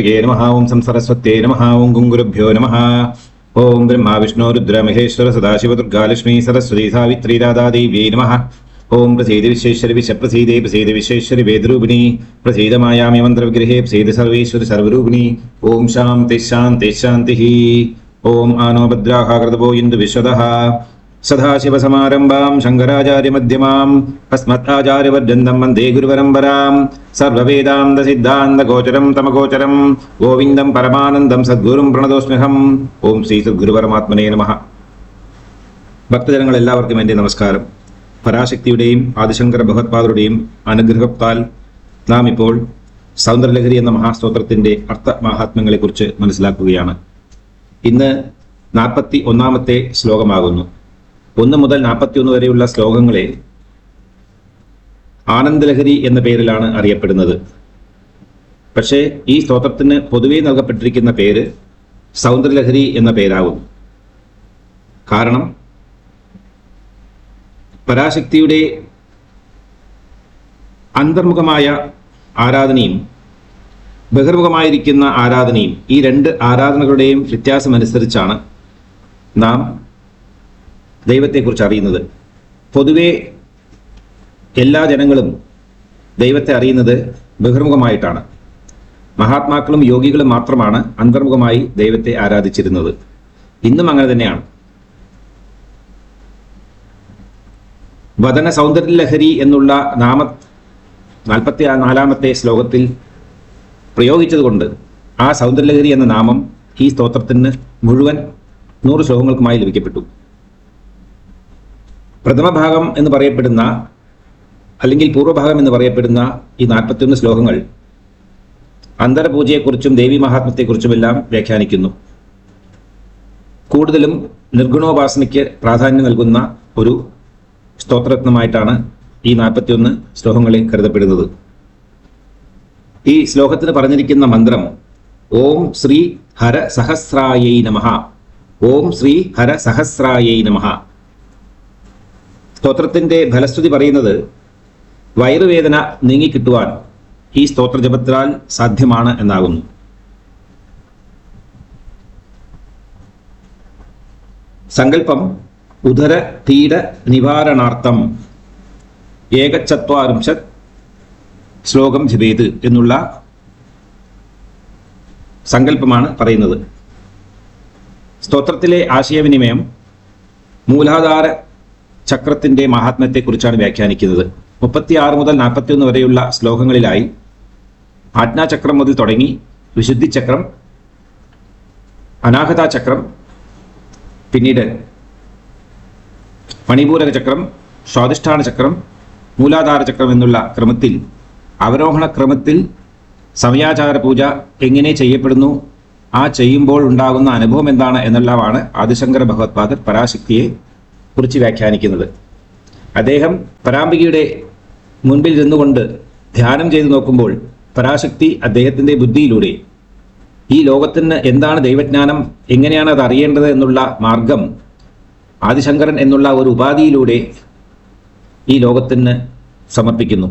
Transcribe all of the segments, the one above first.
ഗണപതയേ നമഃ. ഓം സംസരസ്വത്യേ നമഃ. ഓം ഗുരുഭ്യോ നമഃ. ഓം ബ്രഹ്മാ വിഷ്ണു രുദ്ര മഹേശ്വര സദാശിവ ദുർഗാ ലക്ഷ്മീ സരസ്വതി സാവിത്രി രാധാദേവ്യൈ നമഃ. ഓം പ്രസീദ വിശ്വേശ്വരി വിശ്വപ്രസീദേ പ്രസീദ വിശ്വേശ്വരി വേദരൂപിണി പ്രസീദ മായാമി മന്ത്രവിഗ്രഹേ പ്രസീദ സർവേശ്വരി സർവരൂപിണി. ഓം ശാന്തി ശാന്തി ശാന്തി. ഓം ആനോ ഭദ്രാഹ കൃതവോ ഇന്ദു വിശ്വദഃ. സദാശിവസമാരംഭാം ശങ്കരാചാര്യമധ്യമാം അസ്മദാചാര്യപര്യന്തം വന്ദേ ഗുരുപരമ്പരാം. സർവവേദാന്തസിദ്ധാന്തഗോചരം തമഗോചരം ഗോവിന്ദം പരമാനന്ദം സദ്ഗുരും പ്രണതോസ്മ്യഹം. ഓം ശ്രീ സദ്ഗുരുപരമാത്മനേ നമഃ. ഭക്തജനങ്ങൾ എല്ലാവർക്കും എൻ്റെ നമസ്കാരം. പരാശക്തിയുടെയും ആദിശങ്കര ഭഗവത്പാദരുടെയും അനുഗ്രഹത്താൽ നാം ഇപ്പോൾ സൗന്ദര്യലഹരി എന്ന മഹാസ്തോത്രത്തിൻ്റെ അർത്ഥമാഹാത്മ്യങ്ങളെക്കുറിച്ച് മനസ്സിലാക്കുകയാണ്. ഇന്ന് 41-ാമത്തെ ശ്ലോകമാകുന്നു. 1 മുതൽ 41 വരെയുള്ള ശ്ലോകങ്ങളെ ആനന്ദലഹരി എന്ന പേരിലാണ് അറിയപ്പെടുന്നത്. പക്ഷേ ഈ സ്തോത്രത്തിന് പൊതുവെ നൽകപ്പെട്ടിരിക്കുന്ന പേര് സൗന്ദര്യലഹരി എന്ന പേരാകുന്നു. കാരണം പരാശക്തിയുടെ അന്തർമുഖമായ ആരാധനയും ബഹിർമുഖമായിരിക്കുന്ന ആരാധനയും, ഈ 2 ആരാധനകളുടെയും വ്യത്യാസമനുസരിച്ചാണ് നാം ദൈവത്തെക്കുറിച്ച് അറിയുന്നത്. പൊതുവെ എല്ലാ ജനങ്ങളും ദൈവത്തെ അറിയുന്നത് ബഹിർമുഖമായിട്ടാണ്. മഹാത്മാക്കളും യോഗികളും മാത്രമാണ് അന്തർമുഖമായി ദൈവത്തെ ആരാധിച്ചിരുന്നത്. ഇന്നും അങ്ങനെ തന്നെയാണ്. വദന സൗന്ദര്യലഹരി എന്നുള്ള നാമ 44-ാമത്തെ ശ്ലോകത്തിൽ പ്രയോഗിച്ചതുകൊണ്ട് ആ സൗന്ദര്യലഹരി എന്ന നാമം ഈ സ്തോത്രത്തിന് മുഴുവൻ 100 ശ്ലോകങ്ങൾക്കുമായി ലഭിക്കപ്പെട്ടു. പ്രഥമ ഭാഗം എന്ന് പറയപ്പെടുന്ന, അല്ലെങ്കിൽ പൂർവ്വഭാഗം എന്ന് പറയപ്പെടുന്ന ഈ 41 ശ്ലോകങ്ങൾ അന്തരപൂജയെക്കുറിച്ചും ദേവി മഹാത്മ്യത്തെക്കുറിച്ചുമെല്ലാം വ്യാഖ്യാനിക്കുന്നു. കൂടുതലും നിർഗുണോപാസനയ്ക്ക് പ്രാധാന്യം നൽകുന്ന ഒരു സ്തോത്രരത്നമായിട്ടാണ് ഈ 41 ശ്ലോകങ്ങളെ കരുതപ്പെടുന്നത്. ഈ ശ്ലോകത്തിന് പറഞ്ഞിരിക്കുന്ന മന്ത്രം ഓം ശ്രീ ഹര സഹസ്രായൈ നമഃ. ഓം ശ്രീ ഹര സഹസ്രായൈ നമഃ. സ്തോത്രത്തിന്റെ ഫലശ്രുതി പറയുന്നത് വയറുവേദന നീങ്ങിക്കിട്ടുവാൻ ഈ സ്തോത്രജപത്താൽ സാധ്യമാണ് എന്നാകുന്നു. സങ്കല്പം ഉദര പീഡ നിവാരണാർത്ഥം ഏകചത്വാരിംശത് ശ്ലോകം ജപേത് എന്നുള്ള സങ്കല്പമാണ് പറയുന്നത്. സ്തോത്രത്തിലെ ആശയവിനിമയം മൂലാധാര ചക്രത്തിന്റെ മഹാത്മ്യത്തെക്കുറിച്ചാണ് വ്യാഖ്യാനിക്കുന്നത്. 36 മുതൽ 41 വരെയുള്ള ശ്ലോകങ്ങളിലായി ആജ്ഞാചക്രം മുതൽ തുടങ്ങി വിശുദ്ധി ചക്രം, അനാഹത ചക്രം, പിന്നീട് മണിപൂരക ചക്രം, സ്വാധിഷ്ഠാന ചക്രം, മൂലാധാര ചക്രം എന്നുള്ള ക്രമത്തിൽ, അവരോഹണ ക്രമത്തിൽ സമയാചാര പൂജ എങ്ങനെ ചെയ്യപ്പെടുന്നു, ആ ചെയ്യുമ്പോൾ ഉണ്ടാകുന്ന അനുഭവം എന്താണ് എന്നെല്ലാമാണ് ആദിശങ്കര ഭഗവത്പാദർ പരാശക്തിയെ കുറിച്ച് വ്യാഖ്യാനിക്കുന്നത്. അദ്ദേഹം പരാംബികയുടെ മുൻപിൽ ഇരുന്നുകൊണ്ട് ധ്യാനം ചെയ്തു നോക്കുമ്പോൾ പരാശക്തി അദ്ദേഹത്തിൻ്റെ ബുദ്ധിയിലൂടെ ഈ ലോകത്തിന് എന്താണ് ദൈവജ്ഞാനം, എങ്ങനെയാണ് അത് അറിയേണ്ടത് എന്നുള്ള മാർഗം ആദിശങ്കരൻ എന്നുള്ള ഒരു ഉപാധിയിലൂടെ ഈ ലോകത്തിന് സമർപ്പിക്കുന്നു.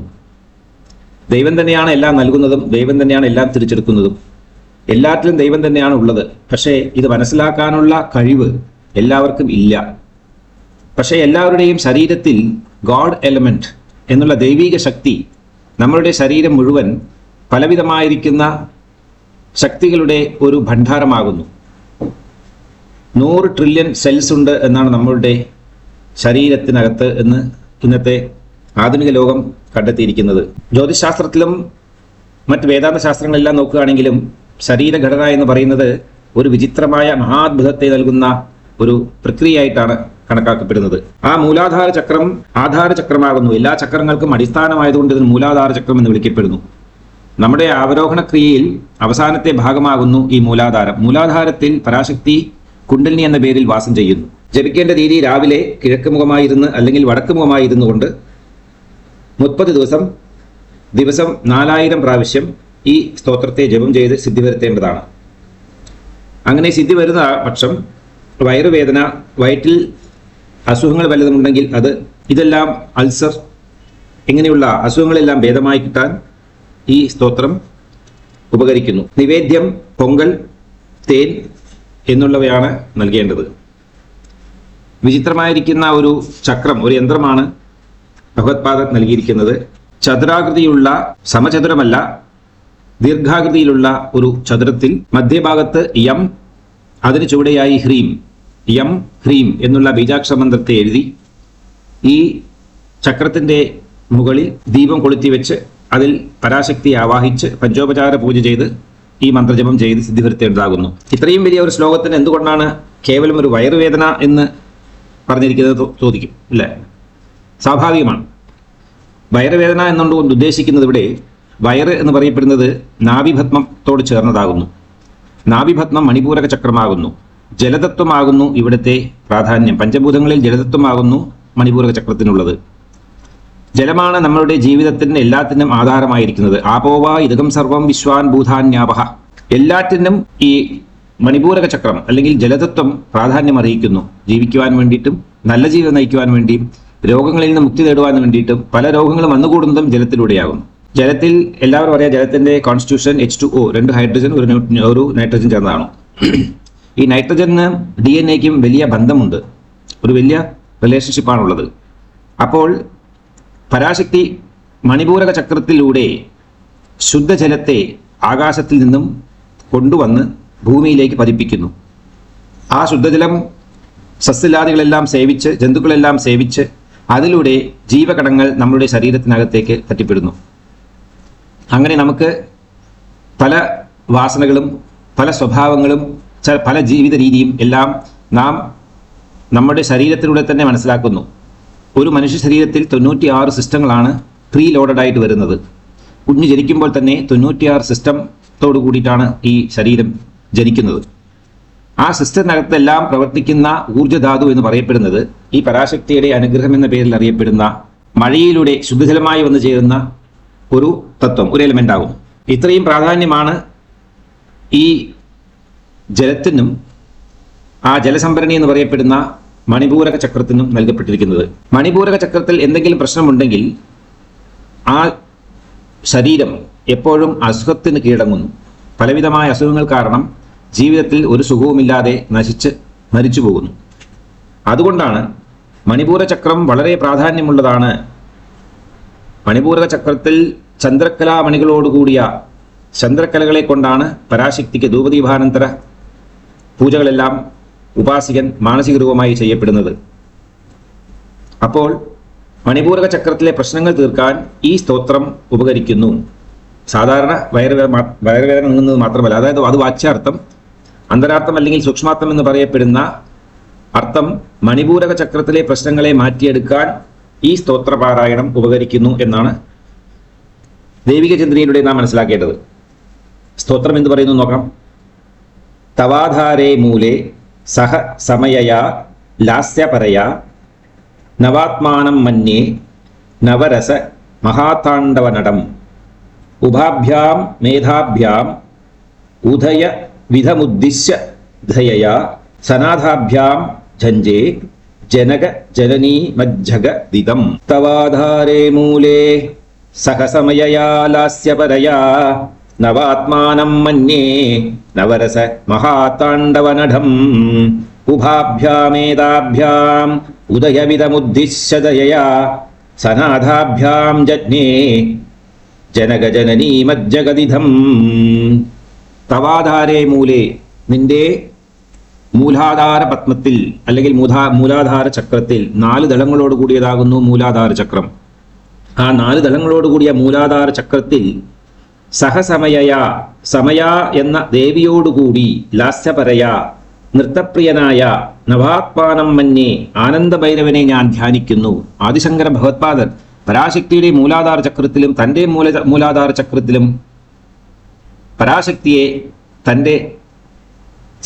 ദൈവം തന്നെയാണ് എല്ലാം നൽകുന്നതും ദൈവം തന്നെയാണ് എല്ലാം തിരിച്ചെടുക്കുന്നതും. എല്ലാറ്റിലും ദൈവം തന്നെയാണ് ഉള്ളത്. പക്ഷേ ഇത് മനസ്സിലാക്കാനുള്ള കഴിവ് എല്ലാവർക്കും ഇല്ല. പക്ഷേ എല്ലാവരുടെയും ശരീരത്തിൽ ഗോഡ് എലമെന്റ് എന്നുള്ള ദൈവിക ശക്തി നമ്മളുടെ ശരീരം മുഴുവൻ പലവിധമായിരിക്കുന്ന ശക്തികളുടെ ഒരു ഭണ്ഡാരമാകുന്നു. 100 ട്രില്യൺ സെൽസ് ഉണ്ട് എന്നാണ് നമ്മളുടെ ശരീരത്തിനകത്ത് എന്ന് ഇന്നത്തെ ആധുനിക ലോകം കണ്ടെത്തിയിരിക്കുന്നത്. ജ്യോതിശാസ്ത്രത്തിലും മറ്റ് വേദാന്ത ശാസ്ത്രങ്ങളെല്ലാം നോക്കുകയാണെങ്കിലും ശരീരഘടന എന്ന് പറയുന്നത് ഒരു വിചിത്രമായ മഹാത്ഭുതത്തെ നൽകുന്ന ഒരു പ്രക്രിയയായിട്ടാണ് കണക്കാക്കപ്പെടുന്നത്. ആ മൂലാധാര ചക്രം ആധാര ചക്രമാകുന്നു. എല്ലാ ചക്രങ്ങൾക്കും അടിസ്ഥാനമായതുകൊണ്ട് ഇതിന് മൂലാധാര ചക്രം എന്ന് വിളിക്കപ്പെടുന്നു. നമ്മുടെ അവരോഹണ ക്രിയയിൽ അവസാനത്തെ ഭാഗമാകുന്നു ഈ മൂലാധാരം. മൂലാധാരത്തിൽ പരാശക്തി കുണ്ടലിനി എന്ന പേരിൽ വാസം ചെയ്യുന്നു. ജപിക്കേണ്ട രീതി രാവിലെ കിഴക്ക് മുഖമായിരുന്ന് അല്ലെങ്കിൽ വടക്ക് മുഖമായിരുന്നു കൊണ്ട് 30 ദിവസം 4000 പ്രാവശ്യം ഈ സ്തോത്രത്തെ ജപം ചെയ്ത് സിദ്ധി വരുത്തേണ്ടതാണ്. അങ്ങനെ സിദ്ധി വരുന്ന പക്ഷം വയറുവേദന, വയറ്റിൽ അസുഖങ്ങൾ വല്ലതുമുണ്ടെങ്കിൽ ഇതെല്ലാം അൾസർ, ഇങ്ങനെയുള്ള അസുഖങ്ങളെല്ലാം ഭേദമായി കിട്ടാൻ ഈ സ്തോത്രം ഉപകരിക്കുന്നു. നിവേദ്യം പൊങ്കൽ, തേൻ എന്നുള്ളവയാണ് നൽകേണ്ടത്. വിചിത്രമായിരിക്കുന്ന ഒരു ചക്രം, ഒരു യന്ത്രമാണ് ഭഗവത്പാദർ നൽകിയിരിക്കുന്നത്. ചതുരാകൃതിയുള്ള, സമചതുരമല്ല, ദീർഘാകൃതിയിലുള്ള ഒരു ചതുരത്തിൽ മധ്യഭാഗത്ത് യം, അതിന് ചുവടെയായി ഹ്രീം, യം ഹ്രീം എന്നുള്ള ബീജാക്ഷര മന്ത്രത്തെ എഴുതി ഈ ചക്രത്തിന്റെ മുകളിൽ ദീപം കൊളുത്തി വെച്ച് അതിൽ പരാശക്തിയെ ആവാഹിച്ച് പഞ്ചോപചാര പൂജ ചെയ്ത് ഈ മന്ത്രജപം ചെയ്ത് സിദ്ധി വരുത്തേണ്ടതാകുന്നു. ഇത്രയും വലിയ ഒരു ശ്ലോകത്തിന് എന്തുകൊണ്ടാണ് കേവലം ഒരു വയറുവേദന എന്ന് പറഞ്ഞിരിക്കുന്നത് ചോദിക്കും, അല്ലേ? സ്വാഭാവികമാണ്. വയറുവേദന എന്നുകൊണ്ട് ഉദ്ദേശിക്കുന്നത് ഇവിടെ വയറ് എന്ന് പറയപ്പെടുന്നത് നാഭിഭത്മത്തോട് ചേർന്നതാകുന്നു. നാഭിഭത്മം മണിപൂരക ചക്രമാകുന്നു. ജലതത്വമാകുന്നു ഇവിടുത്തെ പ്രാധാന്യം. പഞ്ചഭൂതങ്ങളിൽ ജലതത്വമാകുന്നു മണിപൂരക ചക്രത്തിനുള്ളത്. ജലമാണ് നമ്മളുടെ ജീവിതത്തിന് എല്ലാത്തിനും ആധാരമായിരിക്കുന്നത്. ആപോവ ഇതകം സർവം വിശ്വാൻ ഭൂതാന്യാപഹ. എല്ലാറ്റിനും ഈ മണിപൂരക ചക്രം അല്ലെങ്കിൽ ജലതത്വം പ്രാധാന്യം അറിയിക്കുന്നു. ജീവിക്കുവാൻ വേണ്ടിയിട്ടും നല്ല ജീവിതം നയിക്കുവാൻ വേണ്ടിയും രോഗങ്ങളിൽ നിന്ന് മുക്തി നേടുവാൻ വേണ്ടിയിട്ടും പല രോഗങ്ങളും വന്നുകൂടുന്നതും ജലത്തിലൂടെയാകുന്നു. ജലത്തിൽ എല്ലാവരും അറിയാം, ജലത്തിന്റെ കോൺസ്റ്റിറ്റ്യൂഷൻ H2O, 2 ഹൈഡ്രജൻ ഒരു നൈട്രജൻ ചേർന്നതാണ്. ഈ നൈട്രജന് DNA-ക്കും വലിയ ബന്ധമുണ്ട്, ഒരു വലിയ റിലേഷൻഷിപ്പാണുള്ളത്. അപ്പോൾ പരാശക്തി മണിപൂരക ചക്രത്തിലൂടെ ശുദ്ധജലത്തെ ആകാശത്തിൽ നിന്നും കൊണ്ടുവന്ന് ഭൂമിയിലേക്ക് പതിപ്പിക്കുന്നു. ആ ശുദ്ധജലം സസ്യലാദികളെല്ലാം സേവിച്ച്, ജന്തുക്കളെല്ലാം സേവിച്ച് അതിലൂടെ ജീവകണങ്ങൾ നമ്മുടെ ശരീരത്തിനകത്തേക്ക് പറ്റിപ്പെടുന്നു. അങ്ങനെ നമുക്ക് പല വാസനകളും പല സ്വഭാവങ്ങളും പല ജീവിത രീതിയും എല്ലാം നാം നമ്മുടെ ശരീരത്തിലൂടെ തന്നെ മനസ്സിലാക്കുന്നു. ഒരു മനുഷ്യ ശരീരത്തിൽ 96 സിസ്റ്റങ്ങളാണ് പ്രീ ലോഡഡായിട്ട് വരുന്നത്. കുഞ്ഞ് ജനിക്കുമ്പോൾ തന്നെ 96 സിസ്റ്റത്തോടു കൂടിയിട്ടാണ് ഈ ശരീരം ജനിക്കുന്നത്. ആ സിസ്റ്റത്തിനകത്തെല്ലാം പ്രവർത്തിക്കുന്ന ഊർജ്ജധാതു എന്ന് പറയപ്പെടുന്നത് ഈ പരാശക്തിയുടെ അനുഗ്രഹം എന്ന പേരിൽ അറിയപ്പെടുന്ന മഴയിലൂടെ ശുദ്ധജലമായി വന്നു ചേരുന്ന ഒരു തത്വം, ഒരു എലിമെന്റ് ആകും. ഇത്രയും പ്രാധാന്യമാണ് ഈ ജലത്തിനും ആ ജലസംഭരണി എന്ന് പറയപ്പെടുന്ന മണിപൂരക ചക്രത്തിനും നൽകപ്പെട്ടിരിക്കുന്നത്. മണിപൂരക ചക്രത്തിൽ എന്തെങ്കിലും പ്രശ്നമുണ്ടെങ്കിൽ ആ ശരീരം എപ്പോഴും അസുഖത്തിന് കീഴടങ്ങുന്നു. പലവിധമായ അസുഖങ്ങൾ കാരണം ജീവിതത്തിൽ ഒരു സുഖവുമില്ലാതെ നശിച്ച് മരിച്ചു പോകുന്നു. അതുകൊണ്ടാണ് മണിപൂര ചക്രം വളരെ പ്രാധാന്യമുള്ളതാണ്. മണിപൂരക ചക്രത്തിൽ ചന്ദ്രകലാമണികളോടുകൂടിയ ചന്ദ്രക്കലകളെ കൊണ്ടാണ് പരാശക്തിക്ക് ധൂപദീപാനന്തര പൂജകളെല്ലാം ഉപാസികൻ മാനസിക രൂപമായി ചെയ്യപ്പെടുന്നത്. അപ്പോൾ മണിപൂരക ചക്രത്തിലെ പ്രശ്നങ്ങൾ തീർക്കാൻ ഈ സ്തോത്രം ഉപകരിക്കുന്നു. സാധാരണ വയറുവേദന നീങ്ങുന്നത് മാത്രമല്ല, അതായത് അത് വാച്യാർത്ഥം, അന്തരാർത്ഥം അല്ലെങ്കിൽ സൂക്ഷ്മാർത്ഥം എന്ന് പറയപ്പെടുന്ന അർത്ഥം മണിപൂരക ചക്രത്തിലെ പ്രശ്നങ്ങളെ മാറ്റിയെടുക്കാൻ ഈ സ്തോത്രപാരായണം ഉപകരിക്കുന്നു എന്നാണ് ദൈവിക ചിന്തയിലൂടെ നാം മനസ്സിലാക്കേണ്ടത്. സ്തോത്രം എന്ത് പറയുന്നു നോക്കാം. തവാധാരേ മൂലേ സഹ സമയയാ ലാസ്യപരയാ നവാത്മാനം മന്യേ നവരസ മഹാതാണ്ഡവനടം ഉഭാഭ്യാം മേധാഭ്യാം ഉദയ വിധമുദ്ദിശ്യ ധയയാ സനാഥാഭ്യാം ഝഞ്ചേ ജനക ജനനീ മജ്ജഗദിതം. തവാധാരേ മൂലേ സഹസമയയാ ലാസ്യപരയാ നവാത്മാനം മന്യേ നവരസ മഹാതാണ്ഡവനടം ഉഭാഭ്യാമേതാഭ്യാം ഉദയവിധമുദ്ദിശ്യ ദയയാ സനാഥാഭ്യാം ജജ്ഞേ ജനകജനനീ മജ്ജഗദിതം. തവാധാരേ മൂലേ, നിന്റെ മൂലാധാര പത്മത്തിൽ അല്ലെങ്കിൽ മൂലാധാര ചക്രത്തിൽ 4 ദളങ്ങളോട് കൂടിയതാകുന്നു മൂലാധാര ചക്രം. ആ 4 ദളങ്ങളോട് കൂടിയ മൂലാധാര ചക്രത്തിൽ സഹസമയയ, സമയ എന്ന ദേവിയോടുകൂടി ലാസ്യപരയ, നൃത്തപ്രിയനായ നവാത്മാനം മന്യേ, ആനന്ദഭൈരവനെ ഞാൻ ധ്യാനിക്കുന്നു. ആദിശങ്കര ഭഗവത്പാദർ പരാശക്തിയുടെ മൂലാധാര ചക്രത്തിലും തൻ്റെ മൂലാധാര ചക്രത്തിലും പരാശക്തിയെ തൻ്റെ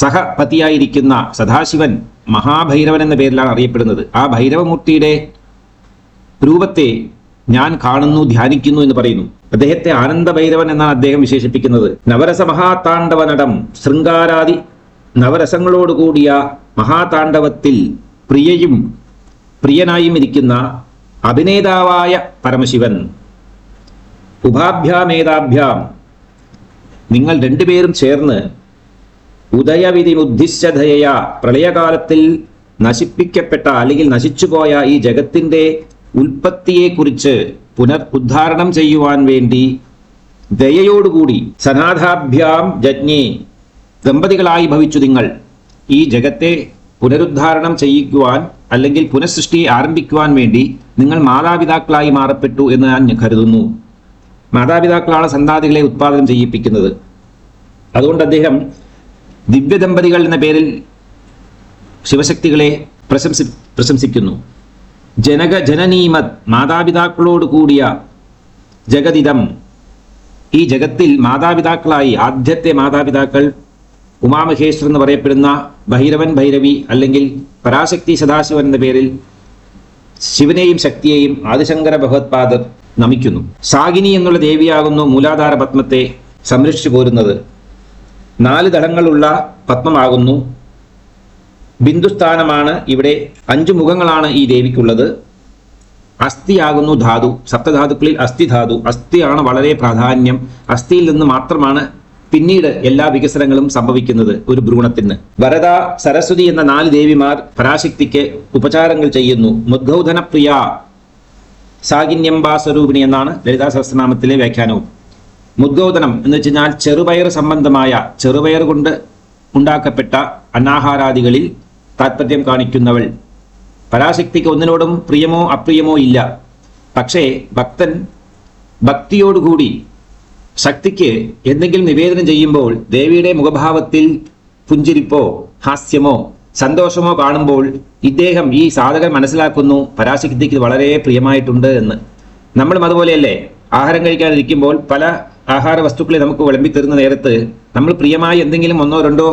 സഹപതിയായിരിക്കുന്ന സദാശിവൻ മഹാഭൈരവൻ എന്ന പേരിലാണ് അറിയപ്പെടുന്നത്. ആ ഭൈരവമൂർത്തിയുടെ രൂപത്തെ ഞാൻ കാണുന്നു, ധ്യാനിക്കുന്നു എന്ന് പറയുന്നു. അദ്ദേഹത്തെ ആനന്ദഭൈരവൻ എന്നാണ് അദ്ദേഹം വിശേഷിപ്പിക്കുന്നത്. നവരസ മഹാതാണ്ഡവനടം, ശൃംഗാരാദി നവരസങ്ങളോടുകൂടിയ മഹാതാണ്ഡവത്തിൽ പ്രിയനായും ഇരിക്കുന്ന അഭിനേതാവായ പരമശിവൻ. ഉഭാഭ്യാമേതാഭ്യാം, നിങ്ങൾ രണ്ടുപേരും ചേർന്ന് ഉദയവിധിമുദ്ദിശ്യധയ പ്രളയകാലത്തിൽ നശിപ്പിക്കപ്പെട്ട അല്ലെങ്കിൽ നശിച്ചുപോയ ഈ ജഗത്തിന്റെ ഉൽപ്പത്തിയെക്കുറിച്ച് ഉദ്ധാരണം ചെയ്യുവാൻ വേണ്ടി ദയയോടുകൂടി സനാഥാഭ്യാം ജജ്ഞേ ദമ്പതികളായി ഭവിച്ചു നിങ്ങൾ. ഈ ജഗത്തെ പുനരുദ്ധാരണം ചെയ്യിക്കുവാൻ അല്ലെങ്കിൽ പുനഃസൃഷ്ടിയെ ആരംഭിക്കുവാൻ വേണ്ടി നിങ്ങൾ മാതാപിതാക്കളായി മാറപ്പെട്ടു എന്ന് ഞാൻ കരുതുന്നു. മാതാപിതാക്കളാണ് സന്താതികളെ ഉത്പാദനം ചെയ്യിപ്പിക്കുന്നത്. അതുകൊണ്ട് അദ്ദേഹം ദിവ്യദമ്പതികൾ എന്ന പേരിൽ ശിവശക്തികളെ പ്രശംസിക്കുന്നു. ജനക ജനനീമത് മാതാപിതാക്കളോട് കൂടിയ ജഗതിദം, ഈ ജഗത്തിൽ മാതാപിതാക്കളായി ആദ്യത്തെ മാതാപിതാക്കൾ ഉമാമഹേശ്വർ എന്ന് പറയപ്പെടുന്ന ഭൈരവൻ ഭൈരവി അല്ലെങ്കിൽ പരാശക്തി സദാശിവൻ എന്ന പേരിൽ ശിവനെയും ശക്തിയെയും ആദിശങ്കര ഭഗവത്പാദർ നമിക്കുന്നു. സാഗിനി എന്നുള്ള ദേവിയാകുന്നു മൂലാധാര പത്മത്തെ സംരക്ഷിച്ചു പോരുന്നത്. 4 ദളങ്ങളുള്ള പത്മമാകുന്നു. ബിന്ദുസ്ഥാനമാണ് ഇവിടെ. 5 മുഖങ്ങളാണ് ഈ ദേവിക്കുള്ളത്. അസ്ഥിയാകുന്നു ധാതു. സപ്തധാതുക്കളിൽ അസ്ഥിധാതു. അസ്ഥിയാണ് വളരെ പ്രാധാന്യം. അസ്ഥിയിൽ നിന്ന് മാത്രമാണ് പിന്നീട് എല്ലാ വികസനങ്ങളും സംഭവിക്കുന്നത് ഒരു ഭ്രൂണത്തിന്. വരദ, സരസ്വതി എന്ന 4 ദേവിമാർ പരാശക്തിക്ക് ഉപചാരങ്ങൾ ചെയ്യുന്നു. മുദ്ഗൗധനപ്രിയ സാഗിന്യംബാസ്വരൂപിണി എന്നാണ് ലളിതാ സഹസ്രനാമത്തിലെ വ്യാഖ്യാനവും. മുദ്ഗൗതനം എന്ന് വെച്ച് കഴിഞ്ഞാൽ ചെറുപയർ സംബന്ധമായ, ചെറുപയർ കൊണ്ട് ഉണ്ടാക്കപ്പെട്ട അന്നാഹാരാദികളിൽ താത്പര്യം കാണിക്കുന്നവൾ. പരാശക്തിക്ക് ഒന്നിനോടും പ്രിയമോ അപ്രിയമോ ഇല്ല. പക്ഷേ ഭക്തൻ ഭക്തിയോടുകൂടി ശക്തിക്ക് എന്തെങ്കിലും നിവേദനം ചെയ്യുമ്പോൾ ദേവിയുടെ മുഖഭാവത്തിൽ പുഞ്ചിരിപ്പോ ഹാസ്യമോ സന്തോഷമോ കാണുമ്പോൾ ഇദ്ദേഹം, ഈ സാധകൻ മനസ്സിലാക്കുന്നു പരാശക്തിക്ക് വളരെ പ്രിയമായിട്ടുണ്ട് എന്ന്. നമ്മളും അതുപോലെയല്ലേ, ആഹാരം കഴിക്കാതിരിക്കുമ്പോൾ പല ആഹാര വസ്തുക്കളെ നമുക്ക് വിളമ്പിത്തരുന്ന നേരത്ത് നമ്മൾ പ്രിയമായി എന്തെങ്കിലും 1 or 2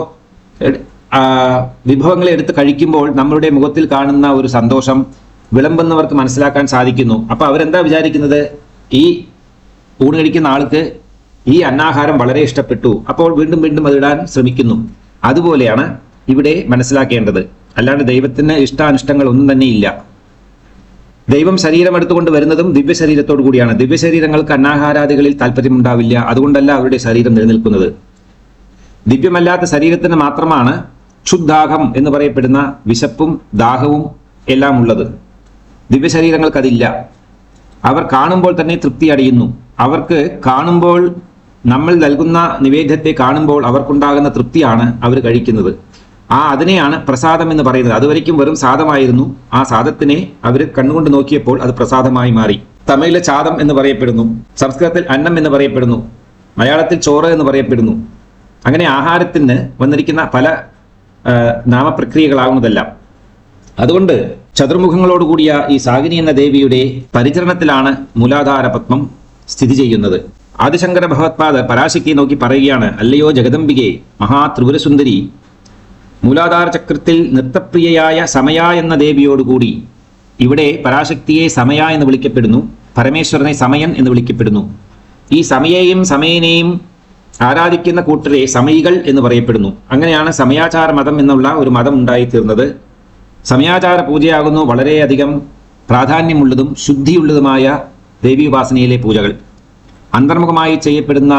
വിഭവങ്ങളെ എടുത്ത് കഴിക്കുമ്പോൾ നമ്മളുടെ മുഖത്തിൽ കാണുന്ന ഒരു സന്തോഷം വിളമ്പുന്നവർക്ക് മനസ്സിലാക്കാൻ സാധിക്കുന്നു. അപ്പൊ അവരെന്താ വിചാരിക്കുന്നത്? ഈ ഊണ് കഴിക്കുന്ന ആൾക്ക് ഈ അന്നാഹാരം വളരെ ഇഷ്ടപ്പെട്ടു, അപ്പോൾ വീണ്ടും വീണ്ടും അതിടാൻ ശ്രമിക്കുന്നു. അതുപോലെയാണ് ഇവിടെ മനസ്സിലാക്കേണ്ടത്. അല്ലാണ്ട് ദൈവത്തിന് ഇഷ്ടാനിഷ്ടങ്ങൾ ഒന്നും തന്നെ ഇല്ല. ദൈവം ശരീരം എടുത്തുകൊണ്ട് വരുന്നതും ദിവ്യ ശരീരത്തോടു കൂടിയാണ്. ദിവ്യ ശരീരങ്ങൾക്ക് അന്നാഹാരാദികളിൽ താല്പര്യമുണ്ടാവില്ല. അതുകൊണ്ടല്ല അവരുടെ ശരീരം നിലനിൽക്കുന്നത്. ദിവ്യമല്ലാത്ത ശരീരത്തിന് മാത്രമാണ് ക്ഷുദ്ദാഹം എന്ന് പറയപ്പെടുന്ന വിശപ്പും ദാഹവും എല്ലാം ഉള്ളത്. ദിവ്യ ശരീരങ്ങൾക്കതില്ല. അവർ കാണുമ്പോൾ തന്നെ തൃപ്തി അടയുന്നു. അവർക്ക് കാണുമ്പോൾ, നമ്മൾ നൽകുന്ന നിവേദ്യത്തെ കാണുമ്പോൾ അവർക്കുണ്ടാകുന്ന തൃപ്തിയാണ് അവർ കഴിക്കുന്നത്. അതിനെയാണ് പ്രസാദം എന്ന് പറയുന്നത്. അതുവരെയ്ക്കും വെറും സാദമായിരുന്നു. ആ സാദത്തിനെ അവർ കണ്ണുകൊണ്ട് നോക്കിയപ്പോൾ അത് പ്രസാദമായി മാറി. തമിഴിലെ ചാദം എന്ന് പറയപ്പെടുന്നു, സംസ്കൃതത്തിൽ അന്നം എന്ന് പറയപ്പെടുന്നു, മലയാളത്തിൽ ചോറ് എന്ന് പറയപ്പെടുന്നു. അങ്ങനെ ആഹാരത്തിന് വന്നിരിക്കുന്ന പല നാമപ്രക്രിയകളാകുന്നതെല്ലാം. അതുകൊണ്ട് ചതുർമുഖങ്ങളോടുകൂടിയ ഈ സാഗിനി എന്ന ദേവിയുടെ പരിചരണത്തിലാണ് മൂലാധാര പത്മം സ്ഥിതി ചെയ്യുന്നത്. ആദിശങ്കര ഭഗവത്പാദർ പരാശക്തിയെ നോക്കി പറയുകയാണ്, അല്ലയോ ജഗദംബികെ മഹാത്രിപുരസുന്ദരി, മൂലാധാര ചക്രത്തിൽ നൃത്തപ്രിയയായ സമയ എന്ന ദേവിയോടുകൂടി, ഇവിടെ പരാശക്തിയെ സമയ എന്ന് വിളിക്കപ്പെടുന്നു, പരമേശ്വരനെ സമയൻ എന്ന് വിളിക്കപ്പെടുന്നു. ഈ സമയെയും സമയനെയും ആരാധിക്കുന്ന കൂട്ടരെ സമയികൾ എന്ന് പറയപ്പെടുന്നു. അങ്ങനെയാണ് സമയാചാര മതം എന്നുള്ള ഒരു മതം ഉണ്ടായിത്തീർന്നത്. സമയാചാര പൂജയാകുന്നു വളരെയധികം പ്രാധാന്യമുള്ളതും ശുദ്ധിയുള്ളതുമായ ദേവീ ഉപാസനയിലെ പൂജകൾ. അന്തർമുഖമായി ചെയ്യപ്പെടുന്ന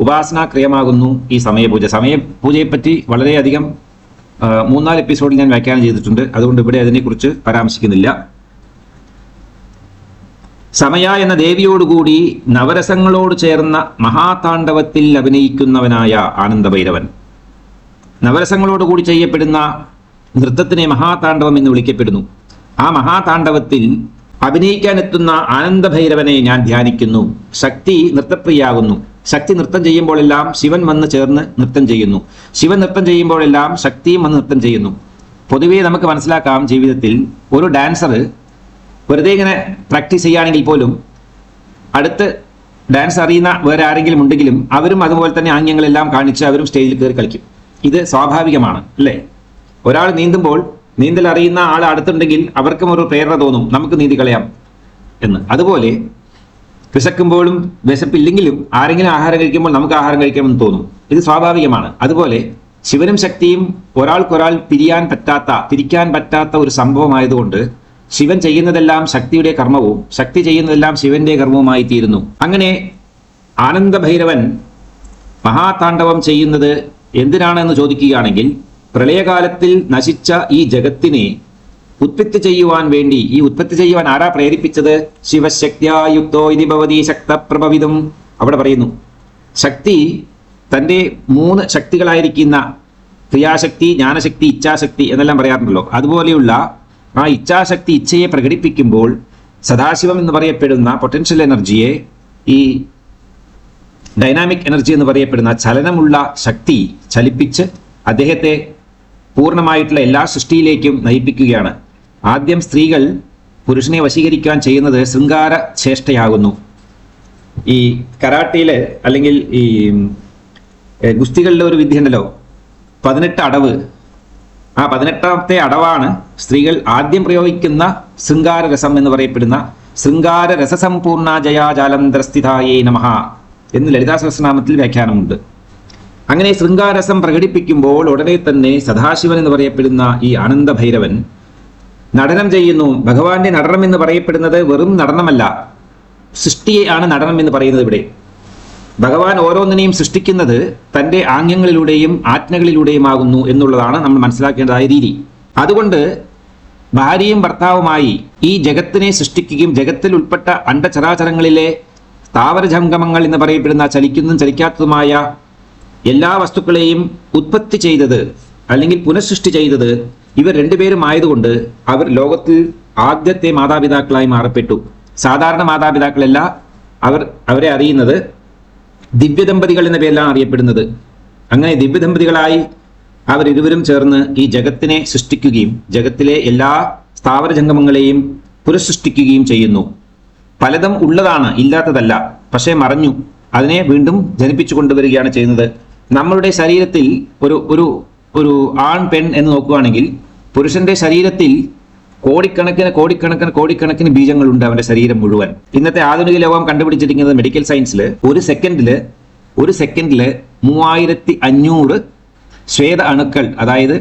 ഉപാസനാക്രിയമാകുന്നു ഈ സമയപൂജ. സമയപൂജയെപ്പറ്റി വളരെയധികം 3-4 എപ്പിസോഡിൽ ഞാൻ വ്യാഖ്യാനം ചെയ്തിട്ടുണ്ട്. അതുകൊണ്ട് ഇവിടെ അതിനെക്കുറിച്ച് പരാമർശിക്കുന്നില്ല. സമയ എന്ന ദേവിയോടുകൂടി നവരസങ്ങളോട് ചേർന്ന മഹാതാണ്ഡവത്തിൽ അഭിനയിക്കുന്നവനായ ആനന്ദഭൈരവൻ. നവരസങ്ങളോടുകൂടി ചെയ്യപ്പെടുന്ന നൃത്തത്തിനെ മഹാതാണ്ഡവം എന്ന് വിളിക്കപ്പെടുന്നു. ആ മഹാതാണ്ഡവത്തിൽ അഭിനയിക്കാനെത്തുന്ന ആനന്ദഭൈരവനെ ഞാൻ ധ്യാനിക്കുന്നു. ശക്തി നൃത്തപ്രിയാകുന്നു. ശക്തി നൃത്തം ചെയ്യുമ്പോഴെല്ലാം ശിവൻ വന്ന് ചേർന്ന് നൃത്തം ചെയ്യുന്നു. ശിവൻ നൃത്തം ചെയ്യുമ്പോഴെല്ലാം ശക്തിയും വന്ന് നൃത്തം ചെയ്യുന്നു. പൊതുവേ നമുക്ക് മനസ്സിലാക്കാം, ജീവിതത്തിൽ ഒരു ഡാൻസർ വെറുതെ ഇങ്ങനെ പ്രാക്ടീസ് ചെയ്യുകയാണെങ്കിൽ പോലും അടുത്ത് ഡാൻസ് അറിയുന്ന വേറെ ആരെങ്കിലും ഉണ്ടെങ്കിലും അവരും അതുപോലെ തന്നെ ആംഗ്യങ്ങളെല്ലാം കാണിച്ച് അവരും സ്റ്റേജിൽ കയറി കളിക്കും. ഇത് സ്വാഭാവികമാണ് അല്ലേ? ഒരാൾ നീന്തുമ്പോൾ നീന്തൽ അറിയുന്ന ആൾ അടുത്തുണ്ടെങ്കിൽ അവർക്കും ഒരു പ്രേരണ തോന്നും, നമുക്ക് നീന്തി കളയാം എന്ന്. അതുപോലെ വിശക്കുമ്പോഴും വിശപ്പില്ലെങ്കിലും ആരെങ്കിലും ആഹാരം കഴിക്കുമ്പോൾ നമുക്ക് ആഹാരം കഴിക്കണമെന്ന് തോന്നും. ഇത് സ്വാഭാവികമാണ്. അതുപോലെ ശിവനും ശക്തിയും ഒരാൾക്കൊരാൾ പിരിക്കാൻ പറ്റാത്ത ഒരു സംഭവമായതുകൊണ്ട് ശിവൻ ചെയ്യുന്നതെല്ലാം ശക്തിയുടെ കർമ്മവും ശക്തി ചെയ്യുന്നതെല്ലാം ശിവന്റെ കർമ്മവുമായി തീരുന്നു. അങ്ങനെ ആനന്ദഭൈരവൻ മഹാതാണ്ഡവം ചെയ്യുന്നത് എന്തിനാണെന്ന് ചോദിക്കുകയാണെങ്കിൽ, പ്രളയകാലത്തിൽ നശിച്ച ഈ ജഗത്തിനെ ഉത്പത്തി ചെയ്യുവാൻ വേണ്ടി. ഈ ഉത്പത്തി ചെയ്യുവാൻ ആരാ പ്രേരിപ്പിച്ചത്? ശിവശക്തിയുക്തോ ഇതി ഭവതി ശക്തപ്രഭവിതും. അവിടെ പറയുന്നു, ശക്തി തൻ്റെ 3 ശക്തികളായിരിക്കുന്ന ക്രിയാശക്തി, ജ്ഞാനശക്തി, ഇച്ഛാശക്തി എന്നെല്ലാം പറയാറുണ്ടല്ലോ. അതുപോലെയുള്ള ആ ഇച്ഛാശക്തി, ഇച്ഛയെ പ്രകടിപ്പിക്കുമ്പോൾ സദാശിവം എന്ന് പറയപ്പെടുന്ന പൊട്ടൻഷ്യൽ എനർജിയെ, ഈ ഡൈനാമിക് എനർജി എന്ന് പറയപ്പെടുന്ന ചലനമുള്ള ശക്തി ചലിപ്പിച്ച് അദ്ദേഹത്തെ പൂർണ്ണമായിട്ടുള്ള എല്ലാ സൃഷ്ടിയിലേക്കും നയിപ്പിക്കുകയാണ്. ആദ്യം സ്ത്രീകൾ പുരുഷനെ വശീകരിക്കാൻ ചെയ്യുന്നത് ശൃംഗാര ചേഷ്ടയാകുന്നു. ഈ കരാട്ടയില് അല്ലെങ്കിൽ ഈ ഗുസ്തികളിലെ ഒരു വിദ്യ ഉണ്ടല്ലോ, 18 അടവ്. ആ 18ാമത്തെ അടവാണ് സ്ത്രീകൾ ആദ്യം പ്രയോഗിക്കുന്ന ശൃംഗാരരസം എന്ന് പറയപ്പെടുന്ന ശൃംഗാര രസസമ്പൂർണ ജയാജാലന്തരസ്ഥിതായേ നമഃ എന്ന് ലളിതാ സഹസ്രനാമത്തിൽ വ്യാഖ്യാനമുണ്ട്. അങ്ങനെ ശൃംഗാരസം പ്രകടിപ്പിക്കുമ്പോൾ ഉടനെ തന്നെ സദാശിവൻ എന്ന് പറയപ്പെടുന്ന ഈ ആനന്ദ ഭൈരവൻ നടനം ചെയ്യുന്നു. ഭഗവാന്റെ നടനം എന്ന് പറയപ്പെടുന്നത് വെറും നടനമല്ല, സൃഷ്ടിയെ ആണ് നടനം എന്ന് പറയുന്നത്. ഇവിടെ ഭഗവാൻ ഓരോന്നിനെയും സൃഷ്ടിക്കുന്നത് തൻ്റെ ആംഗ്യങ്ങളിലൂടെയും ആജ്ഞകളിലൂടെയുമാകുന്നു എന്നുള്ളതാണ് നമ്മൾ മനസ്സിലാക്കേണ്ടതായ രീതി. അതുകൊണ്ട് ഭാര്യയും ഭർത്താവുമായി ഈ ജഗത്തിനെ സൃഷ്ടിക്കുകയും ജഗത്തിൽ ഉൾപ്പെട്ട അണ്ടചരാചരങ്ങളിലെ സ്ഥാവരജംഗമങ്ങൾ എന്ന് പറയപ്പെടുന്ന ചലിക്കുന്നതും ചലിക്കാത്തതുമായ എല്ലാ വസ്തുക്കളെയും ഉത്പത്തി ചെയ്തത് അല്ലെങ്കിൽ പുനഃസൃഷ്ടി ചെയ്തത് ഇവർ രണ്ടുപേരും ആയതുകൊണ്ട് അവർ ലോകത്തിൽ ആദ്യത്തെ മാതാപിതാക്കളായി മാറപ്പെട്ടു. സാധാരണ മാതാപിതാക്കളല്ല, അവരെ അറിയുന്നത് ദിവ്യദമ്പതികൾ എന്ന പേരിലാണ് അറിയപ്പെടുന്നത്. അങ്ങനെ ദിവ്യദമ്പതികളായി അവരിരുവരും ചേർന്ന് ഈ ജഗത്തിനെ സൃഷ്ടിക്കുകയും ജഗത്തിലെ എല്ലാ സ്ഥാവരജംഗമങ്ങളെയും പുനഃസൃഷ്ടിക്കുകയും ചെയ്യുന്നു. പലതും ഉള്ളതാണ്, ഇല്ലാത്തതല്ല. പക്ഷേ മറഞ്ഞു, അതിനെ വീണ്ടും ജനിപ്പിച്ചു കൊണ്ടുവരികയാണ് ചെയ്യുന്നത്. നമ്മളുടെ ശരീരത്തിൽ ഒരു ആൺ പെൺ എന്ന് നോക്കുകയാണെങ്കിൽ പുരുഷന്റെ ശരീരത്തിൽ കോടിക്കണക്കിന് ബീജങ്ങളുണ്ട് അവന്റെ ശരീരം മുഴുവൻ. ഇന്നത്തെ ആധുനിക ലോകം കണ്ടുപിടിച്ചിരിക്കുന്നത് മെഡിക്കൽ സയൻസിൽ ഒരു സെക്കൻഡില് 3500 ശ്വേത അണുക്കൾ, അതായത്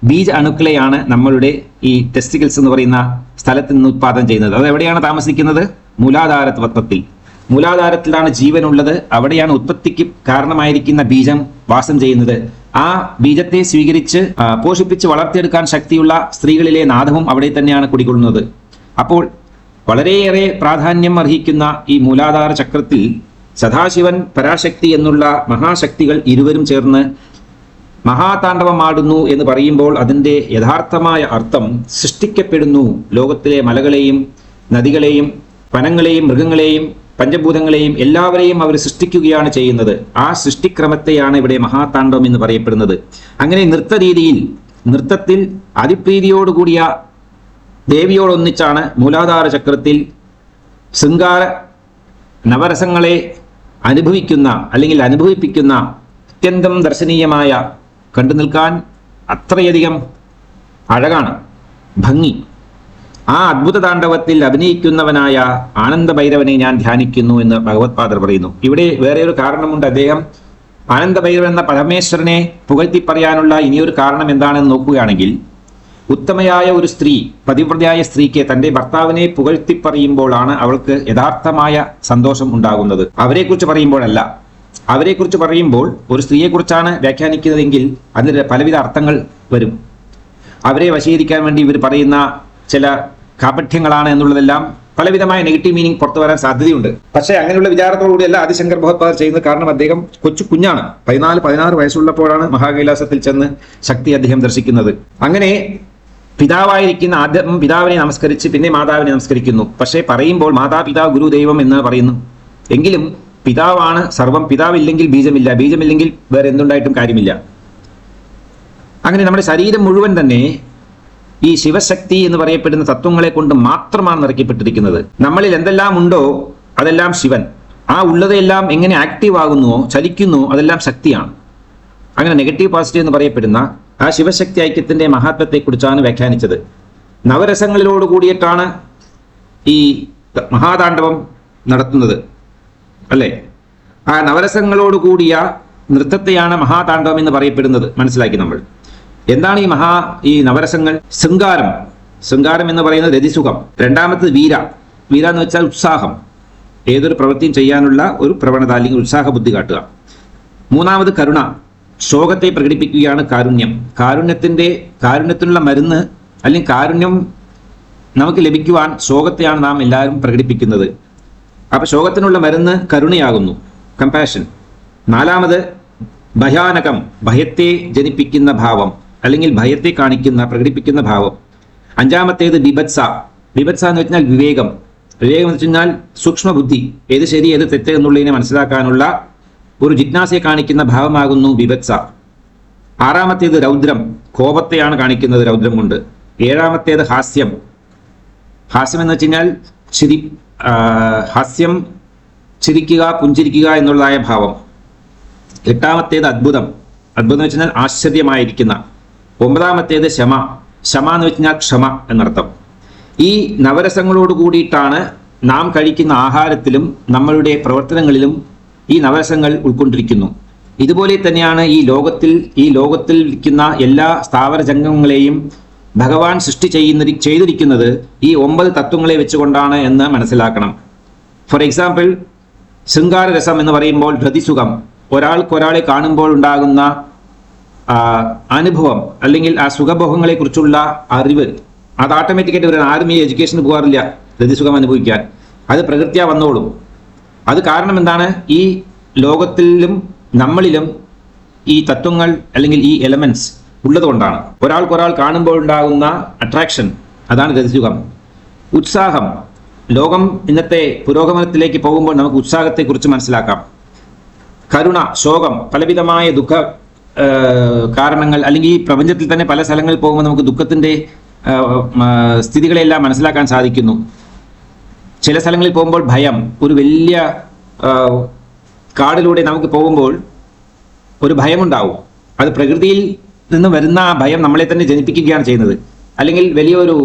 ബീജ അണുക്കളെയാണ് നമ്മളുടെ ഈ ടെസ്റ്റിക്കിൾസ് എന്ന് പറയുന്ന സ്ഥലത്ത് നിന്ന് ഉത്പാദനം ചെയ്യുന്നത്. അത് എവിടെയാണ് താമസിക്കുന്നത്? മൂലാധാര തത്വത്തിൽ. മൂലാധാരത്തിലാണ് ജീവനുള്ളത്. അവിടെയാണ് ഉത്പത്തിക്ക് കാരണമായിരിക്കുന്ന ബീജം വാസം ചെയ്യുന്നത്. ആ ബീജത്തെ സ്വീകരിച്ച് പോഷിപ്പിച്ച് വളർത്തിയെടുക്കാൻ ശക്തിയുള്ള സ്ത്രീകളിലെ നാദവും അവിടെ തന്നെയാണ് കുടികൊള്ളുന്നത്. അപ്പോൾ വളരെയേറെ പ്രാധാന്യം അർഹിക്കുന്ന ഈ മൂലാധാര ചക്രത്തിൽ സദാശിവൻ, പരാശക്തി എന്നുള്ള മഹാശക്തികൾ ഇരുവരും ചേർന്ന് മഹാതാണ്ഡവമാടുന്നു എന്ന് പറയുമ്പോൾ അതിൻ്റെ യഥാർത്ഥമായ അർത്ഥം സൃഷ്ടിക്കപ്പെടുന്നു. ലോകത്തിലെ മലകളെയും നദികളെയും വനങ്ങളെയും മൃഗങ്ങളെയും പഞ്ചഭൂതങ്ങളെയും എല്ലാവരെയും അവർ സൃഷ്ടിക്കുകയാണ് ചെയ്യുന്നത്. ആ സൃഷ്ടിക്രമത്തെയാണ് ഇവിടെ മഹാതാണ്ഡവം എന്ന് പറയപ്പെടുന്നത്. അങ്ങനെ നൃത്തത്തിൽ അതിപ്രീതിയോടുകൂടിയ ദേവിയോടൊന്നിച്ചാണ് മൂലാധാര ചക്രത്തിൽ ശൃംഗാര നവരസങ്ങളെ അനുഭവിപ്പിക്കുന്ന അത്യന്തം ദർശനീയമായ, കണ്ടു നിൽക്കാൻ അത്രയധികം അഴകാണ്, ഭംഗി. ആ അദ്ഭുത താണ്ഡവത്തിൽ അഭിനയിക്കുന്നവനായ ആനന്ദ ഭൈരവനെ ഞാൻ ധ്യാനിക്കുന്നു എന്ന് ഭഗവത്പാദർ പറയുന്നു. ഇവിടെ വേറെ ഒരു കാരണമുണ്ട്. അദ്ദേഹം ആനന്ദ ഭൈരവൻ എന്ന പരമേശ്വരനെ പുകഴ്ത്തി പറയാനുള്ള ഇനിയൊരു കാരണം എന്താണെന്ന് നോക്കുകയാണെങ്കിൽ, ഉത്തമയായ ഒരു സ്ത്രീ, പതിവ്രതയായ സ്ത്രീക്ക് തൻ്റെ ഭർത്താവിനെ പുകഴ്ത്തി പറയുമ്പോഴാണ് അവൾക്ക് യഥാർത്ഥമായ സന്തോഷം ഉണ്ടാകുന്നത്. അവരെക്കുറിച്ച് പറയുമ്പോഴല്ല. അവരെക്കുറിച്ച് പറയുമ്പോൾ ഒരു സ്ത്രീയെക്കുറിച്ചാണ് വ്യാഖ്യാനിക്കുന്നതെങ്കിൽ അതിന് പലവിധ അർത്ഥങ്ങൾ വരും. അവരെ വശീകരിക്കാൻ വേണ്ടി ഇവർ പറയുന്ന ചില കാപഠ്യങ്ങളാണ് എന്നുള്ളതെല്ലാം പലവിധമായ നെഗറ്റീവ് മീനിങ് പുറത്തു വരാൻ സാധ്യതയുണ്ട്. പക്ഷേ അങ്ങനെയുള്ള വിചാരത്തോടുകൂടിയല്ല ആദിശങ്കർ ഭഗവത്പാദർ ചെയ്യുന്നത്. കാരണം അദ്ദേഹം കുഞ്ഞാണ്, 14-16 വയസ്സുള്ളപ്പോഴാണ് മഹാകൈലാസത്തിൽ ചെന്ന് ശക്തി അദ്ദേഹം ദർശിക്കുന്നത്. അങ്ങനെ പിതാവായിരിക്കുന്ന ആദ്യം പിതാവിനെ നമസ്കരിച്ച് പിന്നെ മാതാവിനെ നമസ്കരിക്കുന്നു. പക്ഷേ പറയുമ്പോൾ മാതാപിതാ ഗുരു ദൈവം എന്ന് പറയുന്നു. എങ്കിലും പിതാവാണ് സർവം. പിതാവില്ലെങ്കിൽ ബീജമില്ല, ബീജമില്ലെങ്കിൽ വേറെ എന്തുണ്ടായിട്ടും കാര്യമില്ല. അങ്ങനെ നമ്മുടെ ശരീരം മുഴുവൻ തന്നെ ഈ ശിവശക്തി എന്ന് പറയപ്പെടുന്ന തത്വങ്ങളെ കൊണ്ട് മാത്രമാണ് നിറയ്ക്കപ്പെട്ടിരിക്കുന്നത്. നമ്മളിൽ എന്തെല്ലാം ഉണ്ടോ അതെല്ലാം ശിവൻ. ആ ഉള്ളതെല്ലാം എങ്ങനെ ആക്റ്റീവ് ആകുന്നുവോ, ചലിക്കുന്നുവോ, അതെല്ലാം ശക്തിയാണ്. അങ്ങനെ നെഗറ്റീവ് പോസിറ്റീവ് എന്ന് പറയപ്പെടുന്ന ആ ശിവശക്തി ഐക്യത്തിന്റെ മഹാത്മത്തെക്കുറിച്ചാണ് വ്യാഖ്യാനിച്ചത്. നവരസങ്ങളിലോട് കൂടിയിട്ടാണ് ഈ മഹാതാണ്ഡവം നടത്തുന്നത്, അല്ലേ? ആ നവരസങ്ങളോട് കൂടിയ നൃത്തത്തെയാണ് മഹാതാണ്ഡവം എന്ന് പറയപ്പെടുന്നത്. മനസ്സിലാക്കി നമ്മൾ. എന്താണ് ഈ നവരസങ്ങൾ? ശൃംഗാരം എന്ന് പറയുന്നത് രതിസുഖം. രണ്ടാമത് വീര എന്ന് വെച്ചാൽ ഉത്സാഹം, ഏതൊരു പ്രവൃത്തിയും ചെയ്യാനുള്ള ഒരു പ്രവണത അല്ലെങ്കിൽ ഉത്സാഹ ബുദ്ധി കാട്ടുക. മൂന്നാമത് കരുണ, ശോകത്തെ പ്രകടിപ്പിക്കുകയാണ് കാരുണ്യം. കാരുണ്യത്തിനുള്ള മരുന്ന് അല്ലെങ്കിൽ കാരുണ്യം നമുക്ക് ലഭിക്കുവാൻ ശോകത്തെയാണ് നാം എല്ലാവരും പ്രകടിപ്പിക്കുന്നത്. അപ്പൊ ശോകത്തിനുള്ള മരുന്ന് കരുണയാകുന്നു, കമ്പാഷൻ. നാലാമത് ഭയാനകം, ഭയത്തെ ജനിപ്പിക്കുന്ന ഭാവം അല്ലെങ്കിൽ ഭയത്തെ പ്രകടിപ്പിക്കുന്ന ഭാവം. അഞ്ചാമത്തേത് ബിഭത്സ. ബിഭത്സ എന്ന് വെച്ചാൽ വിവേകം. വിവേകം എന്ന് വെച്ചാൽ സൂക്ഷ്മബുദ്ധി, ഏത് ശരി ഏത് തെറ്റ് എന്നുള്ളതിനെ മനസ്സിലാക്കാനുള്ള ഒരു ജിജ്ഞാസയെ കാണിക്കുന്ന ഭാവമാകുന്നു ബിഭത്സ. ആറാമത്തേത് രൗദ്രം, കോപത്തെയാണ് കാണിക്കുന്നത് രൗദ്രം കൊണ്ട്. ഏഴാമത്തേത് ഹാസ്യം. ഹാസ്യം എന്ന് വെച്ച് കഴിഞ്ഞാൽ ഹാസ്യം, ചിരിക്കുക, പുഞ്ചിരിക്കുക എന്നുള്ളതായ ഭാവം. എട്ടാമത്തേത് അത്ഭുതം. അത്ഭുതം എന്ന് വെച്ചാൽ ആശ്ചര്യമായിരിക്കുന്ന. ഒമ്പതാമത്തേത് ക്ഷമ. ക്ഷമ എന്ന് വെച്ചാൽ ക്ഷമ എന്നർത്ഥം. ഈ നവരസങ്ങളോട് കൂടിയിട്ടാണ് നാം കഴിക്കുന്ന ആഹാരത്തിലും നമ്മളുടെ പ്രവർത്തനങ്ങളിലും ഈ നവരസങ്ങൾ ഉൾക്കൊണ്ടിരിക്കുന്നു. ഇതുപോലെ തന്നെയാണ് ഈ ലോകത്തിൽ ഇരിക്കുന്ന എല്ലാ സ്ഥാവര ജംഗങ്ങളെയും ഭഗവാൻ ചെയ്തിരിക്കുന്നത് ഈ 9 തത്വങ്ങളെ വെച്ചുകൊണ്ടാണ് എന്ന് മനസ്സിലാക്കണം. ഫോർ എക്സാമ്പിൾ, ശൃംഗാരരസം എന്ന് പറയുമ്പോൾ ഹൃതിസുഖം, ഒരാളെ കാണുമ്പോൾ ഉണ്ടാകുന്ന അനുഭവം അല്ലെങ്കിൽ ആ സുഖഭോഗങ്ങളെ കുറിച്ചുള്ള അറിവ്, അത് ഓട്ടോമാറ്റിക്കായിട്ട് വരാൻ. ആരും ഈ എഡ്യൂക്കേഷന് പോകാറില്ല ഹൃതിസുഖം അനുഭവിക്കാൻ. അത് പ്രകൃത്യാ വന്നോളും. അത് കാരണം എന്താണ്? ഈ ലോകത്തിലും നമ്മളിലും ഈ തത്വങ്ങൾ അല്ലെങ്കിൽ ഈ എലമെന്റ്സ് ഉള്ളതുകൊണ്ടാണ്. ഒരാൾ കാണുമ്പോൾ ഉണ്ടാകുന്ന അട്രാക്ഷൻ, അതാണ് രതിസുഖം. ഉത്സാഹം, ലോകം ഇന്നത്തെ പുരോഗമനത്തിലേക്ക് പോകുമ്പോൾ നമുക്ക് ഉത്സാഹത്തെക്കുറിച്ച് മനസ്സിലാക്കാം. കരുണ, ശോകം, പലവിധമായ ദുഃഖ കാരണങ്ങൾ അല്ലെങ്കിൽ ഈ പ്രപഞ്ചത്തിൽ തന്നെ പല സ്ഥലങ്ങളിൽ പോകുമ്പോൾ നമുക്ക് ദുഃഖത്തിന്റെ സ്ഥിതികളെല്ലാം മനസ്സിലാക്കാൻ സാധിക്കുന്നു. ചില സ്ഥലങ്ങളിൽ പോകുമ്പോൾ ഭയം, ഒരു വലിയ കാടിലൂടെ നമുക്ക് പോകുമ്പോൾ ഒരു ഭയമുണ്ടാവും. അത് പ്രകൃതിയിൽ നിന്ന് വരുന്ന ആ ഭയം നമ്മളെ തന്നെ ജനിപ്പിക്കുകയാണ് ചെയ്യുന്നത്. അല്ലെങ്കിൽ വലിയൊരു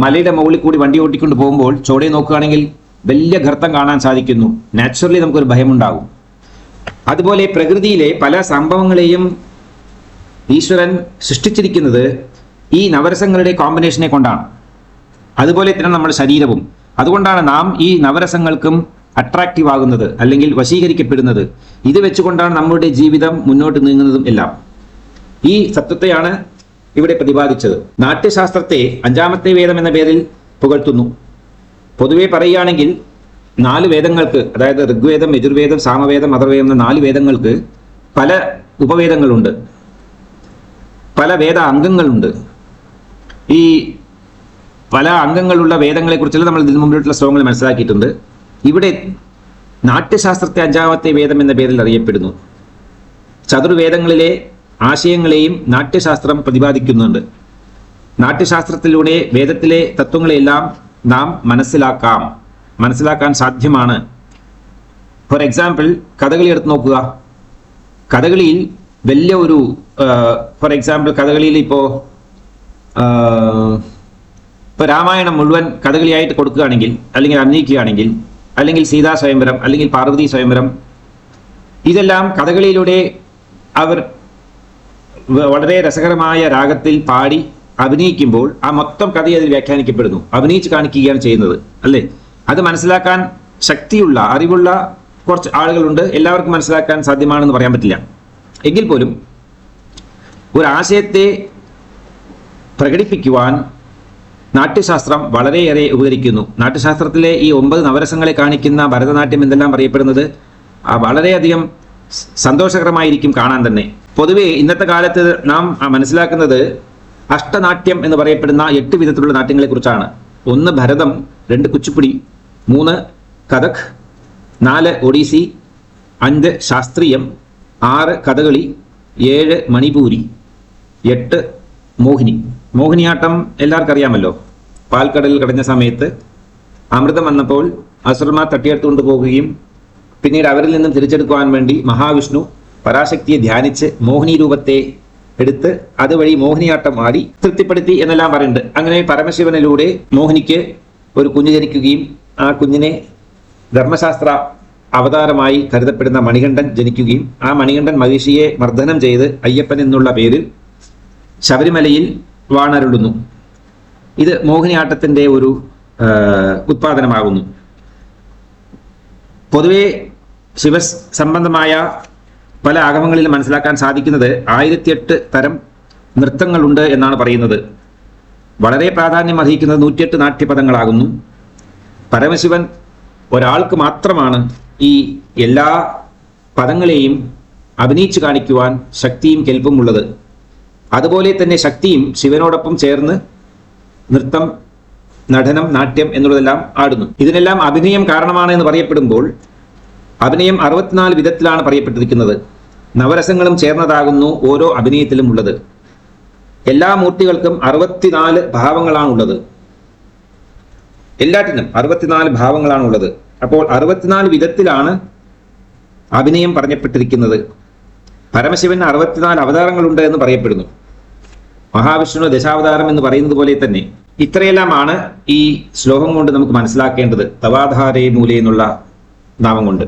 മലയുടെ മുകളിൽ കൂടി വണ്ടി ഓട്ടിക്കൊണ്ട് പോകുമ്പോൾ ചോടെ നോക്കുകയാണെങ്കിൽ വലിയ ഗർത്തം കാണാൻ സാധിക്കുന്നു. നാച്ചുറലി നമുക്കൊരു ഭയമുണ്ടാകും. അതുപോലെ പ്രകൃതിയിലെ പല സംഭവങ്ങളെയും ഈശ്വരൻ സൃഷ്ടിച്ചിരിക്കുന്നത് ഈ നവരസങ്ങളുടെ കോമ്പിനേഷനെ കൊണ്ടാണ്. അതുപോലെ തന്നെ നമ്മുടെ ശരീരവും. അതുകൊണ്ടാണ് നാം ഈ നവരസങ്ങൾക്കും അട്രാക്റ്റീവ് ആകുന്നത് അല്ലെങ്കിൽ വശീകരിക്കപ്പെടുന്നത്. ഇത് വെച്ചുകൊണ്ടാണ് നമ്മുടെ ജീവിതം മുന്നോട്ട് നീങ്ങുന്നതും എല്ലാം. ഈ സത്യത്തെയാണ് ഇവിടെ പ്രതിപാദിച്ചത്. നാട്യശാസ്ത്രത്തെ 5ാമത്തെ വേദം എന്ന പേരിൽ പുകഴ്ത്തുന്നു. പൊതുവെ പറയുകയാണെങ്കിൽ 4 വേദങ്ങൾക്ക്, അതായത് ഋഗ്വേദം, യജുർവേദം, സാമവേദം, അഥർവവേദം എന്ന 4 വേദങ്ങൾക്ക് പല ഉപവേദങ്ങളുണ്ട്, പല വേദ അംഗങ്ങളുണ്ട്. ഈ പല അംഗങ്ങളുള്ള വേദങ്ങളെക്കുറിച്ചെല്ലാം നമ്മൾ ഇതിനു മുമ്പിലുള്ള ശ്ലോകങ്ങൾ മനസ്സിലാക്കിയിട്ടുണ്ട്. ഇവിടെ നാട്യശാസ്ത്രത്തെ 5ാമത്തെ വേദം എന്ന പേരിൽ അറിയപ്പെടുന്നു. ചതുർവേദങ്ങളിലെ ആശയങ്ങളെയും നാട്യശാസ്ത്രം പ്രതിപാദിക്കുന്നുണ്ട്. നാട്യശാസ്ത്രത്തിലൂടെ വേദത്തിലെ തത്വങ്ങളെല്ലാം നാം മനസ്സിലാക്കാൻ സാധ്യമാണ്. ഫോർ എക്സാമ്പിൾ, കഥകളി എടുത്ത് നോക്കുക. കഥകളിയിൽ വലിയ ഒരു ഫോർ എക്സാമ്പിൾ കഥകളിയിൽ ഇപ്പോൾ രാമായണം മുഴുവൻ കഥകളിയായിട്ട് കൊടുക്കുകയാണെങ്കിൽ അല്ലെങ്കിൽ അഭിനയിക്കുകയാണെങ്കിൽ, അല്ലെങ്കിൽ സീതാ സ്വയംവരം അല്ലെങ്കിൽ പാർവതി സ്വയംവരം, ഇതെല്ലാം കഥകളിയിലൂടെ അവർ വളരെ രസകരമായ രാഗത്തിൽ പാടി അഭിനയിക്കുമ്പോൾ ആ മൊത്തം കഥ അതിൽ വ്യാഖ്യാനിക്കപ്പെടുന്നു, അഭിനയിച്ച് കാണിക്കുകയാണ് ചെയ്യുന്നത്, അല്ലേ? അത് മനസ്സിലാക്കാൻ ശക്തിയുള്ള അറിവുള്ള കുറച്ച് ആളുകളുണ്ട്. എല്ലാവർക്കും മനസ്സിലാക്കാൻ സാധ്യമാണെന്ന് പറയാൻ പറ്റില്ല. എങ്കിൽ പോലും ഒരാശയത്തെ പ്രകടിപ്പിക്കുവാൻ നാട്യശാസ്ത്രം വളരെയേറെ ഉപകരിക്കുന്നു. നാട്യശാസ്ത്രത്തിലെ ഈ 9 നവരസങ്ങളെ കാണിക്കുന്ന ഭരതനാട്യം എന്തെല്ലാം പറയപ്പെടുന്നത് വളരെയധികം സന്തോഷകരമായിരിക്കും കാണാൻ തന്നെ. പൊതുവെ ഇന്നത്തെ കാലത്ത് നാം മനസ്സിലാക്കുന്നത് അഷ്ടനാട്യം എന്ന് പറയപ്പെടുന്ന 8 വിധത്തിലുള്ള നാട്യങ്ങളെ കുറിച്ചാണ്. 1 ഭരതം, 2 കുച്ചിപ്പുടി, 3 കഥക്, 4 ഒഡീസി, 5 ശാസ്ത്രീയം, 6 കഥകളി, 7 മണിപൂരി, 8 മോഹിനി. മോഹിനിയാട്ടം എല്ലാവർക്കും അറിയാമല്ലോ. പാൽക്കടലിൽ കടഞ്ഞ സമയത്ത് അമൃതം വന്നപ്പോൾ അസുരന്മാർ തട്ടിയെടുത്തുകൊണ്ട് പോകുകയും പിന്നീട് അവരിൽ നിന്നും തിരിച്ചെടുക്കുവാൻ വേണ്ടി മഹാവിഷ്ണു പരാശക്തിയെ ധ്യാനിച്ച് മോഹിനി രൂപത്തെ എടുത്ത് അതുവഴി മോഹിനിയാട്ടം ആടി തൃപ്തിപ്പെടുത്തി എന്നെല്ലാം പറയുന്നുണ്ട്. അങ്ങനെ പരമശിവനിലൂടെ മോഹിനിക്ക് ഒരു കുഞ്ഞ് ജനിക്കുകയും ആ കുഞ്ഞിനെ ധർമ്മശാസ്ത്ര അവതാരമായി കരുതപ്പെടുന്ന മണികണ്ഠൻ ജനിക്കുകയും ആ മണികണ്ഠൻ മഹിഷിയെ മർദ്ദനം ചെയ്ത് അയ്യപ്പൻ എന്നുള്ള പേരിൽ ശബരിമലയിൽ വാണരുളുന്നു. ഇത് മോഹിനിയാട്ടത്തിന്റെ ഒരു ഉത്പാദനമാകുന്നു. പൊതുവെ ശിവ സംബന്ധമായ പല ആഗമങ്ങളിലും മനസ്സിലാക്കാൻ സാധിക്കുന്നത് 1008 തരം നൃത്തങ്ങളുണ്ട് എന്നാണ് പറയുന്നത്. വളരെ പ്രാധാന്യം അർഹിക്കുന്നത് 108 നാട്യപദങ്ങളാകുന്നു. പരമശിവൻ ഒരാൾക്ക് മാത്രമാണ് ഈ എല്ലാ പദങ്ങളെയും അഭിനയിച്ചു കാണിക്കുവാൻ ശക്തിയും കെൽപ്പും ഉള്ളത്. അതുപോലെ തന്നെ ശക്തിയും ശിവനോടൊപ്പം ചേർന്ന് നൃത്തം, നടനം, നാട്യം എന്നുള്ളതെല്ലാം ആടുന്നു. ഇതിനെല്ലാം അഭിനയം കാരണമാണ് എന്ന് പറയപ്പെടുമ്പോൾ അഭിനയം 64 വിധത്തിലാണ് പറയപ്പെട്ടിരിക്കുന്നത്. നവരസങ്ങളും ചേർന്നതാകുന്നു ഓരോ അഭിനയത്തിലും ഉള്ളത്. എല്ലാ മൂർത്തികൾക്കും 64 ഭാവങ്ങളാണുള്ളത്. എല്ലാറ്റിനും 64 ഭാവങ്ങളാണുള്ളത്. അപ്പോൾ 64 വിധത്തിലാണ് അഭിനയം പറഞ്ഞപ്പെട്ടിരിക്കുന്നത്. പരമശിവന് 64 അവതാരങ്ങളുണ്ട് എന്ന് പറയപ്പെടുന്നു. മഹാവിഷ്ണു ദശാവതാരം എന്ന് പറയുന്നത് പോലെ തന്നെ ഇത്രയെല്ലാമാണ് ഈ ശ്ലോകം കൊണ്ട് നമുക്ക് മനസ്സിലാക്കേണ്ടത്. തവാധാരേ മൂലേ എന്നുള്ള നാമം കൊണ്ട്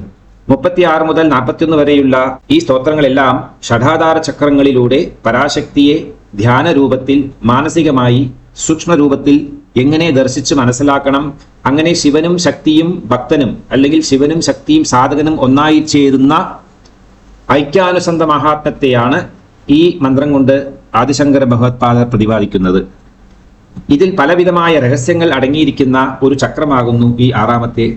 36 മുതൽ 41 വരെയുള്ള ഈ സ്തോത്രങ്ങളെല്ലാം ഷഡാധാര ചക്രങ്ങളിലൂടെ പരാശക്തിയെ ധ്യാന രൂപത്തിൽ, മാനസികമായി, സൂക്ഷ്മരൂപത്തിൽ എങ്ങനെ ദർശിച്ച് മനസ്സിലാക്കണം, അങ്ങനെ ശിവനും ശക്തിയും ഭക്തനും അല്ലെങ്കിൽ ശിവനും ശക്തിയും സാധകനും ഒന്നായി ചേരുന്ന ഐക്യാനുസന്ധ മഹാത്മ്യത്തെയാണ് ഈ മന്ത്രം കൊണ്ട് ആദിശങ്കര ഭഗവത്പാദർ പ്രതിപാദിക്കുന്നത്. ഇതിൽ പലവിധമായ രഹസ്യങ്ങൾ അടങ്ങിയിരിക്കുന്ന ഒരു ചക്രമാകുന്നു ഈ 6ാമത്തെ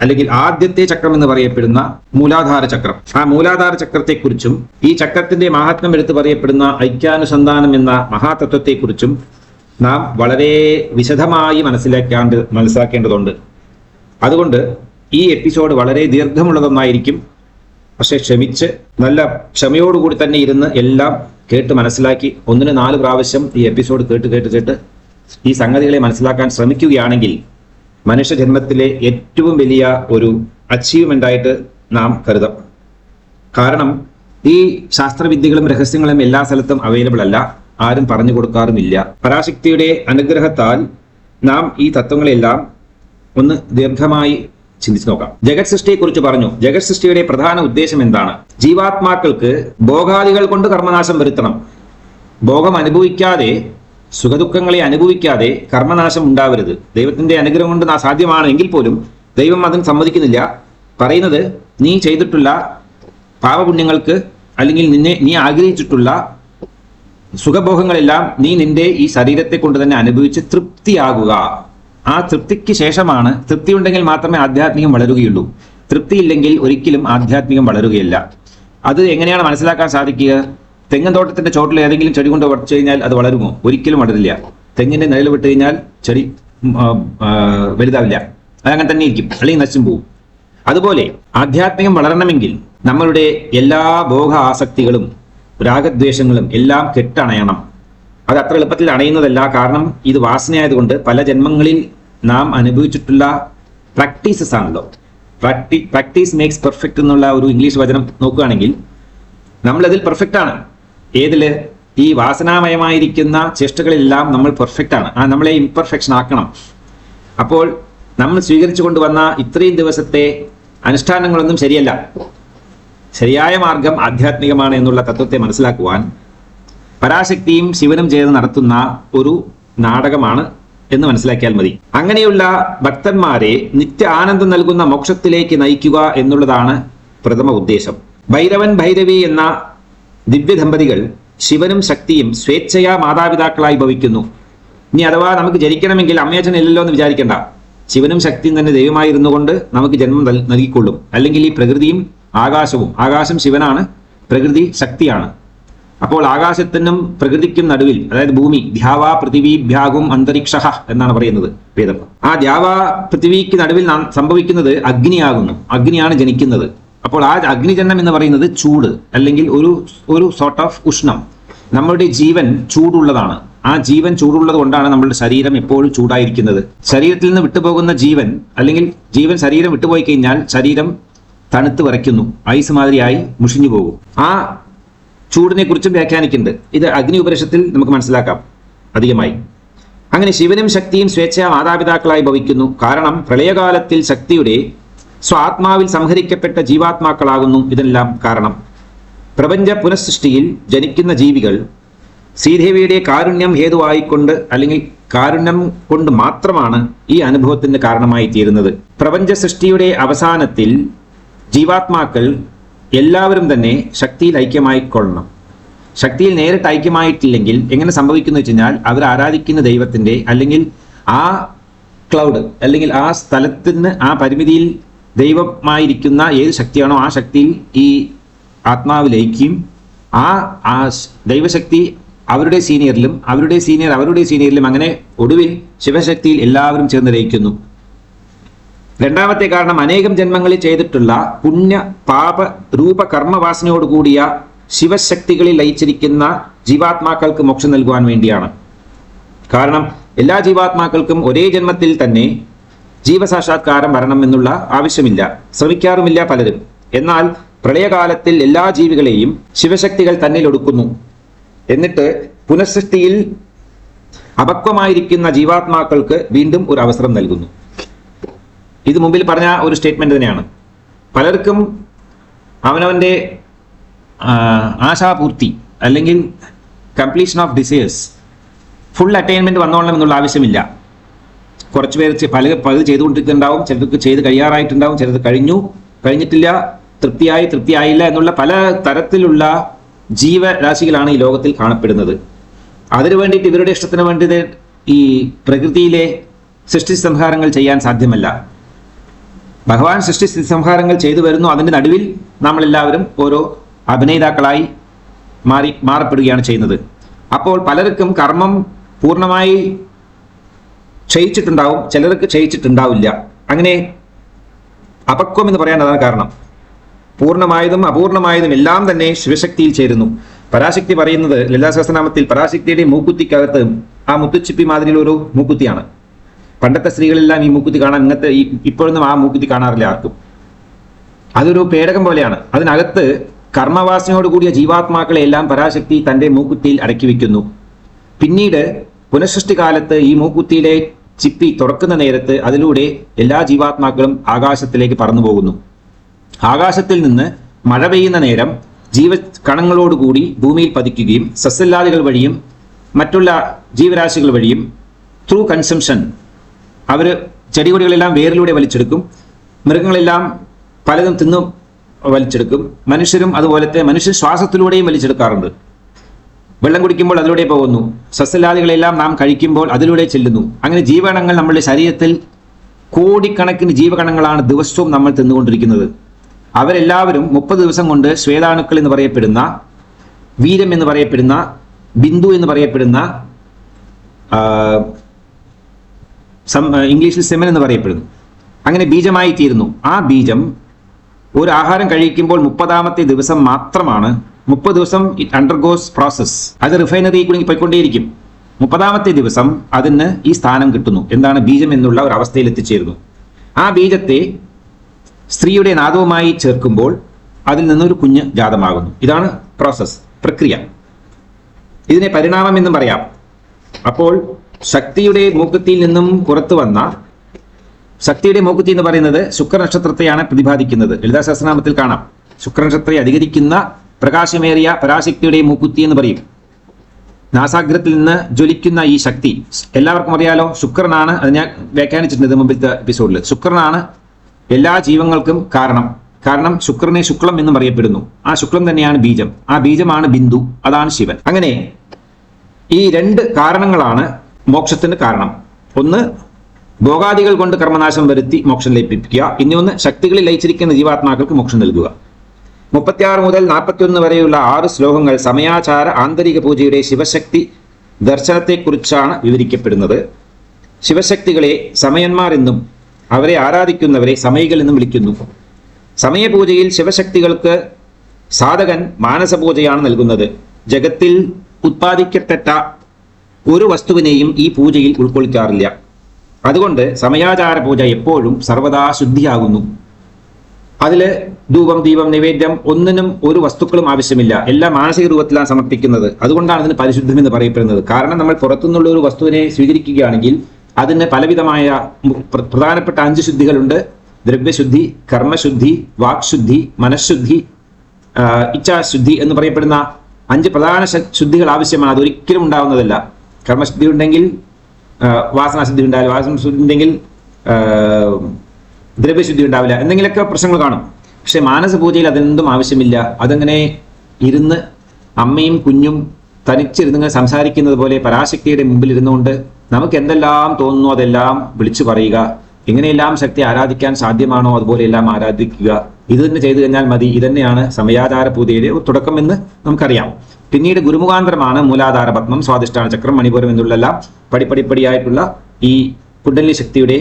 അല്ലെങ്കിൽ ആദ്യത്തെ ചക്രം എന്ന് പറയപ്പെടുന്ന മൂലാധാര ചക്രം. ആ മൂലാധാര ചക്രത്തെക്കുറിച്ചും ഈ ചക്രത്തിന്റെ മഹാത്മ്യം എടുത്ത് പറയപ്പെടുന്ന ഐക്യാനുസന്ധാനം എന്ന മഹാതത്വത്തെക്കുറിച്ചും നാം വളരെ വിശദമായി മനസ്സിലാക്കേണ്ടതുണ്ട്. അതുകൊണ്ട് ഈ എപ്പിസോഡ് വളരെ ദീർഘമുള്ളതൊന്നായിരിക്കും. പക്ഷെ ക്ഷമിച്ച് നല്ല ക്ഷമയോടുകൂടി തന്നെ ഇരുന്ന് എല്ലാം കേട്ട് മനസ്സിലാക്കി 1-4 പ്രാവശ്യം ഈ എപ്പിസോഡ് കേട്ട് ഈ സംഗതികളെ മനസ്സിലാക്കാൻ ശ്രമിക്കുകയാണെങ്കിൽ മനുഷ്യജന്മത്തിലെ ഏറ്റവും വലിയ ഒരു അച്ചീവ്മെന്റ് ആയിട്ട് നാം കരുതാം. കാരണം ഈ ശാസ്ത്രവിദ്യകളും രഹസ്യങ്ങളും എല്ലാ സ്ഥലത്തും അവൈലബിൾ അല്ല, ആരും പറഞ്ഞു കൊടുക്കാറുമില്ല. പരാശക്തിയുടെ അനുഗ്രഹത്താൽ നാം ഈ തത്വങ്ങളെല്ലാം ഒന്ന് ദീർഘമായി ചിന്തിച്ചു നോക്കാം. ജഗത് സൃഷ്ടിയെക്കുറിച്ച് പറഞ്ഞു. ജഗത് സൃഷ്ടിയുടെ പ്രധാന ഉദ്ദേശം എന്താണ്? ജീവാത്മാക്കൾക്ക് ഭോഗാദികൾ കൊണ്ട് കർമ്മനാശം വരുത്തണം. ഭോഗം അനുഭവിക്കാതെ, സുഖദുഃഖങ്ങളെ അനുഭവിക്കാതെ കർമ്മനാശം ഉണ്ടാവരുത്. ദൈവത്തിന്റെ അനുഗ്രഹം കൊണ്ട് സാധ്യമാണ് എങ്കിൽ പോലും ദൈവം അതിന് സമ്മതിക്കുന്നില്ല. പറയുന്നത് നീ ചെയ്തിട്ടുള്ള പാപപുണ്യങ്ങൾക്ക് അല്ലെങ്കിൽ നീ ആഗ്രഹിച്ചിട്ടുള്ള സുഖഭോഗങ്ങളെല്ലാം നീ നിന്റെ ഈ ശരീരത്തെ കൊണ്ട് തന്നെ അനുഭവിച്ച് തൃപ്തിയാകുക. ആ തൃപ്തിക്ക് ശേഷമാണ്, തൃപ്തി ഉണ്ടെങ്കിൽ മാത്രമേ ആധ്യാത്മികം വളരുകയുള്ളൂ. തൃപ്തിയില്ലെങ്കിൽ ഒരിക്കലും ആധ്യാത്മികം വളരുകയില്ല. അത് എങ്ങനെയാണ് മനസ്സിലാക്കാൻ സാധിക്കുക? തെങ്ങിൻ തോട്ടത്തിന്റെ ചോട്ടിൽ ഏതെങ്കിലും ചെടി കൊണ്ട് വച്ചു കഴിഞ്ഞാൽ അത് വളരുമോ? ഒരിക്കലും വളരില്ല. തെങ്ങിന്റെ നിഴൽ വിട്ട് കഴിഞ്ഞാൽ ചെടി വലുതാവില്ല, അതങ്ങനെ തന്നെ ഇരിക്കും, അല്ലെങ്കിൽ നശിച്ചും പോവും. അതുപോലെ ആധ്യാത്മികം വളരണമെങ്കിൽ നമ്മളുടെ എല്ലാ ഭോഗ ആസക്തികളും രാഗദ്വേഷങ്ങളും എല്ലാം കെട്ടണയണം. അത് അത്ര എളുപ്പത്തിൽ അണയുന്നതല്ല. കാരണം ഇത് വാസനയായതുകൊണ്ട് പല ജന്മങ്ങളിൽ നാം അനുഭവിച്ചിട്ടുള്ള പ്രാക്ടീസസ് ആണല്ലോ. പ്രാക്ടീസ് മേക്സ് പെർഫെക്റ്റ് എന്നുള്ള ഒരു ഇംഗ്ലീഷ് വചനം നോക്കുകയാണെങ്കിൽ നമ്മളതിൽ പെർഫെക്റ്റ് ആണ്. ഏതില്? ഈ വാസനാമയമായിരിക്കുന്ന ചേഷ്ടകളെല്ലാം നമ്മൾ പെർഫെക്റ്റ് ആണ്. നമ്മളെ ഇംപെർഫെക്ഷൻ ആക്കണം. അപ്പോൾ നമ്മൾ സ്വീകരിച്ചു കൊണ്ടുവന്ന ഇത്രയും ദിവസത്തെ അനുഷ്ഠാനങ്ങളൊന്നും ശരിയല്ല. ശരിയായ മാർഗം ആധ്യാത്മികമാണ് എന്നുള്ള തത്വത്തെ മനസ്സിലാക്കുവാൻ പരാശക്തിയും ശിവനും ചേർന്ന് നടത്തുന്ന ഒരു നാടകമാണ് എന്ന് മനസ്സിലാക്കിയാൽ മതി. അങ്ങനെയുള്ള ഭക്തന്മാരെ നിത്യ ആനന്ദം നൽകുന്ന മോക്ഷത്തിലേക്ക് നയിക്കുക എന്നുള്ളതാണ് പ്രഥമ ഉദ്ദേശം. ഭൈരവൻ ഭൈരവി എന്ന ദിവ്യ ദമ്പതികൾ ശിവനും ശക്തിയും സ്വേച്ഛയാ മാതാപിതാക്കളായി ഭവിക്കുന്നു. ഇനി അഥവാ നമുക്ക് ജനിക്കണമെങ്കിൽ അമ്മയച്ഛൻ ഇല്ലല്ലോ എന്ന് വിചാരിക്കേണ്ട. ശിവനും ശക്തിയും തന്നെ ദൈവമായിരുന്നു കൊണ്ട് നമുക്ക് ജന്മം നൽകിക്കൊള്ളും. അല്ലെങ്കിൽ ഈ പ്രകൃതിയും ആകാശവും, ആകാശം ശിവനാണ്, പ്രകൃതി ശക്തിയാണ്. അപ്പോൾ ആകാശത്തിനും പ്രകൃതിക്കും നടുവിൽ, അതായത് ഭൂമി, ദ്യാവാ പൃഥിവീഭ്യാഗും അന്തരീക്ഷ എന്നാണ് പറയുന്നത് വേദം. ആ ദ്യാവാ പൃഥിവിക്ക് നടുവിൽ സംഭവിക്കുന്നത് അഗ്നിയാകുന്നു. അഗ്നിയാണ് ജനിക്കുന്നത്. അപ്പോൾ ആ അഗ്നിജന്യം എന്ന് പറയുന്നത് ചൂട്, അല്ലെങ്കിൽ ഒരു സോർട്ട് ഓഫ് ഉഷ്ണം. നമ്മളുടെ ജീവൻ ചൂടുള്ളതാണ്. ആ ജീവൻ ചൂടുള്ളത് കൊണ്ടാണ് നമ്മളുടെ ശരീരം എപ്പോഴും ചൂടായിരിക്കുന്നത്. ശരീരത്തിൽ നിന്ന് വിട്ടുപോകുന്ന ജീവൻ, അല്ലെങ്കിൽ ജീവൻ ശരീരം വിട്ടുപോയി കഴിഞ്ഞാൽ ശരീരം തണുത്ത് വിറയ്ക്കുന്നു, ഐസ് മാതിരിയായി മുഷിഞ്ഞു പോകും. ആ ചൂടിനെ കുറിച്ചും വ്യാഖ്യാനിക്കുന്നുണ്ട്. ഇത് അഗ്നി ഉപനിഷത്തിൽ നമുക്ക് മനസ്സിലാക്കാം അധികമായി. അങ്ങനെ ശിവനും ശക്തിയും സ്വേച്ഛാ മാതാപിതാക്കളായി ഭവിക്കുന്നു. കാരണം പ്രളയകാലത്തിൽ ശക്തിയുടെ സ്വാത്മാവിൽ സംഹരിക്കപ്പെട്ട ജീവാത്മാക്കളാകുന്നു ഇതിനെല്ലാം കാരണം. പ്രപഞ്ച പുനഃസൃഷ്ടിയിൽ ജനിക്കുന്ന ജീവികൾ ശ്രീദേവിയുടെ കാരുണ്യം ഹേതുവായിക്കൊണ്ട്, അല്ലെങ്കിൽ കാരുണ്യം കൊണ്ട് മാത്രമാണ് ഈ അനുഭവത്തിന് കാരണമായി തീരുന്നത്. പ്രപഞ്ച സൃഷ്ടിയുടെ അവസാനത്തിൽ ജീവാത്മാക്കൾ എല്ലാവരും തന്നെ ശക്തിയിൽ ഐക്യമായിക്കൊള്ളണം. ശക്തിയിൽ നേരിട്ട് ഐക്യമായിട്ടില്ലെങ്കിൽ എങ്ങനെ സംഭവിക്കുന്നു വെച്ച് കഴിഞ്ഞാൽ അവർ ആരാധിക്കുന്ന ദൈവത്തിൻ്റെ അല്ലെങ്കിൽ ആ ക്ലൗഡ് അല്ലെങ്കിൽ ആ സ്ഥലത്തിന് ആ പരിമിതിയിൽ ദൈവമായിരിക്കുന്ന ഏത് ശക്തിയാണോ ആ ശക്തിയിൽ ഈ ആത്മാവ് ലയിക്കും. ആ ദൈവശക്തി അവരുടെ സീനിയറിലും അവരുടെ സീനിയറിലും അങ്ങനെ ഒടുവിൽ ശിവശക്തിയിൽ എല്ലാവരും ചേർന്ന് ലയിക്കുന്നു. രണ്ടാമത്തെ കാരണം അനേകം ജന്മങ്ങളിൽ ചെയ്തിട്ടുള്ള പുണ്യ പാപ രൂപ കർമ്മവാസനയോട് കൂടിയ ശിവശക്തികളിൽ ലയിച്ചിരിക്കുന്ന ജീവാത്മാക്കൾക്ക് മോക്ഷം നൽകുവാൻ വേണ്ടിയാണ്. കാരണം എല്ലാ ജീവാത്മാക്കൾക്കും ഒരേ ജന്മത്തിൽ തന്നെ ജീവസാക്ഷാത്കാരം വരണമെന്നുള്ള ആവശ്യമില്ല, ശ്രമിക്കാറുമില്ല പലരും. എന്നാൽ പ്രളയകാലത്തിൽ എല്ലാ ജീവികളെയും ശിവശക്തികൾ തന്നിൽ ഒടുക്കുന്നു. എന്നിട്ട് പുനഃസൃഷ്ടിയിൽ അപക്വമായിരിക്കുന്ന ജീവാത്മാക്കൾക്ക് വീണ്ടും ഒരു അവസരം നൽകുന്നു. ഇത് മുമ്പിൽ പറഞ്ഞ ഒരു സ്റ്റേറ്റ്മെന്റ് തന്നെയാണ്. പലർക്കും അവനവൻ്റെ ആശാപൂർത്തി അല്ലെങ്കിൽ completion of desires full attainment വന്നോളണം എന്നുള്ള ആവശ്യമില്ല. കുറച്ച് പേർ പലത് ചെയ്തുകൊണ്ടിരിക്കുന്നുണ്ടാവും, ചിലർക്ക് ചെയ്ത് കഴിയാറായിട്ടുണ്ടാവും, ചിലത് കഴിഞ്ഞിട്ടില്ല, തൃപ്തിയായില്ല എന്നുള്ള പല തരത്തിലുള്ള ജീവരാശികളാണ് ഈ ലോകത്തിൽ കാണപ്പെടുന്നത്. അതിനു വേണ്ടിയിട്ട് ഇവരുടെ ഇഷ്ടത്തിന് വേണ്ടിയിട്ട് ഈ പ്രകൃതിയിലെ സൃഷ്ടി സംഹാരങ്ങൾ ചെയ്യാൻ സാധ്യമല്ല. ഭഗവാൻ സൃഷ്ടി സംഹാരങ്ങൾ ചെയ്തു വരുന്നു. അതിൻ്റെ നടുവിൽ നമ്മളെല്ലാവരും ഓരോ അഭിനേതാക്കളായി മാറപ്പെടുകയാണ് ചെയ്യുന്നത്. അപ്പോൾ പലർക്കും കർമ്മം പൂർണ്ണമായി ക്ഷയിച്ചിട്ടുണ്ടാവും, ചിലർക്ക് ക്ഷയിച്ചിട്ടുണ്ടാവില്ല. അങ്ങനെ അപക്വം എന്ന് പറയാൻ അതാണ് കാരണം. പൂർണ്ണമായതും അപൂർണമായതും എല്ലാം തന്നെ ശിവശക്തിയിൽ ചേരുന്നു. പരാശക്തി പറയുന്നത് ലളിതാ സഹസ്രനാമത്തിൽ പരാശക്തിയുടെ മൂക്കുത്തിക്കകത്ത് ആ മുത്തുച്ചിപ്പി മാതിരിയിലൊരു മൂക്കുത്തിയാണ്. പണ്ടത്തെ സ്ത്രീകളെല്ലാം ഈ മൂക്കുത്തി കാണാൻ ഇങ്ങനത്തെ ഇപ്പോഴൊന്നും ആ മൂക്കുത്തി കാണാറില്ല ആർക്കും. അതൊരു പേടകം പോലെയാണ്. അതിനകത്ത് കർമ്മവാസനയോട് കൂടിയ ജീവാത്മാക്കളെ എല്ലാം പരാശക്തി തൻ്റെ മൂക്കുത്തിയിൽ അടക്കി വയ്ക്കുന്നു. പിന്നീട് പുനഃസൃഷ്ടി കാലത്ത് ഈ മൂക്കുത്തിയിലെ ചിപ്പി തുറക്കുന്ന നേരത്ത് അതിലൂടെ എല്ലാ ജീവാത്മാക്കളും ആകാശത്തിലേക്ക് പറന്നു പോകുന്നു. ആകാശത്തിൽ നിന്ന് മഴ പെയ്യുന്ന നേരം ജീവകണങ്ങളോടുകൂടി ഭൂമിയിൽ പതിക്കുകയും സസ്യലാദികൾ വഴിയും മറ്റുള്ള ജീവരാശികൾ വഴിയും ത്രൂ കൺസംഷൻ അവർ ചെടികൊടികളെല്ലാം വേരിലൂടെ വലിച്ചെടുക്കും. മൃഗങ്ങളെല്ലാം പലതും തിന്നു വലിച്ചെടുക്കും. മനുഷ്യരും അതുപോലത്തെ മനുഷ്യൻ ശ്വാസത്തിലൂടെയും വലിച്ചെടുക്കാറുണ്ട്. വെള്ളം കുടിക്കുമ്പോൾ അതിലൂടെ പോകുന്നു. സസ്യലാദികളെല്ലാം നാം കഴിക്കുമ്പോൾ അതിലൂടെ ചെല്ലുന്നു. അങ്ങനെ ജീവകണങ്ങൾ നമ്മളുടെ ശരീരത്തിൽ കോടിക്കണക്കിന് ജീവകണങ്ങളാണ് ദിവസവും നമ്മൾ തിന്നുകൊണ്ടിരിക്കുന്നത്. അവരെല്ലാവരും 30 ദിവസം കൊണ്ട് ശ്വേതാണുക്കൾ എന്ന് പറയപ്പെടുന്ന, വീര്യം എന്ന് പറയപ്പെടുന്ന, ബിന്ദു എന്ന് പറയപ്പെടുന്ന, ഇംഗ്ലീഷിൽ സെമൻ എന്ന് പറയപ്പെടുന്നു, അങ്ങനെ ബീജമായി തീരുന്നു. ആ ബീജം ഒരു ആഹാരം കഴിക്കുമ്പോൾ 30ാമത്തെ ദിവസം മാത്രമാണ്. 30 ദിവസം ഇറ്റ് അണ്ടർഗോസ് പ്രോസസ്. അത് റിഫൈനറി കൂടി പോയിക്കൊണ്ടേയിരിക്കും. 30ാമത്തെ ദിവസം അതിന് ഈ സ്ഥാനം കിട്ടുന്നു. എന്താണ്? ബീജം എന്നുള്ള ഒരു അവസ്ഥയിൽ എത്തിച്ചേരുന്നു. ആ ബീജത്തെ സ്ത്രീയുടെ നാദവുമായി ചേർക്കുമ്പോൾ അതിൽ നിന്നൊരു കുഞ്ഞ് ജാതമാകുന്നു. ഇതാണ് പ്രോസസ്, പ്രക്രിയ. ഇതിനെ പരിണാമം എന്നും പറയാം. അപ്പോൾ ശക്തിയുടെ മൂക്കുത്തിയിൽ നിന്നും പുറത്തു വന്ന, ശക്തിയുടെ മൂക്കുത്തി എന്ന് പറയുന്നത് ശുക്രനക്ഷത്രത്തെയാണ് പ്രതിപാദിക്കുന്നത്. ലളിതാ സഹസ്രനാമത്തിൽ കാണാം. ശുക്രനക്ഷത്രത്തെ അധികരിക്കുന്ന പ്രകാശമേറിയ പരാശക്തിയുടെ മൂക്കുത്തി എന്ന് പറയും. നാസാഗ്രത്തിൽ നിന്ന് ജ്വലിക്കുന്ന ഈ ശക്തി എല്ലാവർക്കും അറിയാലോ. ശുക്രനാണ്, അത് ഞാൻ വ്യാഖ്യാനിച്ചിട്ടുണ്ട് മുമ്പിലത്തെ എപ്പിസോഡിൽ. ശുക്രനാണ് എല്ലാ ജീവങ്ങൾക്കും കാരണം ശുക്രനെ ശുക്ലം എന്നും അറിയപ്പെടുന്നു. ആ ശുക്ലം തന്നെയാണ് ബീജം. ആ ബീജമാണ് ബിന്ദു, അതാണ് ശിവൻ. അങ്ങനെ ഈ 2 കാരണങ്ങളാണ് മോക്ഷത്തിന് കാരണം. ഒന്ന് ഭോഗാദികൾ കൊണ്ട് കർമ്മനാശം വരുത്തി മോക്ഷം ലഭിക്കുക. ഇനിയൊന്ന് ശക്തികളിൽ ലയിച്ചിരിക്കുന്ന ജീവാത്മാക്കൾക്ക് മോക്ഷം നൽകുക. 36 മുതൽ 41 വരെയുള്ള 6 ശ്ലോകങ്ങൾ സമയാചാര ആന്തരിക പൂജയുടെ ശിവശക്തി ദർശനത്തെക്കുറിച്ചാണ് വിവരിക്കപ്പെടുന്നത്. ശിവശക്തികളെ സമയന്മാർ എന്നും അവരെ ആരാധിക്കുന്നവരെ സമയികൾ എന്നും വിളിക്കുന്നു. സമയപൂജയിൽ ശിവശക്തികൾക്ക് സാധകൻ മാനസപൂജയാണ് നൽകുന്നത്. ജഗത്തിൽ ഉത്പാദിക്കപ്പെട്ട ഒരു വസ്തുവിനെയും ഈ പൂജയിൽ ഉൾക്കൊള്ളിക്കാറില്ല. അതുകൊണ്ട് സമയാചാര പൂജ എപ്പോഴും സർവദാ ശുദ്ധിയാകുന്നു. അതിൽ ധൂപം, ദീപം, നിവേദ്യം ഒന്നിനും ഒരു വസ്തുക്കളും ആവശ്യമില്ല. എല്ലാം മാനസിക രൂപത്തിലാണ് സമർപ്പിക്കുന്നത്. അതുകൊണ്ടാണ് ഇതിന് പരിശുദ്ധം എന്ന് പറയപ്പെടുന്നത്. കാരണം നമ്മൾ പുറത്തുനിന്നുള്ള ഒരു വസ്തുവിനെ സ്വീകരിക്കുകയാണെങ്കിൽ അതിന് പലവിധമായ പ്രധാനപ്പെട്ട 5 ശുദ്ധികളുണ്ട്. ദ്രവ്യശുദ്ധി, കർമ്മശുദ്ധി, വാക്ശുദ്ധി, മനഃശുദ്ധി, ഇച്ഛാശുദ്ധി എന്ന് പറയപ്പെടുന്ന 5 പ്രധാന ശുദ്ധികൾ ആവശ്യമാണ്. അതൊരിക്കലും ഉണ്ടാവുന്നതല്ല. കർമ്മശുദ്ധി ഉണ്ടെങ്കിൽ വാസനാശുദ്ധി ഉണ്ടാവില്ല, വാസനാശുദ്ധി ഉണ്ടെങ്കിൽ ദ്രവ്യശുദ്ധി ഉണ്ടാവില്ല, എന്തെങ്കിലുമൊക്കെ പ്രശ്നങ്ങൾ കാണും. പക്ഷെ മാനസ പൂജയിൽ അതെന്തും ആവശ്യമില്ല. അതങ്ങനെ ഇരുന്ന് അമ്മയും കുഞ്ഞും തനിച്ചിരുന്ന് സംസാരിക്കുന്നത് പോലെ പരാശക്തിയുടെ മുമ്പിൽ ഇരുന്നുകൊണ്ട് നമുക്ക് എന്തെല്ലാം തോന്നുന്നു അതെല്ലാം വിളിച്ചു പറയുക. എങ്ങനെയെല്ലാം ശക്തി ആരാധിക്കാൻ സാധ്യമാണോ അതുപോലെയെല്ലാം ആരാധിക്കുക. ഇത് തന്നെ ചെയ്തു കഴിഞ്ഞാൽ മതി. ഇതന്നെയാണ് സമയാധാര പൂജയുടെ തുടക്കം എന്ന് നമുക്കറിയാം. പിന്നീട് ഗുരുമുഖാന്തരമാണ് മൂലാധാര പത്മം, സ്വാധിഷ്ഠാന ചക്രം, മണിപൂരം എന്നുള്ള പടിപ്പടിപ്പടിയായിട്ടുള്ള ഈ കുണ്ടലിനി ശക്തിയുടെ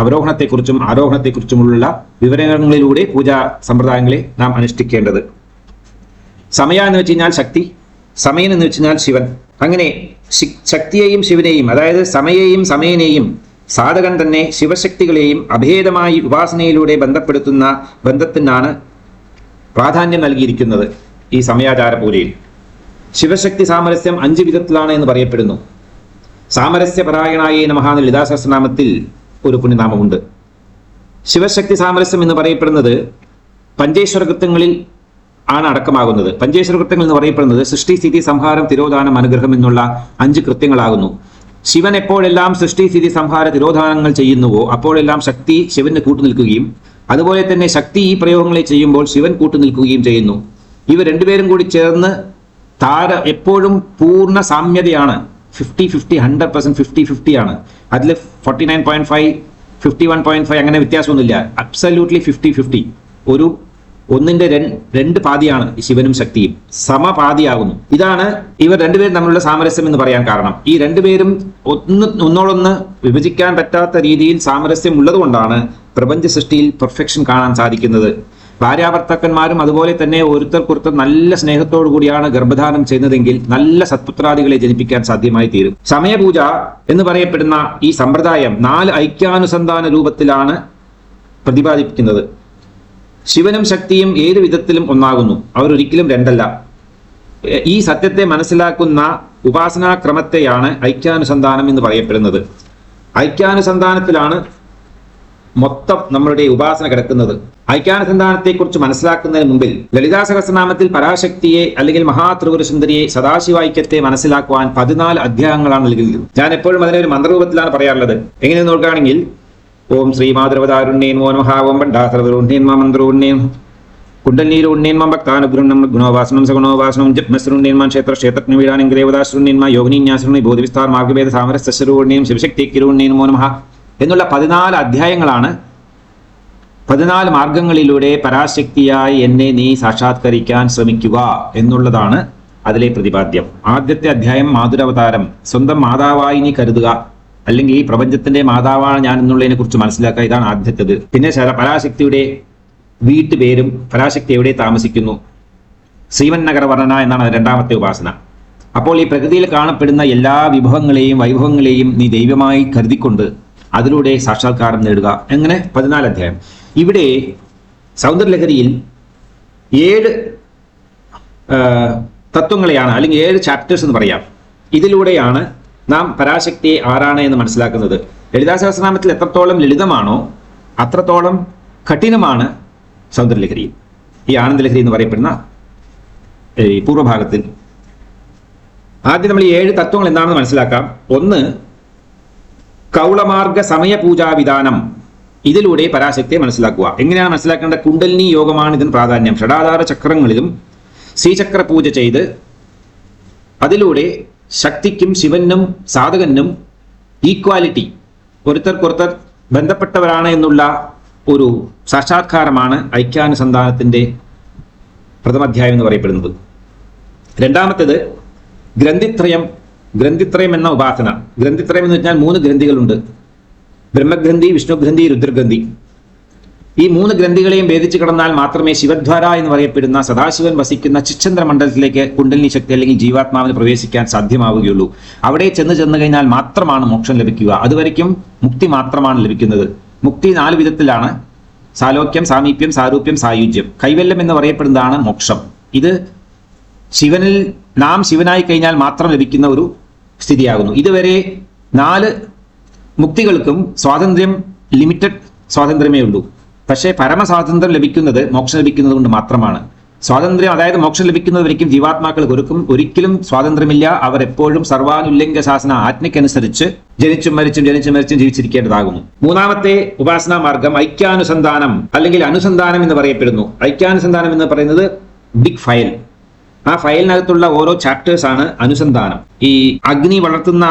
അവരോഹണത്തെക്കുറിച്ചും ആരോഹണത്തെക്കുറിച്ചുമുള്ള വിവരങ്ങളിലൂടെ പൂജാ സമ്പ്രദായങ്ങളെ നാം അനുഷ്ഠിക്കേണ്ടത്. സമയ എന്ന് വെച്ച് കഴിഞ്ഞാൽ ശക്തി, സമയൻ എന്ന് വെച്ച് കഴിഞ്ഞാൽ ശിവൻ. അങ്ങനെ ശക്തിയെയും ശിവനെയും, അതായത് സമയെയും സമയനെയും സാധകൻ തന്നെ ശിവശക്തികളെയും അഭേദമായി ഉപാസനയിലൂടെ ബന്ധപ്പെടുത്തുന്ന ബന്ധത്തിനാണ് പ്രാധാന്യം നൽകിയിരിക്കുന്നത് ഈ സമയാചാര പൂജയിൽ. ശിവശക്തി സാമരസ്യം 5 വിധത്തിലാണ് എന്ന് പറയപ്പെടുന്നു. സാമരസ്യപരായണായേ നമഃ എന്ന ലളിതാ സഹസ്രനാമത്തിൽ ഒരു പുണ്യനാമമുണ്ട്. ശിവശക്തി സാമരസ്യം എന്ന് പറയപ്പെടുന്നത് പഞ്ചേശ്വര കൃത്യങ്ങളിൽ ആണ് അടക്കമാകുന്നത്. പഞ്ചേശ്വര കൃത്യങ്ങൾ എന്ന് പറയപ്പെടുന്നത് സൃഷ്ടി, സ്ഥിതി, സംഹാരം, തിരോധാനം, അനുഗ്രഹം എന്നുള്ള 5 കൃത്യങ്ങളാകുന്നു. ശിവൻ എപ്പോഴെല്ലാം സൃഷ്ടി, സ്ഥിതി, സംഹാര, തിരോധാനങ്ങൾ ചെയ്യുന്നുവോ അപ്പോഴെല്ലാം ശക്തി ശിവന് കൂട്ടുനിൽക്കുകയും അതുപോലെ തന്നെ ശക്തി ഈ പ്രയോഗങ്ങളെ ചെയ്യുമ്പോൾ ശിവൻ കൂട്ടുനിൽക്കുകയും ചെയ്യുന്നു. ഇവർ രണ്ടുപേരും കൂടി ചേർന്ന് എപ്പോഴും പൂർണ്ണ സാമ്യതയാണ്. 50-50, 100% 50-50 ആണ്. അതിൽ 49.5, 51.5 അങ്ങനെ വ്യത്യാസമൊന്നുമില്ല. അബ്സല്യൂട്ട്ലി 50-50. ഒന്നിന്റെ രണ്ട് പാതിയാണ് ശിവനും ശക്തിയും, സമപാതിയാകുന്നു. ഇതാണ് ഇവർ രണ്ടുപേരും തമ്മിലുള്ള സാമരസ്യം എന്ന് പറയാൻ കാരണം. ഈ രണ്ടുപേരും ഒന്നോടൊന്ന് വിഭജിക്കാൻ പറ്റാത്ത രീതിയിൽ സാമരസ്യം ഉള്ളതുകൊണ്ടാണ് പ്രപഞ്ച സൃഷ്ടിയിൽ പെർഫെക്ഷൻ കാണാൻ സാധിക്കുന്നത്. ഭാര്യാഭർത്താക്കന്മാരും അതുപോലെ തന്നെ ഒരുത്തർക്കൊരുത്തർ നല്ല സ്നേഹത്തോടു കൂടിയാണ് ഗർഭധാനം ചെയ്യുന്നതെങ്കിൽ നല്ല സത്പുത്രാദികളെ ജനിപ്പിക്കാൻ സാധ്യമായി തീരും. സമയപൂജ എന്ന് പറയപ്പെടുന്ന ഈ സമ്പ്രദായം 4 ഐക്യാനുസന്ധാന രൂപത്തിലാണ് പ്രതിപാദിപ്പിക്കുന്നത്. ശിവനും ശക്തിയും ഏത് വിധത്തിലും ഒന്നാകുന്നു, അവരൊരിക്കലും രണ്ടല്ല. ഈ സത്യത്തെ മനസ്സിലാക്കുന്ന ഉപാസനാക്രമത്തെയാണ് ഐക്യാനുസന്ധാനം എന്ന് പറയപ്പെടുന്നത്. ഐക്യാനുസന്ധാനത്തിലാണ് മൊത്തം നമ്മളുടെ ഉപാസന കിടക്കുന്നത്. ഐക്യാനുസന്ധാനത്തെക്കുറിച്ച് മനസ്സിലാക്കുന്നതിന് മുമ്പിൽ ലളിതാ സഹസ്രനാമത്തിൽ പരാശക്തിയെ അല്ലെങ്കിൽ മഹാത്രിപുര സുന്ദരിയെ സദാശിവൈക്യത്തെ മനസ്സിലാക്കുവാൻ 14 അധ്യായങ്ങളാണ് നൽകിയത്. ഞാൻ എപ്പോഴും അതിനെ ഒരു മന്ത്രരൂപത്തിലാണ് പറയാറുള്ളത്. എങ്ങനെ നോക്കുകയാണെങ്കിൽ ഓം ശ്രീമാതൃവതാരുണ്യേന്മോ നമഃ, ഓം പണ്ഡാസർവരുണ്യേന്മ മന്ത്രോണ്യേം കുണ്ടലിനീരുണ്യേന്മ ഭക്താനുഗ്രഹണം ഗുണോപാസനം സഗുണോപാസനം ജപ്മസ്രുണ്യേന്മ ക്ഷേത്രജ്ഞവീടാനും ദേവദാശ്രുണ്യേന്മ യോഗിനിന്യാശ്രുണ്യ ബോധിവിസ്താർ മാർഗഭേദ സാമരസ്യശ്വരൂണ്യം ശിവശക്തിക്കിരുണ്യേന്മോ നമഃ എന്നുള്ള 14 അധ്യായങ്ങളാണ്. 14 മാർഗങ്ങളിലൂടെ പരാശക്തിയായി എന്നെ നീ സാക്ഷാത്കരിക്കാൻ ശ്രമിക്കുക എന്നുള്ളതാണ് അതിലെ പ്രതിപാദ്യം. ആദ്യത്തെ അധ്യായം മാതുരവതാരം, സ്വന്തം മാതാവായി നീ കരുതുക, അല്ലെങ്കിൽ ഈ പ്രപഞ്ചത്തിന്റെ മാതാവാണ് ഞാൻ എന്നുള്ളതിനെ കുറിച്ച് മനസ്സിലാക്കുക. ഇതാണ് ആദ്യത്തേത്. പിന്നെ പരാശക്തിയുടെ വീട്ടുപേരും പരാശക്തി എവിടെ താമസിക്കുന്നു, ശ്രീവൻ നഗര വർണ്ണന എന്നാണ് രണ്ടാമത്തെ ഉപാസന. അപ്പോൾ ഈ പ്രകൃതിയിൽ കാണപ്പെടുന്ന എല്ലാ വിഭവങ്ങളെയും വൈഭവങ്ങളെയും നീ ദൈവമായി കരുതിക്കൊണ്ട് അതിലൂടെ സാക്ഷാത്കാരം നേടുക. എങ്ങനെ 14 അധ്യായം. ഇവിടെ സൗന്ദര്യലഹരിയിൽ 7 തത്വങ്ങളെയാണ്, അല്ലെങ്കിൽ 7 ചാപ്റ്റേഴ്സ് എന്ന് പറയാം. ഇതിലൂടെയാണ് നാം പരാശക്തിയെ ആരാണ് എന്ന് മനസ്സിലാക്കുന്നത്. ലളിതാ സഹസ്രനാമത്തിൽ എത്രത്തോളം ലളിതമാണോ അത്രത്തോളം കഠിനമാണ് സൗന്ദര്യലഹരി, ഈ ആനന്ദലഹരി എന്ന് പറയപ്പെടുന്ന ഈ പൂർവ്വഭാഗത്തിൽ. ആദ്യം നമ്മൾ ഈ 7 തത്വങ്ങൾ എന്താണെന്ന് മനസ്സിലാക്കാം. 1, കൗളമാർഗ സമയപൂജാവിധാനം. ഇതിലൂടെ പരാശക്തിയെ മനസ്സിലാക്കുക. എങ്ങനെയാണ് മനസ്സിലാക്കേണ്ട? കുണ്ടലിനി യോഗമാണ് ഇതിന് പ്രാധാന്യം. ഷഡാധാര ചക്രങ്ങളിലും ശ്രീചക്ര പൂജ ചെയ്ത് അതിലൂടെ ശക്തിക്കും ശിവനും സാധകനും ഈക്വാലിറ്റി, ഒരുത്തർക്കൊരുത്തർ ബന്ധപ്പെട്ടവരാണ് എന്നുള്ള ഒരു സാക്ഷാത്കാരമാണ് ഐക്യാനുസന്ധാനത്തിന്റെ പ്രഥമാധ്യായം എന്ന് പറയപ്പെടുന്നത്. രണ്ടാമത്തേത് ഗ്രന്ഥിത്രയം. ഗ്രന്ഥിത്രയം എന്ന ഉപാസന. ഗ്രന്ഥിത്രയം എന്ന് വെച്ചാൽ 3 ഗ്രന്ഥികളുണ്ട്. ബ്രഹ്മഗ്രന്ഥി, വിഷ്ണുഗ്രന്ഥി, രുദ്രഗ്രന്ഥി. ഈ 3 ഗ്രന്ഥികളെയും ഭേദിച്ചു കടന്നാൽ മാത്രമേ ശിവദ്വാര എന്ന് പറയപ്പെടുന്ന സദാശിവൻ വസിക്കുന്ന ചിച്ചന്ദ്ര മണ്ഡലത്തിലേക്ക് കുണ്ടലിനി ശക്തി അല്ലെങ്കിൽ ജീവാത്മാവിന് പ്രവേശിക്കാൻ സാധ്യമാവുകയുള്ളൂ. അവിടെ ചെന്ന് കഴിഞ്ഞാൽ മാത്രമാണ് മോക്ഷം ലഭിക്കുക. അതുവരയ്ക്കും മുക്തി മാത്രമാണ് ലഭിക്കുന്നത്. മുക്തി 4 വിധത്തിലാണ്: സാലോക്യം, സാമീപ്യം, സാരൂപ്യം, സായുജ്യം. കൈവല്യം എന്ന് പറയപ്പെടുന്നതാണ് മോക്ഷം. ഇത് ശിവനിൽ നാം ശിവനായി കഴിഞ്ഞാൽ മാത്രം ലഭിക്കുന്ന ഒരു സ്ഥിതിയാകുന്നു. ഇതുവരെ 4 മുക്തികൾക്കും സ്വാതന്ത്ര്യം ലിമിറ്റഡ് സ്വാതന്ത്ര്യമേ ഉള്ളൂ. പക്ഷേ പരമസ്വാതന്ത്ര്യം ലഭിക്കുന്നത് മോക്ഷം ലഭിക്കുന്നത് കൊണ്ട് മാത്രമാണ്. സ്വാതന്ത്ര്യം, അതായത് മോക്ഷം ലഭിക്കുന്നവരിക്കും ജീവാത്മാക്കൾക്ക് ഒരിക്കലും സ്വാതന്ത്ര്യമില്ല. അവർ എപ്പോഴും സർവാനുല്ലംഘ ശാസന ആജ്ഞയ്ക്കനുസരിച്ച് ജനിച്ചും മരിച്ചും ജീവിച്ചിരിക്കേണ്ടതാകുന്നു. മൂന്നാമത്തെ ഉപാസനാ മാർഗം ഐക്യാനുസന്ധാനം അല്ലെങ്കിൽ അനുസന്ധാനം എന്ന് പറയപ്പെടുന്നു. ഐക്യാനുസന്ധാനം എന്ന് പറയുന്നത് ബിഗ് ഫയൽ. ആ ഫയലിനകത്തുള്ള ഓരോ ചാപ്റ്റേഴ്സ് ആണ് അനുസന്ധാനം. ഈ അഗ്നി വളർത്തുന്ന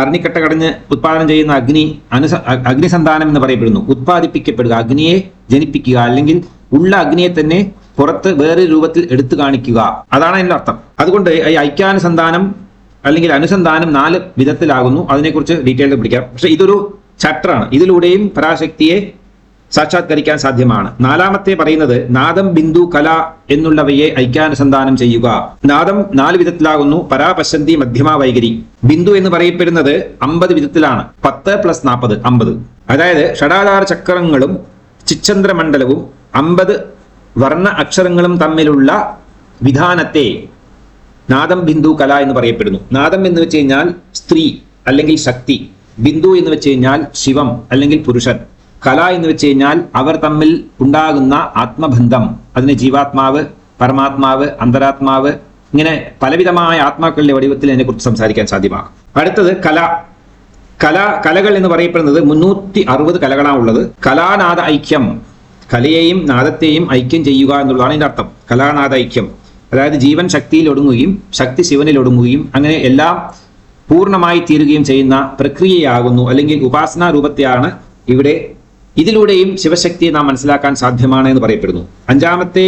അഗ്നിക്കട്ട കടഞ്ഞ് ഉത്പാദനം ചെയ്യുന്ന അഗ്നിസന്ധാനം എന്ന് പറയപ്പെടുന്നു. ഉത്പാദിപ്പിക്കപ്പെടുക, അഗ്നിയെ ജനിപ്പിക്കുക, അല്ലെങ്കിൽ ഉള്ള അഗ്നിയെ തന്നെ പുറത്ത് വേറെ രൂപത്തിൽ എടുത്തു കാണിക്കുക, അതാണ് അതിൻ്റെ അർത്ഥം. അതുകൊണ്ട് ഈ ഐക്യാനുസന്ധാനം അല്ലെങ്കിൽ അനുസന്ധാനം 4 വിധത്തിലാകുന്നു. അതിനെക്കുറിച്ച് ഡീറ്റെയിൽ പിടിക്കാം. പക്ഷെ ഇതൊരു ചാപ്റ്ററാണ്. ഇതിലൂടെയും പരാശക്തിയെ സാക്ഷാത്കരിക്കാൻ സാധ്യമാണ്. നാലാമത്തെ പറയുന്നത് നാദം, ബിന്ദു, കല എന്നുള്ളവയെ ഐക്യാനുസന്ധാനം ചെയ്യുക. നാദം 4 വിധത്തിലാകുന്നു. പരാപശന്തി, മധ്യമ, വൈഖരി. ബിന്ദു എന്ന് പറയപ്പെടുന്നത് 50 വിധത്തിലാണ്. 10 + 40 50. അതായത് ഷഡാധാര ചക്രങ്ങളും ചിച്ഛന്ദ്രമണ്ഡലവും 50 വർണ്ണ അക്ഷരങ്ങളും തമ്മിലുള്ള വിധാനത്തെ നാദം, ബിന്ദു, കല എന്ന് പറയപ്പെടുന്നു. നാദം എന്ന് വെച്ച് കഴിഞ്ഞാൽ സ്ത്രീ അല്ലെങ്കിൽ ശക്തി. ബിന്ദു എന്ന് വെച്ച് കഴിഞ്ഞാൽ ശിവം അല്ലെങ്കിൽ പുരുഷൻ. കല എന്ന് വെച്ച് കഴിഞ്ഞാൽ അവർ തമ്മിൽ ഉണ്ടാകുന്ന ആത്മബന്ധം. അതിന് ജീവാത്മാവ്, പരമാത്മാവ്, അന്തരാത്മാവ്, ഇങ്ങനെ പലവിധമായ ആത്മാക്കളുടെ വടിവത്തിൽ അതിനെക്കുറിച്ച് സംസാരിക്കാൻ സാധ്യമാകും. അടുത്തത് കലകൾ എന്ന് പറയപ്പെടുന്നത് 360 കലകളാണ് ഉള്ളത്. കലാനാദ ഐക്യം, കലയെയും നാദത്തെയും ഐക്യം ചെയ്യുക എന്നുള്ളതാണ് ഇതിന്റെ അർത്ഥം. കലാനാദ ഐക്യം, അതായത് ജീവൻ ശക്തിയിൽ ഒടുങ്ങുകയും ശക്തി ശിവനിൽ ഒടുങ്ങുകയും അങ്ങനെ എല്ലാം പൂർണ്ണമായി തീരുകയും ചെയ്യുന്ന പ്രക്രിയയാകുന്നു, അല്ലെങ്കിൽ ഉപാസനാ രൂപത്തെയാണ് ഇവിടെ. ഇതിലൂടെയും ശിവശക്തിയെ നാം മനസ്സിലാക്കാൻ സാധ്യമാണ് എന്ന് പറയപ്പെടുന്നു. 5ാമത്തെ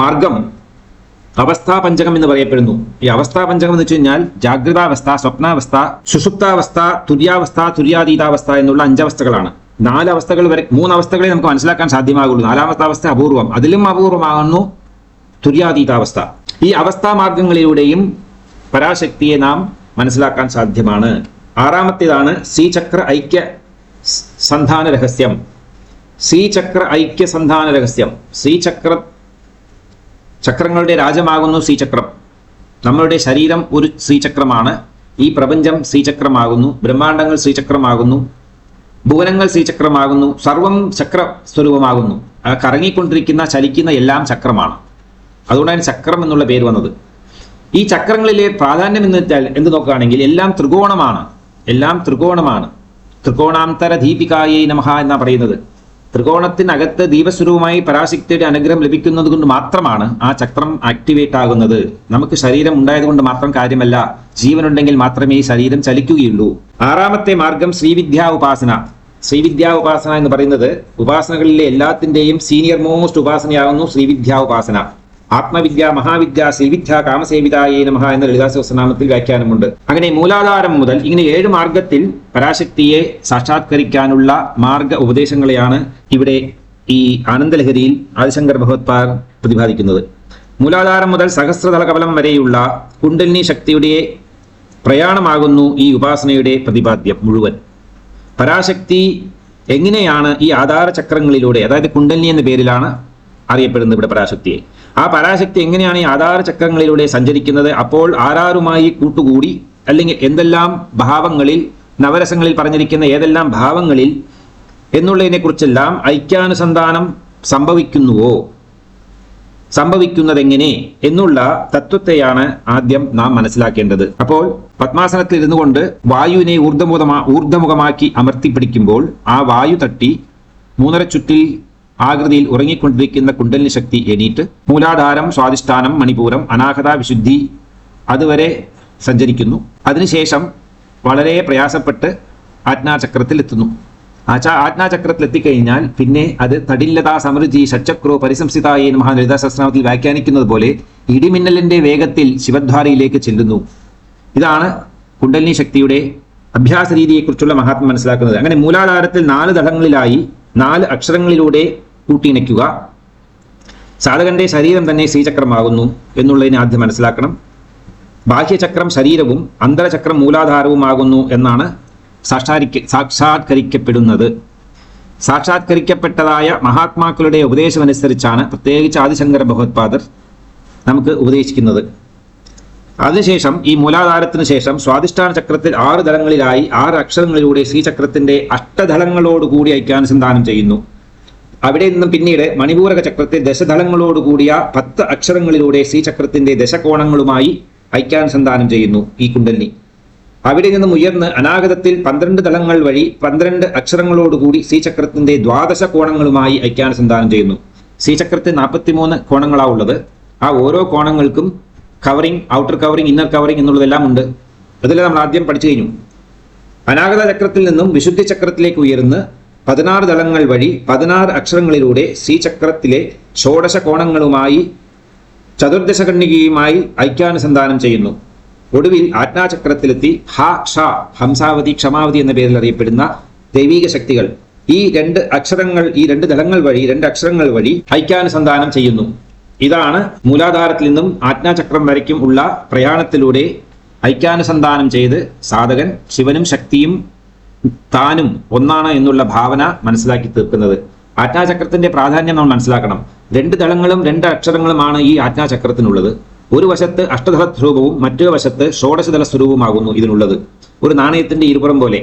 മാർഗം അവസ്ഥാപഞ്ചകം എന്ന് പറയപ്പെടുന്നു. ഈ അവസ്ഥാപഞ്ചകം എന്ന് വെച്ച് കഴിഞ്ഞാൽ ജാഗ്രതാവസ്ഥ, സ്വപ്നാവസ്ഥ, സുഷുപ്താവസ്ഥ, തുര്യാവസ്ഥ, തുര്യാതീതാവസ്ഥ എന്നുള്ള 5 അവസ്ഥകളാണ്. 4 അവസ്ഥകൾ വരെ, 3 അവസ്ഥകളെ നമുക്ക് മനസ്സിലാക്കാൻ സാധ്യമാകുള്ളൂ. 4ാമത്തെ അവസ്ഥ അപൂർവം. അതിലും അപൂർവമാകുന്നു തുര്യാതീതാവസ്ഥ. ഈ അവസ്ഥാ മാർഗങ്ങളിലൂടെയും പരാശക്തിയെ നാം മനസ്സിലാക്കാൻ സാധ്യമാണ്. 6ാമത്തേതാണ് ശ്രീചക്ര ഐക്യ സന്ധാന രഹസ്യം. ശ്രീചക്ര ഐക്യ സന്ധാന രഹസ്യം. ചക്രങ്ങളുടെ രാജമാകുന്നു ശ്രീചക്രം. നമ്മളുടെ ശരീരം ഒരു ശ്രീചക്രമാണ്. ഈ പ്രപഞ്ചം ശ്രീചക്രമാകുന്നു. ബ്രഹ്മാണ്ടങ്ങൾ ശ്രീചക്രമാകുന്നു. ഭുവനങ്ങൾ ശ്രീചക്രമാകുന്നു. സർവം ചക്ര സ്വരൂപമാകുന്നു. കറങ്ങിക്കൊണ്ടിരിക്കുന്ന, ചലിക്കുന്ന എല്ലാം ചക്രമാണ്. അതുകൊണ്ടാണ് ചക്രം എന്നുള്ള പേര് വന്നത്. ഈ ചക്രങ്ങളിലെ പ്രാധാന്യം എന്ന് വെച്ചാൽ എന്ത് നോക്കുകയാണെങ്കിൽ എല്ലാം ത്രികോണമാണ്. എല്ലാം ത്രികോണമാണ്. ത്രികോണാന്തര ദീപികായേ നമഃ എന്നാണ് പറയുന്നത്. ത്രികോണത്തിനകത്ത് ദീപസ്വരൂപമായി പരാശക്തിയുടെ അനുഗ്രഹം ലഭിക്കുന്നത് കൊണ്ട് മാത്രമാണ് ആ ചക്രം ആക്ടിവേറ്റ് ആകുന്നത്. നമുക്ക് ശരീരം ഉണ്ടായത് കൊണ്ട് മാത്രം കാര്യമല്ല, ജീവനുണ്ടെങ്കിൽ മാത്രമേ ഈ ശരീരം ചലിക്കുകയുള്ളൂ. 6ാമത്തെ മാർഗം ശ്രീവിദ്യാ ഉപാസന. ശ്രീവിദ്യാ ഉപാസന എന്ന് പറയുന്നത് ഉപാസനകളിലെ എല്ലാത്തിൻ്റെയും സീനിയർ മോസ്റ്റ് ഉപാസനയാകുന്നു ശ്രീവിദ്യാ ഉപാസന. ആത്മവിദ്യ, മഹാവിദ്യ, ശ്രീവിദ്യ, കാമസേവിതായേ നമഃ എന്ന ലളിതാ സഹസ്രനാമത്തിൽ വ്യാഖ്യാനമുണ്ട്. അങ്ങനെ മൂലാധാരം മുതൽ ഇങ്ങനെ 7 മാർഗത്തിൽ പരാശക്തിയെ സാക്ഷാത്കരിക്കാനുള്ള മാർഗ ഉപദേശങ്ങളെയാണ് ഇവിടെ ഈ ആനന്ദലഹരിയിൽ ആദിശങ്കർ ഭഗവത്പാദർ പ്രതിപാദിക്കുന്നത്. മൂലാധാരം മുതൽ സഹസ്രതല കമലം വരെയുള്ള കുണ്ടലിനി ശക്തിയുടെ പ്രയാണമാകുന്നു ഈ ഉപാസനയുടെ പ്രതിപാദ്യം മുഴുവൻ. പരാശക്തി എങ്ങനെയാണ് ഈ ആധാര ചക്രങ്ങളിലൂടെ, അതായത് കുണ്ടലിനി എന്ന പേരിലാണ് അറിയപ്പെടുന്നത് ഇവിടെ പരാശക്തിയെ. ആ പരാശക്തി എങ്ങനെയാണ് ഈ ആധാര ചക്രങ്ങളിലൂടെ സഞ്ചരിക്കുന്നത്? അപ്പോൾ ആരാരുമായി കൂട്ടുകൂടി, അല്ലെങ്കിൽ എന്തെല്ലാം ഭാവങ്ങളിൽ, നവരസങ്ങളിൽ പറഞ്ഞിരിക്കുന്ന ഏതെല്ലാം ഭാവങ്ങളിൽ എന്നുള്ളതിനെ കുറിച്ചെല്ലാം ഐക്യാനുസന്ധാനം സംഭവിക്കുന്നതെങ്ങനെ എന്നുള്ള തത്വത്തെയാണ് ആദ്യം നാം മനസ്സിലാക്കേണ്ടത്. അപ്പോൾ പത്മാസനത്തിൽ ഇരുന്നു കൊണ്ട് വായുവിനെ ഊർദ്ധമുഖമാക്കി അമർത്തിപ്പിടിക്കുമ്പോൾ ആ വായു തട്ടി 3.5 ചുറ്റിൽ ആകൃതിയിൽ ഉറങ്ങിക്കൊണ്ടിരിക്കുന്ന കുണ്ടലിനി ശക്തി എണീറ്റ് മൂലാധാരം, സ്വാധിഷ്ഠാനം, മണിപൂരം, അനാഹത, വിശുദ്ധി അതുവരെ സഞ്ചരിക്കുന്നു. അതിനുശേഷം വളരെ പ്രയാസപ്പെട്ട് ആജ്ഞാചക്രത്തിൽ എത്തുന്നു. ആജ്ഞാചക്രത്തിൽ എത്തിക്കഴിഞ്ഞാൽ പിന്നെ അത് തടില്ലതാ സമൃദ്ധി ഷഡ്ചക്രോ പരിസംസ്ഥിതായേ നമഃ ലളിതാ സഹസ്രനാമത്തിൽ വ്യാഖ്യാനിക്കുന്നത് പോലെ ഇടിമിന്നലിന്റെ വേഗത്തിൽ ശിവദ്വാരയിലേക്ക് ചെല്ലുന്നു. ഇതാണ് കുണ്ടലിനി ശക്തിയുടെ അഭ്യാസ രീതിയെക്കുറിച്ചുള്ള മഹാത്മ്യം മനസ്സിലാക്കുന്നത്. അങ്ങനെ മൂലാധാരത്തിൽ 4 ദളങ്ങളിലായി 4 അക്ഷരങ്ങളിലൂടെ കൂട്ടിയിണയ്ക്കുക. സാധകന്റെ ശരീരം തന്നെ ശ്രീചക്രമാകുന്നു എന്നുള്ളതിനെ ആദ്യം മനസ്സിലാക്കണം. ബാഹ്യചക്രം ശരീരവും അന്തരചക്രം മൂലാധാരവുമാകുന്നു എന്നാണ് സാക്ഷാത്കരിക്കപ്പെടുന്നത്. സാക്ഷാത്കരിക്കപ്പെട്ടതായ മഹാത്മാക്കളുടെ ഉപദേശമനുസരിച്ചാണ് പ്രത്യേകിച്ച് ആദിശങ്കര ഭഗവത്പാദർ നമുക്ക് ഉപദേശിക്കുന്നത്. അതിനുശേഷം ഈ മൂലാധാരത്തിന് ശേഷം സ്വാധിഷ്ഠാന ചക്രത്തിൽ 6 ദളങ്ങളിലായി 6 അക്ഷരങ്ങളിലൂടെ ശ്രീചക്രത്തിന്റെ അഷ്ടദളങ്ങളോടുകൂടി ഐക്യാനുസന്ധാനം ചെയ്യുന്നു. അവിടെ നിന്നും പിന്നീട് മണിപൂരക ചക്രത്തെ ദശദളങ്ങളോടുകൂടിയ 10 അക്ഷരങ്ങളിലൂടെ ശ്രീചക്രത്തിന്റെ ദശകോണങ്ങളുമായി ഐക്യാനുസന്ധാനം ചെയ്യുന്നു ഈ കുണ്ടലിനി. അവിടെ നിന്നും ഉയർന്ന് അനാഗതത്തിൽ 12 ദളങ്ങൾ വഴി 12 അക്ഷരങ്ങളോടുകൂടി ശ്രീചക്രത്തിന്റെ 12 കോണങ്ങളുമായി ഐക്യാനുസന്ധാനം ചെയ്യുന്നു. ശ്രീചക്രത്തിൽ 43 കോണങ്ങളാണ് ഉള്ളത്. ആ ഓരോ കോണങ്ങൾക്കും covering, outer covering, inner covering എന്നുള്ളതെല്ലാം ഉണ്ട്. അതെല്ലാം നമ്മൾ ആദ്യം പഠിച്ചു കഴിഞ്ഞു. അനാഗത ചക്രത്തിൽ നിന്നും വിശുദ്ധി ചക്രത്തിലേക്ക് ഉയർന്ന് 16 ദളങ്ങൾ വഴി 16 അക്ഷരങ്ങളിലൂടെ ശ്രീചക്രത്തിലെ 16 കോണങ്ങളുമായി ചതുർദശകണ്ണികയുമായി ഐക്യാനുസന്ധാനം ചെയ്യുന്നു. ഒടുവിൽ ആജ്ഞാചക്രത്തിലെത്തി ഹ ഷ ഹംസാവതി ക്ഷമാവതി എന്ന പേരിൽ അറിയപ്പെടുന്ന ദൈവീക ശക്തികൾ ഈ 2 അക്ഷരങ്ങൾ, ഈ 2 ദളങ്ങൾ വഴി 2 അക്ഷരങ്ങൾ വഴി ഐക്യാനുസന്ധാനം ചെയ്യുന്നു. ഇതാണ് മൂലാധാരത്തിൽ നിന്നും ആജ്ഞാചക്രം വരയ്ക്കും ഉള്ള പ്രയാണത്തിലൂടെ ഐക്യാനുസന്ധാനം ചെയ്ത് സാധകൻ ശിവനും ശക്തിയും താനും ഒന്നാണ് എന്നുള്ള ഭാവന മനസ്സിലാക്കി തീർക്കുന്നത്. ആജ്ഞാചക്രത്തിന്റെ പ്രാധാന്യം നമ്മൾ മനസ്സിലാക്കണം. 2 ദളങ്ങളും 2 അക്ഷരങ്ങളുമാണ് ഈ ആജ്ഞാചക്രത്തിനുള്ളത്. ഒരു വശത്ത് അഷ്ടദള സ്വരൂപവും മറ്റൊരു വശത്ത് ഷോഡശദള സ്വരൂപമാകുന്നു ഇതിനുള്ളത്. ഒരു നാണയത്തിന്റെ ഇരുപുറം പോലെ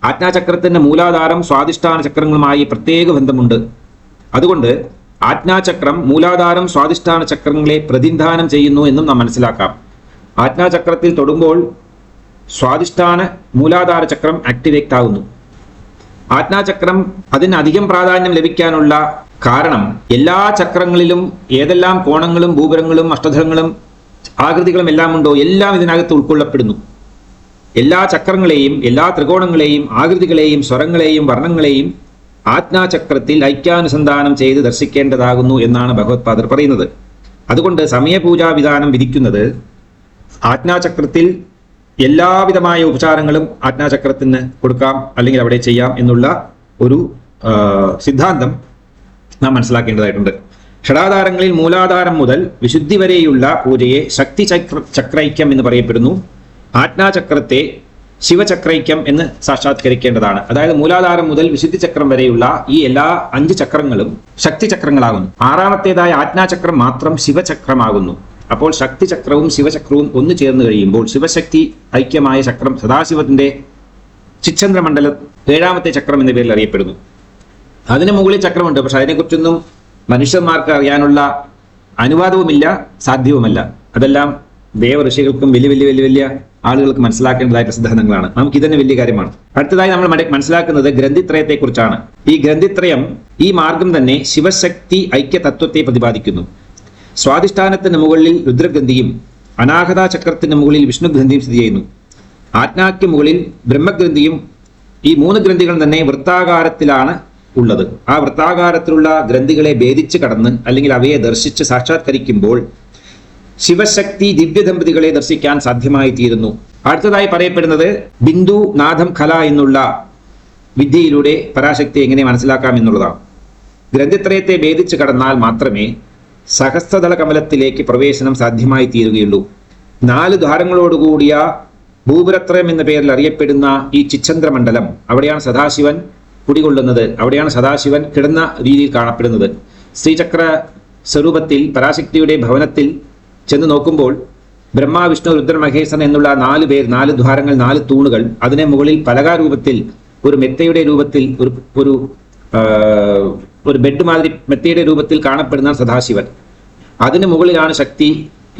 ആജ്ഞാചക്രത്തിന്റെ മൂലാധാരം സ്വാധിഷ്ഠാന ചക്രങ്ങളുമായി പ്രത്യേക ബന്ധമുണ്ട്. അതുകൊണ്ട് ആജ്ഞാചക്രം മൂലാധാരം സ്വാധിഷ്ഠാന ചക്രങ്ങളെ പ്രതിനിധാനം ചെയ്യുന്നു എന്നും നാം മനസ്സിലാക്കാം. ആജ്ഞാചക്രത്തിൽ തൊടുമ്പോൾ സ്വാധിഷ്ഠാന മൂലാധാര ചക്രം ആക്ടിവേറ്റ് ആകുന്നു. ആജ്ഞാചക്രം അതിന് അധികം പ്രാധാന്യം ലഭിക്കാനുള്ള കാരണം എല്ലാ ചക്രങ്ങളിലും ഏതെല്ലാം കോണങ്ങളും ഭൂപരങ്ങളും അഷ്ടധങ്ങളും ആകൃതികളും എല്ലാം ഉണ്ടോ എല്ലാം ഇതിനകത്ത് ഉൾക്കൊള്ളപ്പെടുന്നു. എല്ലാ ചക്രങ്ങളെയും, എല്ലാ ത്രികോണങ്ങളെയും, ആകൃതികളെയും, സ്വരങ്ങളെയും, വർണ്ണങ്ങളെയും ആജ്ഞാചക്രത്തിൽ ഐക്യാനുസന്ധാനം ചെയ്ത് ദർശിക്കേണ്ടതാകുന്നു എന്നാണ് ഭഗവത്പാദർ പറയുന്നത്. അതുകൊണ്ട് സമയപൂജാ വിധാനം വിധിക്കുന്നത് ആജ്ഞാചക്രത്തിൽ എല്ലാവിധമായ ഉപചാരങ്ങളും ആജ്ഞാചക്രത്തിന് കൊടുക്കാം, അല്ലെങ്കിൽ അവിടെ ചെയ്യാം എന്നുള്ള ഒരു സിദ്ധാന്തം നാം മനസ്സിലാക്കേണ്ടതായിട്ടുണ്ട്. ഷടാധാരങ്ങളിൽ മൂലാധാരം മുതൽ വിശുദ്ധി വരെയുള്ള പൂജയെ ശക്തി ചക്രൈക്യം എന്ന് പറയപ്പെടുന്നു. ആജ്ഞാചക്രത്തെ ശിവചക്രൈക്യം എന്ന് സാക്ഷാത്കരിക്കേണ്ടതാണ്. അതായത് മൂലാധാരം മുതൽ വിശുദ്ധി ചക്രം വരെയുള്ള ഈ എല്ലാ 5 ചക്രങ്ങളും ശക്തി ചക്രങ്ങളാകുന്നു. 6ാമത്തേതായ ആജ്ഞാചക്രം മാത്രം ശിവചക്രമാകുന്നു. അപ്പോൾ ശക്തിചക്രവും ശിവചക്രവും ഒന്നു ചേർന്ന് കഴിയുമ്പോൾ ശിവശക്തി ഐക്യമായ ചക്രം സദാശിവത്തിന്റെ ചിച്ഛന്ദ്രമണ്ഡലം 7ാമത്തെ ചക്രം എന്ന പേരിൽ അറിയപ്പെടുന്നു. അതിന് മുകളിൽ ചക്രമുണ്ട്. പക്ഷെ അതിനെക്കുറിച്ചൊന്നും മനുഷ്യന്മാർക്ക് അറിയാനുള്ള അനുവാദവുമില്ല, സാധ്യവുമല്ല. അതെല്ലാം ദേവഋഷികൾക്കും വലിയ വലിയ വലിയ വലിയ ആളുകൾക്ക് മനസ്സിലാക്കേണ്ടതായിട്ടുള്ള സിദ്ധാന്തങ്ങളാണ്. നമുക്ക് ഇതന്നെ വലിയ കാര്യമാണ്. അടുത്തതായി നമ്മൾ മനസ്സിലാക്കുന്നത് ഗ്രന്ഥിത്രയത്തെക്കുറിച്ചാണ്. ഈ ഗ്രന്ഥിത്രയം, ഈ മാർഗം തന്നെ ശിവശക്തി ഐക്യ തത്വത്തെ പ്രതിപാദിക്കുന്നു. സ്വാധിഷ്ഠാനത്തിന് മുകളിൽ രുദ്രഗ്രന്ഥിയും അനാഹത ചക്രത്തിന് മുകളിൽ വിഷ്ണുഗ്രന്ഥിയും സ്ഥിതി ചെയ്യുന്നു. ആജ്ഞായ്ക്ക് മുകളിൽ ബ്രഹ്മഗ്രന്ഥിയും. ഈ 3 ഗ്രന്ഥികൾ തന്നെ വൃത്താകാരത്തിലാണ് ഉള്ളത്. ആ വൃത്താകാരത്തിലുള്ള ഗ്രന്ഥികളെ ഭേദിച്ച് കടന്ന് അല്ലെങ്കിൽ അവയെ ദർശിച്ച് സാക്ഷാത്കരിക്കുമ്പോൾ ശിവശക്തി ദിവ്യ ദമ്പതികളെ ദർശിക്കാൻ സാധ്യമായി തീരുന്നു. അടുത്തതായി പറയപ്പെടുന്നത് ബിന്ദു നാഥം കല എന്നുള്ള വിദ്യയിലൂടെ പരാശക്തി എങ്ങനെ മനസ്സിലാക്കാം എന്നുള്ളതാണ്. ഗ്രന്ഥിത്രയത്തെ ഭേദിച്ച് കടന്നാൽ മാത്രമേ സഹസ്രദള കമലത്തിലേക്ക് പ്രവേശനം സാധ്യമായി തീരുകയുള്ളൂ. 4 ദ്വാരങ്ങളോടുകൂടിയ ഭൂപുരത്രയം എന്ന പേരിൽ അറിയപ്പെടുന്ന ഈ ചിച്ഛന്ദ്രമണ്ഡലം, അവിടെയാണ് സദാശിവൻ കുടികൊള്ളുന്നത്. അവിടെയാണ് സദാശിവൻ കിടന്ന രീതിയിൽ കാണപ്പെടുന്നത്. ശ്രീചക്ര സ്വരൂപത്തിൽ പരാശക്തിയുടെ ഭവനത്തിൽ ചെന്ന് നോക്കുമ്പോൾ ബ്രഹ്മ, വിഷ്ണു, രുദ്ര, മഹേശ്വരൻ എന്നുള്ള 4 പേർ, 4 ദ്വാരങ്ങൾ, 4 തൂണുകൾ, അതിനെ മുകളിൽ പലകാരൂപത്തിൽ ഒരു മെത്തയുടെ രൂപത്തിൽ ഒരു ബെഡ് മാതിരി മെത്തയുടെ രൂപത്തിൽ കാണപ്പെടുന്ന സദാശിവൻ. അതിന് മുകളിലാണ് ശക്തി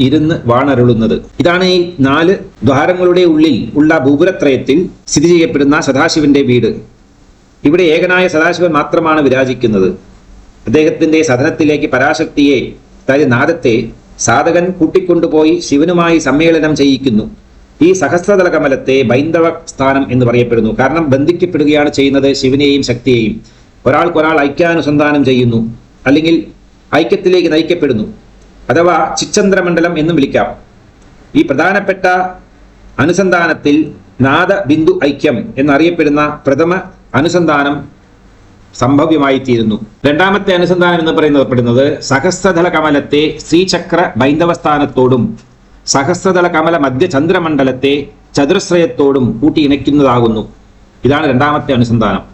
ഇരുന്ന് വാണരുളുന്നത്. ഇതാണ് ഈ 4 ദ്വാരങ്ങളുടെ ഉള്ളിൽ ഉള്ള ഭൂപുരത്രയത്തിൽ സ്ഥിതി ചെയ്യപ്പെടുന്ന സദാശിവന്റെ വീട്. ഇവിടെ ഏകനായ സദാശിവൻ മാത്രമാണ് വിരാജിക്കുന്നത്. അദ്ദേഹത്തിന്റെ സദനത്തിലേക്ക് പരാശക്തിയെ, അതായത് നാദത്തെ സാധകൻ കൂട്ടിക്കൊണ്ടുപോയി ശിവനുമായി സമ്മേളനം ചെയ്യിക്കുന്നു. ഈ സഹസ്രദള കമലത്തെ ബൈന്ദവ സ്ഥാനം എന്ന് പറയപ്പെടുന്നു. കാരണം ബന്ധിക്കപ്പെടുകയാണ് ചെയ്യുന്നത് ശിവനെയും ശക്തിയെയും. ഒരാൾക്കൊരാൾ ഐക്യാനുസന്ധാനം ചെയ്യുന്നു, അല്ലെങ്കിൽ ഐക്യത്തിലേക്ക് നയിക്കപ്പെടുന്നു. അഥവാ ചിച്ഛന്ദ്രമണ്ഡലം എന്നും വിളിക്കാം. ഈ പ്രധാനപ്പെട്ട അനുസന്ധാനത്തിൽ നാദ ബിന്ദു ഐക്യം എന്നറിയപ്പെടുന്ന പ്രഥമ അനുസന്ധാനം സംഭവ്യമായി തീരുന്നു. 2ാമത്തെ അനുസന്ധാനം എന്ന് പറയപ്പെടുന്നത് സഹസ്രദള കമലത്തെ ശ്രീചക്ര ബൈന്ദവസ്ഥാനത്തോടും സഹസ്രദള കമല മധ്യ ചന്ദ്രമണ്ഡലത്തെ ചതുരശ്രയത്തോടും കൂട്ടി ഇണയ്ക്കുന്നതാകുന്നു. ഇതാണ് 2ാമത്തെ അനുസന്ധാനം.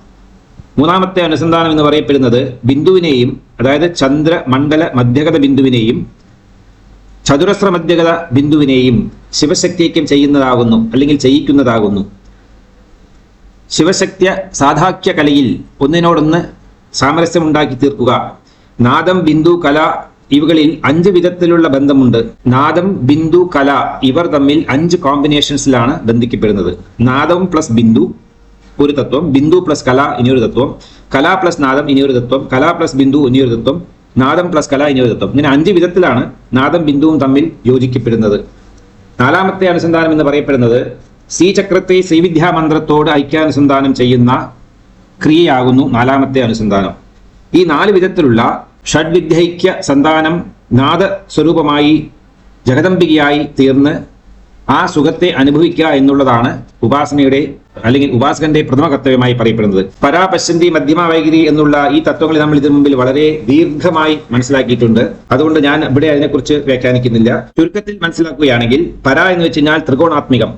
3ാമത്തെ അനുസന്ധാനം എന്ന് പറയപ്പെടുന്നത് ബിന്ദുവിനെയും, അതായത് ചന്ദ്രമണ്ഡല മധ്യഗത ബിന്ദുവിനെയും ചതുരശ്ര മധ്യഗത ബിന്ദുവിനെയും ശിവശക്തിക്കും ചെയ്യുന്നതാകുന്നു, അല്ലെങ്കിൽ ചെയ്യിക്കുന്നതാകുന്നു. ശിവശക്തിയ സാധാക്യ കലയിൽ ഒന്നിനോടൊന്ന് സാമരസ്യം ഉണ്ടാക്കി തീർക്കുക. നാദം, ബിന്ദു, കല ഇവകളിൽ 5 വിധത്തിലുള്ള ബന്ധമുണ്ട്. നാദം, ബിന്ദു, കല ഇവർ തമ്മിൽ 5 കോമ്പിനേഷൻസിലാണ് ബന്ധിക്കപ്പെടുന്നത്. നാദം പ്ലസ് ബിന്ദു ഒരു തത്വം, ബിന്ദു പ്ലസ് കല ഇനിയൊരു തത്വം, കല പ്ലസ് നാദം ഇനിയൊരു തത്വം, കല പ്ലസ് ബിന്ദു ഇനിയൊരു തത്വം, നാദം പ്ലസ് കല ഇനിയൊരു തത്വം. ഇങ്ങനെ 5 വിധത്തിലാണ് നാദം ബിന്ദുവും തമ്മിൽ യോജിക്കപ്പെടുന്നത്. 4ാമത്തെ അനുസന്ധാനം എന്ന് പറയപ്പെടുന്നത് ശ്രീചക്രത്തെ ശ്രീവിദ്യാമന്ത്രത്തോട് ഐക്യാനുസന്ധാനം ചെയ്യുന്ന ക്രിയയാകുന്നു 4ാമത്തെ അനുസന്ധാനം. ഈ 4 വിധത്തിലുള്ള ഷഡ്വിദ്യൈക്യ സന്ധാനം നാദ സ്വരൂപമായി ജഗദംബികയായി തീർന്ന് ആ സുഖത്തെ അനുഭവിക്കുക എന്നുള്ളതാണ് ഉപാസനയുടെ അല്ലെങ്കിൽ ഉപാസകന്റെ പ്രഥമ കർത്തവ്യമായി പറയപ്പെടുന്നത്. പരാപശ്യന്തി, മധ്യമ, വൈഖരി എന്നുള്ള ഈ തത്വങ്ങൾ നമ്മൾ ഇതിനു മുമ്പിൽ വളരെ ദീർഘമായി മനസ്സിലാക്കിയിട്ടുണ്ട്. അതുകൊണ്ട് ഞാൻ ഇവിടെ അതിനെക്കുറിച്ച് വ്യാഖ്യാനിക്കുന്നില്ല. ചുരുക്കത്തിൽ മനസ്സിലാക്കുകയാണെങ്കിൽ പര എന്ന് വെച്ച് കഴിഞ്ഞാൽ ത്രികോണാത്മികം,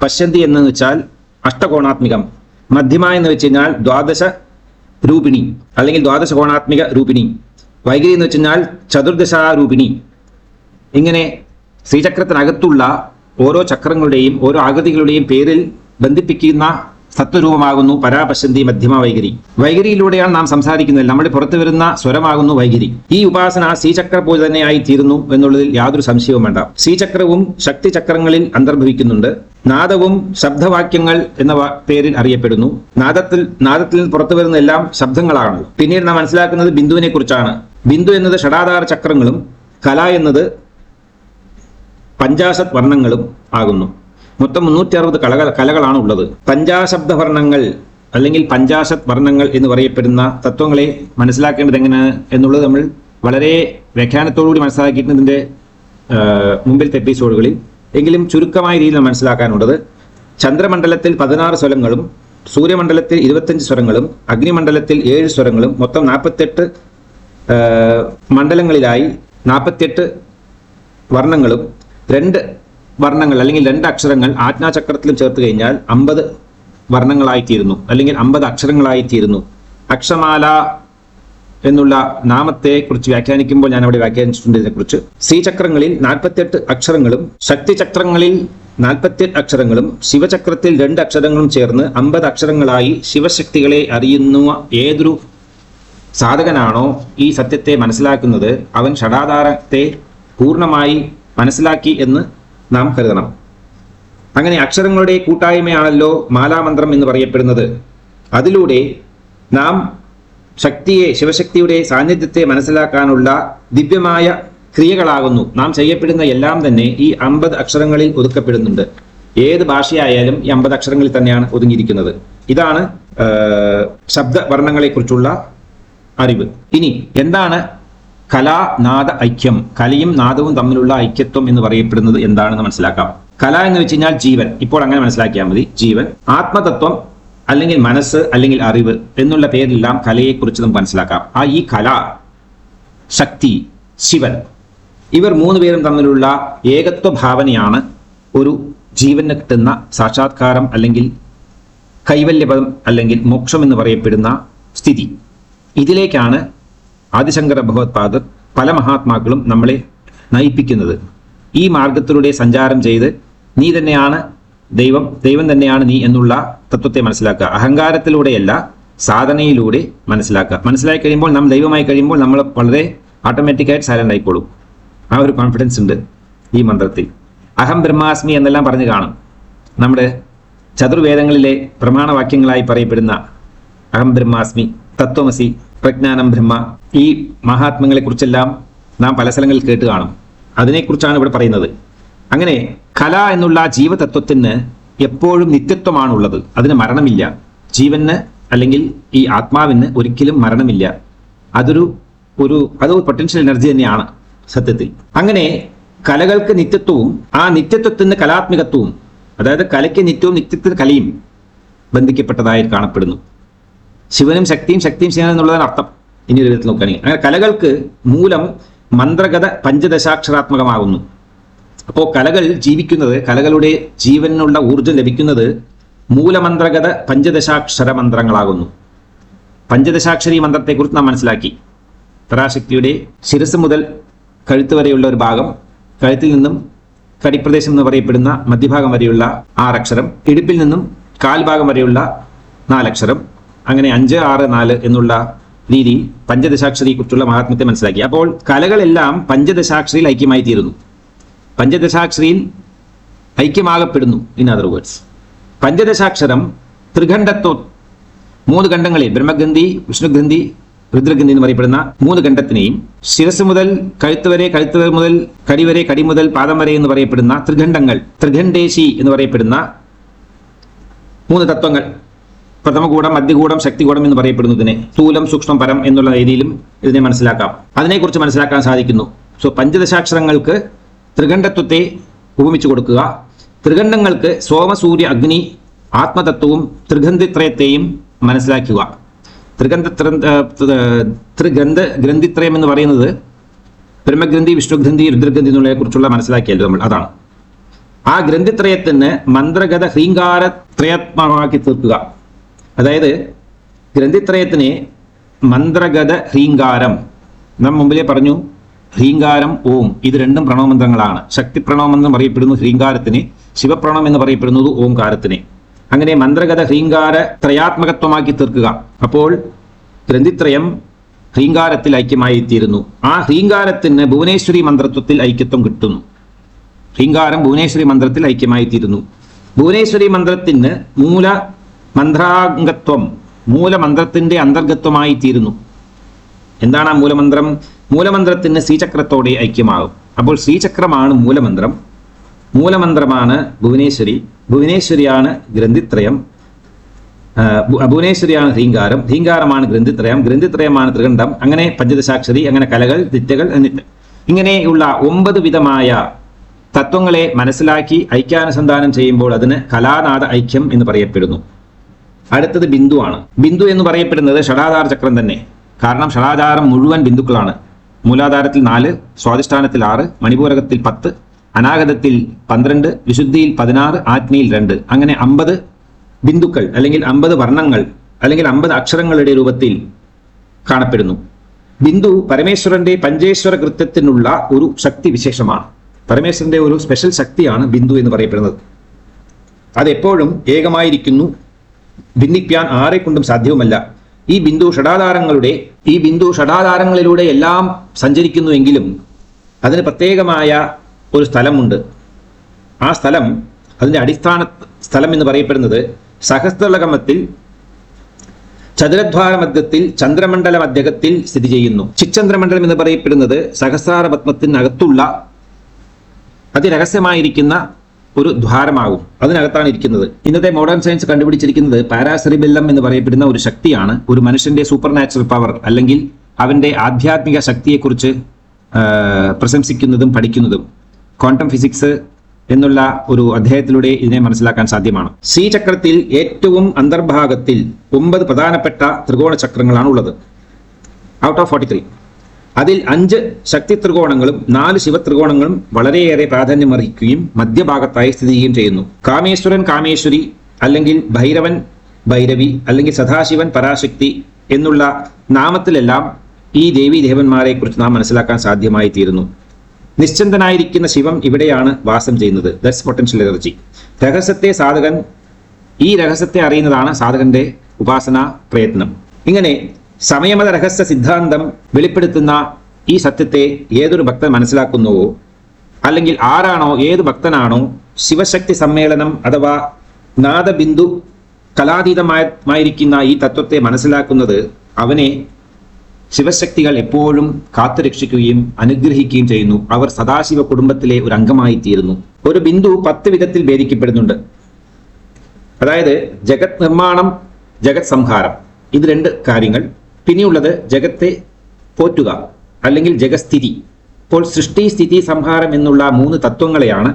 പശ്യന്തി എന്ന് വെച്ചാൽ അഷ്ടകോണാത്മികം, മധ്യമ എന്ന് വെച്ച് കഴിഞ്ഞാൽ ദ്വാദശ രൂപിണി അല്ലെങ്കിൽ ദ്വാദശ കോണാത്മിക രൂപിണി, വൈഖരി എന്ന് വെച്ച് കഴിഞ്ഞാൽ ചതുർദശാരൂപിണി. ഇങ്ങനെ ശ്രീചക്രത്തിനകത്തുള്ള ഓരോ ചക്രങ്ങളുടെയും ഓരോ ആകൃതികളുടെയും പേരിൽ ബന്ധിപ്പിക്കുന്ന സത്വരൂപമാകുന്നു പരാപശ്യന്തി, മധ്യമ, വൈഖരി. വൈഖരിയിലൂടെയാണ് നാം സംസാരിക്കുന്നത്. നമ്മുടെ പുറത്തു വരുന്ന സ്വരമാകുന്നു വൈഖരി. ഈ ഉപാസന ശ്രീചക്ര പൂജ തന്നെയായി തീരുന്നു എന്നുള്ളതിൽ യാതൊരു സംശയവും വേണ്ട. ശ്രീചക്രവും ശക്തിചക്രങ്ങളിൽ അന്തർഭവിക്കുന്നുണ്ട്. നാദവും ശബ്ദവാക്യങ്ങൾ എന്ന പേരിൽ അറിയപ്പെടുന്നു. നാദത്തിൽ നിന്ന് പുറത്തു വരുന്ന എല്ലാം ശബ്ദങ്ങളാണ്. പിന്നീട് നാം മനസ്സിലാക്കുന്നത് ബിന്ദുവിനെ കുറിച്ചാണ്. ബിന്ദു എന്നത് ഷഡാധാര ചക്രങ്ങളും കല എന്നത് 50 വർണ്ണങ്ങളും ആകുന്നു. മൊത്തം 360 കലകളാണ് ഉള്ളത്. പഞ്ചാശബ്ദ വർണ്ണങ്ങൾ അല്ലെങ്കിൽ 50 വർണ്ണങ്ങൾ എന്ന് പറയപ്പെടുന്ന തത്വങ്ങളെ മനസ്സിലാക്കേണ്ടത് എങ്ങനെയാണ് എന്നുള്ളത് നമ്മൾ വളരെ വ്യാഖ്യാനത്തോടുകൂടി മനസ്സിലാക്കിയിട്ടുണ്ട് മുമ്പിലത്തെ എപ്പിസോഡുകളിൽ. എങ്കിലും ചുരുക്കമായ രീതിയിൽ മനസ്സിലാക്കാനുള്ളത് ചന്ദ്രമണ്ഡലത്തിൽ 16 സ്വരങ്ങളും സൂര്യമണ്ഡലത്തിൽ 25 സ്വരങ്ങളും അഗ്നിമണ്ഡലത്തിൽ 7 സ്വരങ്ങളും മൊത്തം 48 മണ്ഡലങ്ങളിലായി 48 വർണ്ണങ്ങളും 2 വർണ്ണങ്ങൾ അല്ലെങ്കിൽ 2 അക്ഷരങ്ങൾ ആജ്ഞാചക്രത്തിലും ചേർത്ത് കഴിഞ്ഞാൽ 50 വർണ്ണങ്ങളായിത്തീരുന്നു അല്ലെങ്കിൽ 50 അക്ഷരങ്ങളായിത്തീരുന്നു. അക്ഷമാല എന്നുള്ള നാമത്തെ കുറിച്ച് വ്യാഖ്യാനിക്കുമ്പോൾ ഞാൻ അവിടെ വ്യാഖ്യാനിച്ചിട്ടുണ്ട് ഇതിനെക്കുറിച്ച്. ശ്രീചക്രങ്ങളിൽ 48 അക്ഷരങ്ങളും ശക്തിചക്രങ്ങളിൽ 48 അക്ഷരങ്ങളും ശിവചക്രത്തിൽ 2 അക്ഷരങ്ങളും ചേർന്ന് 50 അക്ഷരങ്ങളായി ശിവശക്തികളെ അറിയുന്ന ഏതൊരു സാധകനാണോ ഈ സത്യത്തെ മനസ്സിലാക്കുന്നത് അവൻ ഷഡാധാരത്തെ പൂർണ്ണമായി മനസ്സിലാക്കി എന്ന് നാം കരുതണം. അങ്ങനെ അക്ഷരങ്ങളുടെ കൂട്ടായ്മയാണല്ലോ മാലാമന്ത്രം എന്ന് പറയപ്പെടുന്നത്. അതിലൂടെ നാം ശക്തിയെ, ശിവശക്തിയുടെ സാന്നിധ്യത്തെ മനസ്സിലാക്കാനുള്ള ദിവ്യമായ ക്രിയകളാകുന്നു. നാം ചെയ്യപ്പെടുന്ന എല്ലാം തന്നെ ഈ 50 അക്ഷരങ്ങളിൽ ഒതുക്കപ്പെടുന്നുണ്ട്. ഏത് ഭാഷയായാലും ഈ 50 അക്ഷരങ്ങളിൽ തന്നെയാണ് ഒതുങ്ങിയിരിക്കുന്നത്. ഇതാണ് ശബ്ദവർണ്ണങ്ങളെക്കുറിച്ചുള്ള അറിവ്. ഇനി എന്താണ് കലാനാദ ഐക്യം? കലയും നാദവും തമ്മിലുള്ള ഐക്യത്വം എന്ന് പറയപ്പെടുന്നത് എന്താണെന്ന് മനസ്സിലാക്കാം. കല എന്ന് വെച്ച് കഴിഞ്ഞാൽ ജീവൻ. ഇപ്പോൾ അങ്ങനെ മനസ്സിലാക്കിയാൽ മതി. ജീവൻ, ആത്മതത്വം അല്ലെങ്കിൽ മനസ്സ് അല്ലെങ്കിൽ അറിവ് എന്നുള്ള പേരിലെല്ലാം കലയെക്കുറിച്ച് നമുക്ക് മനസ്സിലാക്കാം. ഈ കല, ശക്തി, ശിവൻ ഇവർ 3 പേരും തമ്മിലുള്ള ഏകത്വ ഭാവനയാണ് ഒരു ജീവന് കിട്ടുന്ന സാക്ഷാത്കാരം അല്ലെങ്കിൽ കൈവല്യപദം അല്ലെങ്കിൽ മോക്ഷം എന്ന് പറയപ്പെടുന്ന സ്ഥിതി. ഇതിലേക്കാണ് ആദിശങ്കര ഭഗവത്പാദർ പല മഹാത്മാക്കളും നമ്മളെ നയിപ്പിക്കുന്നത്. ഈ മാർഗത്തിലൂടെ സഞ്ചാരം ചെയ്ത് നീ തന്നെയാണ് ദൈവം, ദൈവം തന്നെയാണ് നീ എന്നുള്ള തത്വത്തെ മനസ്സിലാക്കുക. അഹങ്കാരത്തിലൂടെയല്ല, സാധനയിലൂടെ മനസ്സിലാക്കുക. മനസ്സിലാക്കി കഴിയുമ്പോൾ നാം ദൈവമായി കഴിയുമ്പോൾ നമ്മൾ വളരെ ഓട്ടോമാറ്റിക്കായിട്ട് സൈലന്റ് ആയിക്കോളും. ആ ഒരു കോൺഫിഡൻസ് ഉണ്ട് ഈ മന്ത്രത്തിൽ. അഹം ബ്രഹ്മാസ്മി എന്നെല്ലാം പറഞ്ഞു കാണും. നമ്മുടെ ചതുർവേദങ്ങളിലെ പ്രമാണവാക്യങ്ങളായി പറയപ്പെടുന്ന അഹം ബ്രഹ്മാസ്മി, തത്വമസി, പ്രജ്ഞാനം ബ്രഹ്മ, ഈ മഹാത്മങ്ങളെ കുറിച്ചെല്ലാം നാം പല സ്ഥലങ്ങളിൽ കേട്ട് കാണും. അതിനെക്കുറിച്ചാണ് ഇവിടെ പറയുന്നത്. അങ്ങനെ കല എന്നുള്ള ജീവതത്വത്തിന് എപ്പോഴും നിത്യത്വമാണുള്ളത്. അതിന് മരണമില്ല. ജീവന് അല്ലെങ്കിൽ ഈ ആത്മാവിന് ഒരിക്കലും മരണമില്ല. അതൊരു പൊട്ടൻഷ്യൽ എനർജി തന്നെയാണ് സത്യത്തിൽ. അങ്ങനെ കലകൾക്ക് നിത്യത്വവും ആ നിത്യത്വത്തിന് കലാത്മികത്വവും, അതായത് കലയ്ക്ക് നിത്യവും നിത്യത്തിന് കലയും ബന്ധിക്കപ്പെട്ടതായി കാണപ്പെടുന്നു. ശിവനും ശക്തിയും, ശക്തിയും ശിവനും എന്നുള്ളതാണ് അർത്ഥം. ഇനി ഒരു വിധത്തിൽ നോക്കുകയാണെങ്കിൽ അങ്ങനെ കലകൾക്ക് മൂലം മന്ത്രഗത പഞ്ചദശാക്ഷരാത്മകമാകുന്നു. അപ്പോൾ കലകൾ ജീവിക്കുന്നത്, കലകളുടെ ജീവനുള്ള ഊർജം ലഭിക്കുന്നത് മൂലമന്ത്രഗത പഞ്ചദശാക്ഷര മന്ത്രങ്ങളാകുന്നു. പഞ്ചദശാക്ഷരി മന്ത്രത്തെക്കുറിച്ച് നാം മനസ്സിലാക്കി. പരാശക്തിയുടെ ശിരസ് മുതൽ കഴുത്ത് വരെയുള്ള ഒരു ഭാഗം, കഴുത്തിൽ നിന്നും കടിപ്രദേശം എന്ന് പറയപ്പെടുന്ന മധ്യഭാഗം വരെയുള്ള 6 അക്ഷരം, ഇടുപ്പിൽ നിന്നും കാൽഭാഗം വരെയുള്ള 4 അക്ഷരം, അങ്ങനെ 5, 6, 4 എന്നുള്ള രീതി പഞ്ചദശാക്ഷരിയെക്കുറിച്ചുള്ള മഹാത്മ്യത്തെ മനസ്സിലാക്കി. അപ്പോൾ കലകളെല്ലാം പഞ്ചദശാക്ഷരിയിൽ ഐക്യമായി തീരുന്നു, പഞ്ചദശാക്ഷരിയിൽ ഐക്യമാകപ്പെടുന്നു. ഇൻ അതർ വേർഡ്സ്, പഞ്ചദശാക്ഷരം ത്രിഖണ്ഡത്വം, 3 ഖണ്ഡങ്ങളിൽ ബ്രഹ്മഗ്രന്ഥി, വിഷ്ണുഗ്രന്ഥി, രുദ്രഗ്രന്ഥി എന്ന് പറയപ്പെടുന്ന 3 ഖണ്ഡത്തിനെയും ശിരസ് മുതൽ കഴുത്ത് വരെ, കഴുത്ത് മുതൽ കടി വരെ, കടി മുതൽ പാദം വരെ എന്ന് പറയപ്പെടുന്ന ത്രിഖണ്ഡങ്ങൾ, ത്രിഖണ്ഡേശി എന്ന് പറയപ്പെടുന്ന 3 തത്വങ്ങൾ, പ്രഥമകൂടം, മധ്യകൂടം, ശക്തികൂടം എന്ന് പറയപ്പെടുന്നതിനെ സ്ഥൂലം, സൂക്ഷ്മം, പരം എന്നുള്ള രീതിയിലും ഇതിനെ മനസ്സിലാക്കാം. അതിനെക്കുറിച്ച് മനസ്സിലാക്കാൻ സാധിക്കുന്നു. സോ പഞ്ചദശാക്ഷരങ്ങൾക്ക് ത്രിഖണ്ഡത്വത്തെ ഉപമിച്ചു കൊടുക്കുക, ത്രിഖണ്ഡങ്ങൾക്ക് സോമ, സൂര്യ, അഗ്നി, ആത്മതത്വവും ത്രിഗന്ധിത്രയത്തെയും മനസ്സിലാക്കുക. ഗ്രന്ഥിത്രയം എന്ന് പറയുന്നത് ബ്രഹ്മഗ്രന്ഥി, വിഷ്ണുഗ്രന്ഥി, രുദ്രഗ്രന്ഥി എന്നുള്ളതിനെ കുറിച്ചുള്ള മനസ്സിലാക്കിയല്ലോ നമ്മൾ. അതാണ് ആ ഗ്രന്ഥിത്രയത്തിന് മന്ത്രഗത ഹ്രീങ്കാരത്രയാത്മകമാക്കി തീർക്കുക. അതായത് ഗ്രന്ഥിത്രയത്തിനെ മന്ത്രഗത ഹ്രീങ്കാരം, നാം മുമ്പിലേ പറഞ്ഞു, ഹ്രീങ്കാരം, ഓം, ഇത് രണ്ടും പ്രണവമന്ത്രങ്ങളാണ്. ശക്തി പ്രണവം എന്ന് പറയപ്പെടുന്നു ഹ്രീങ്കാരത്തിന്, ശിവപ്രണവം എന്ന് പറയപ്പെടുന്നത് ഓംകാരത്തിന്. അങ്ങനെ മന്ത്രഗത ഹ്രീങ്കാര ത്രയാത്മകത്വമാക്കി തീർക്കുക. അപ്പോൾ ഗ്രന്ഥിത്രയം ഹ്രീങ്കാരത്തിൽ ഐക്യമായി തീരുന്നു. ആ ഹ്രീങ്കാരത്തിന് ഭുവനേശ്വരി മന്ത്രത്വത്തിൽ ഐക്യത്വം കിട്ടുന്നു. ഹ്രീങ്കാരം ഭുവനേശ്വരി മന്ത്രത്തിൽ ഐക്യമായി തീരുന്നു. ഭുവനേശ്വരി മന്ത്രത്തിന് മൂല മന്ത്രാംഗത്വം, മൂലമന്ത്രത്തിന്റെ അന്തർഗത്വമായി തീരുന്നു. എന്താണ് ആ മൂലമന്ത്രം? മൂലമന്ത്രത്തിന് ശ്രീചക്രത്തോടെ ഐക്യമാകും. അപ്പോൾ ശ്രീചക്രമാണ് മൂലമന്ത്രം, മൂലമന്ത്രമാണ് ഭുവനേശ്വരി, ഭുവനേശ്വരിയാണ് ഗ്രന്ഥിത്രയം, ഭുവനേശ്വരിയാണ് ഹ്രീങ്കാരം, ഹ്രീങ്കാരമാണ് ഗ്രന്ഥിത്രയം, ഗ്രന്ഥിത്രയമാണ് ത്രികണ്ഠം. അങ്ങനെ പഞ്ചദശാക്ഷരി, അങ്ങനെ കലകൾ, ദിറ്റകൾ എന്നിട്ട് ഇങ്ങനെയുള്ള 9 വിധമായ തത്വങ്ങളെ മനസ്സിലാക്കി ഐക്യാനുസന്ധാനം ചെയ്യുമ്പോൾ അതിന് കലാനാദ ഐക്യം എന്ന് പറയപ്പെടുന്നു. അടുത്തത് ബിന്ദുവാണ്. ബിന്ദു എന്ന് പറയപ്പെടുന്നത് ഷഡാധാര ചക്രം തന്നെ. കാരണം ഷഡാധാരം മുഴുവൻ ബിന്ദുക്കളാണ്. മൂലാധാരത്തിൽ 4, സ്വാധിഷ്ഠാനത്തിൽ 6, മണിപൂരകത്തിൽ 10, അനാഗതത്തിൽ 12, വിശുദ്ധിയിൽ 16, ആജ്ഞയിൽ 2, അങ്ങനെ 50 ബിന്ദുക്കൾ അല്ലെങ്കിൽ 50 വർണ്ണങ്ങൾ അല്ലെങ്കിൽ 50 അക്ഷരങ്ങളുടെ രൂപത്തിൽ കാണപ്പെടുന്നു. ബിന്ദു പരമേശ്വരന്റെ പഞ്ചേശ്വര കൃത്യത്തിനുള്ള ഒരു ശക്തി വിശേഷമാണ്. പരമേശ്വരന്റെ ഒരു സ്പെഷ്യൽ ശക്തിയാണ് ബിന്ദു എന്ന് പറയപ്പെടുന്നത്. അതെപ്പോഴും ഏകമായിരിക്കുന്നു, ഭിന്നിക്കാൻ ആരെ കൊണ്ടും സാധ്യവുമല്ല. ഈ ബിന്ദു ഷഡാധാരങ്ങളിലൂടെ എല്ലാം സഞ്ചരിക്കുന്നുവെങ്കിലും അതിന് പ്രത്യേകമായ ഒരു സ്ഥലമുണ്ട്. ആ സ്ഥലം, അതിൻ്റെ അടിസ്ഥാന സ്ഥലം എന്ന് പറയപ്പെടുന്നത് സഹസ്രലകമത്തിൽ ചതുരദ്വാര മധ്യത്തിൽ ചന്ദ്രമണ്ഡല മധ്യത്തിൽ സ്ഥിതി ചെയ്യുന്നു. ചിച്ചന്ദ്രമണ്ഡലം എന്ന് പറയപ്പെടുന്നത് സഹസ്രാര പത്മത്തിനകത്തുള്ള അതിരഹസ്യമായിരിക്കുന്ന ഒരു ദ്വാരമാകും. അതിനകത്താണ് ഇരിക്കുന്നത്. ഇന്നത്തെ മോഡേൺ സയൻസ് കണ്ടുപിടിച്ചിരിക്കുന്നത് പാരാസെറിബെല്ലം എന്ന് പറയപ്പെടുന്ന ഒരു ശക്തിയാണ്. ഒരു മനുഷ്യന്റെ സൂപ്പർ നാച്ചുറൽ പവർ അല്ലെങ്കിൽ അവന്റെ ആധ്യാത്മിക ശക്തിയെക്കുറിച്ച് പ്രശംസിക്കുന്നതും പഠിക്കുന്നതും ക്വാണ്ടം ഫിസിക്സ് എന്നുള്ള ഒരു അധ്യായത്തിലൂടെ ഇതിനെ മനസ്സിലാക്കാൻ സാധ്യമാണ്. ശ്രീചക്രത്തിൽ ഏറ്റവും അന്തർഭാഗത്തിൽ 9 പ്രധാനപ്പെട്ട ത്രികോണ ചക്രങ്ങളാണ് ഉള്ളത്, ഔട്ട് ഓഫ് 43. അതിൽ 5 ശക്തി ത്രികോണങ്ങളും 4 ശിവത്രികോണങ്ങളും വളരെയേറെ പ്രാധാന്യമർഹിക്കുകയും മധ്യഭാഗത്തായി സ്ഥിതി ചെയ്യുകയും ചെയ്യുന്നു. കാമേശ്വരൻ, കാമേശ്വരി, അല്ലെങ്കിൽ ഭൈരവൻ, ഭൈരവി, അല്ലെങ്കിൽ സദാശിവൻ, പരാശക്തി എന്നുള്ള നാമത്തിലെല്ലാം ഈ ദേവീ ദേവന്മാരെ കുറിച്ച് നാം മനസ്സിലാക്കാൻ സാധ്യമായി തീരുന്നു. നിശ്ചന്തനായിരിക്കുന്ന ശിവം ഇവിടെയാണ് വാസം ചെയ്യുന്നത്. That's potential energy. ഈ രഹസ്യത്തെ അറിയുന്നതാണ് സാധകന്റെ ഉപാസനാ പ്രയത്നം. ഇങ്ങനെ സമയമത രഹസ്യ സിദ്ധാന്തം വെളിപ്പെടുത്തുന്ന ഈ സത്യത്തെ ഏതൊരു ഭക്തൻ മനസ്സിലാക്കുന്നുവോ, അല്ലെങ്കിൽ ഏത് ഭക്തനാണോ ശിവശക്തി സമ്മേളനം അഥവാ നാദബിന്ദു കലാതീതമായിരിക്കുന്ന ഈ തത്വത്തെ മനസ്സിലാക്കുന്നത്, അവനെ ശിവശക്തികൾ എപ്പോഴും കാത്തുരക്ഷിക്കുകയും അനുഗ്രഹിക്കുകയും ചെയ്യുന്നു. അവർ സദാശിവ കുടുംബത്തിലെ ഒരു അംഗമായി തീരുന്നു. ഒരു ബിന്ദു 10 വിധത്തിൽ ഭേദിക്കപ്പെടുന്നുണ്ട്. അതായത് ജഗത് നിർമ്മാണം, ജഗത് സംഹാരം, ഇത് 2 കാര്യങ്ങൾ. പിന്നെയുള്ളത് ജഗത്തെ പോറ്റുക അല്ലെങ്കിൽ ജഗസ്ഥിതി. ഇപ്പോൾ സൃഷ്ടി, സ്ഥിതി, സംഹാരം എന്നുള്ള 3 തത്വങ്ങളെയാണ്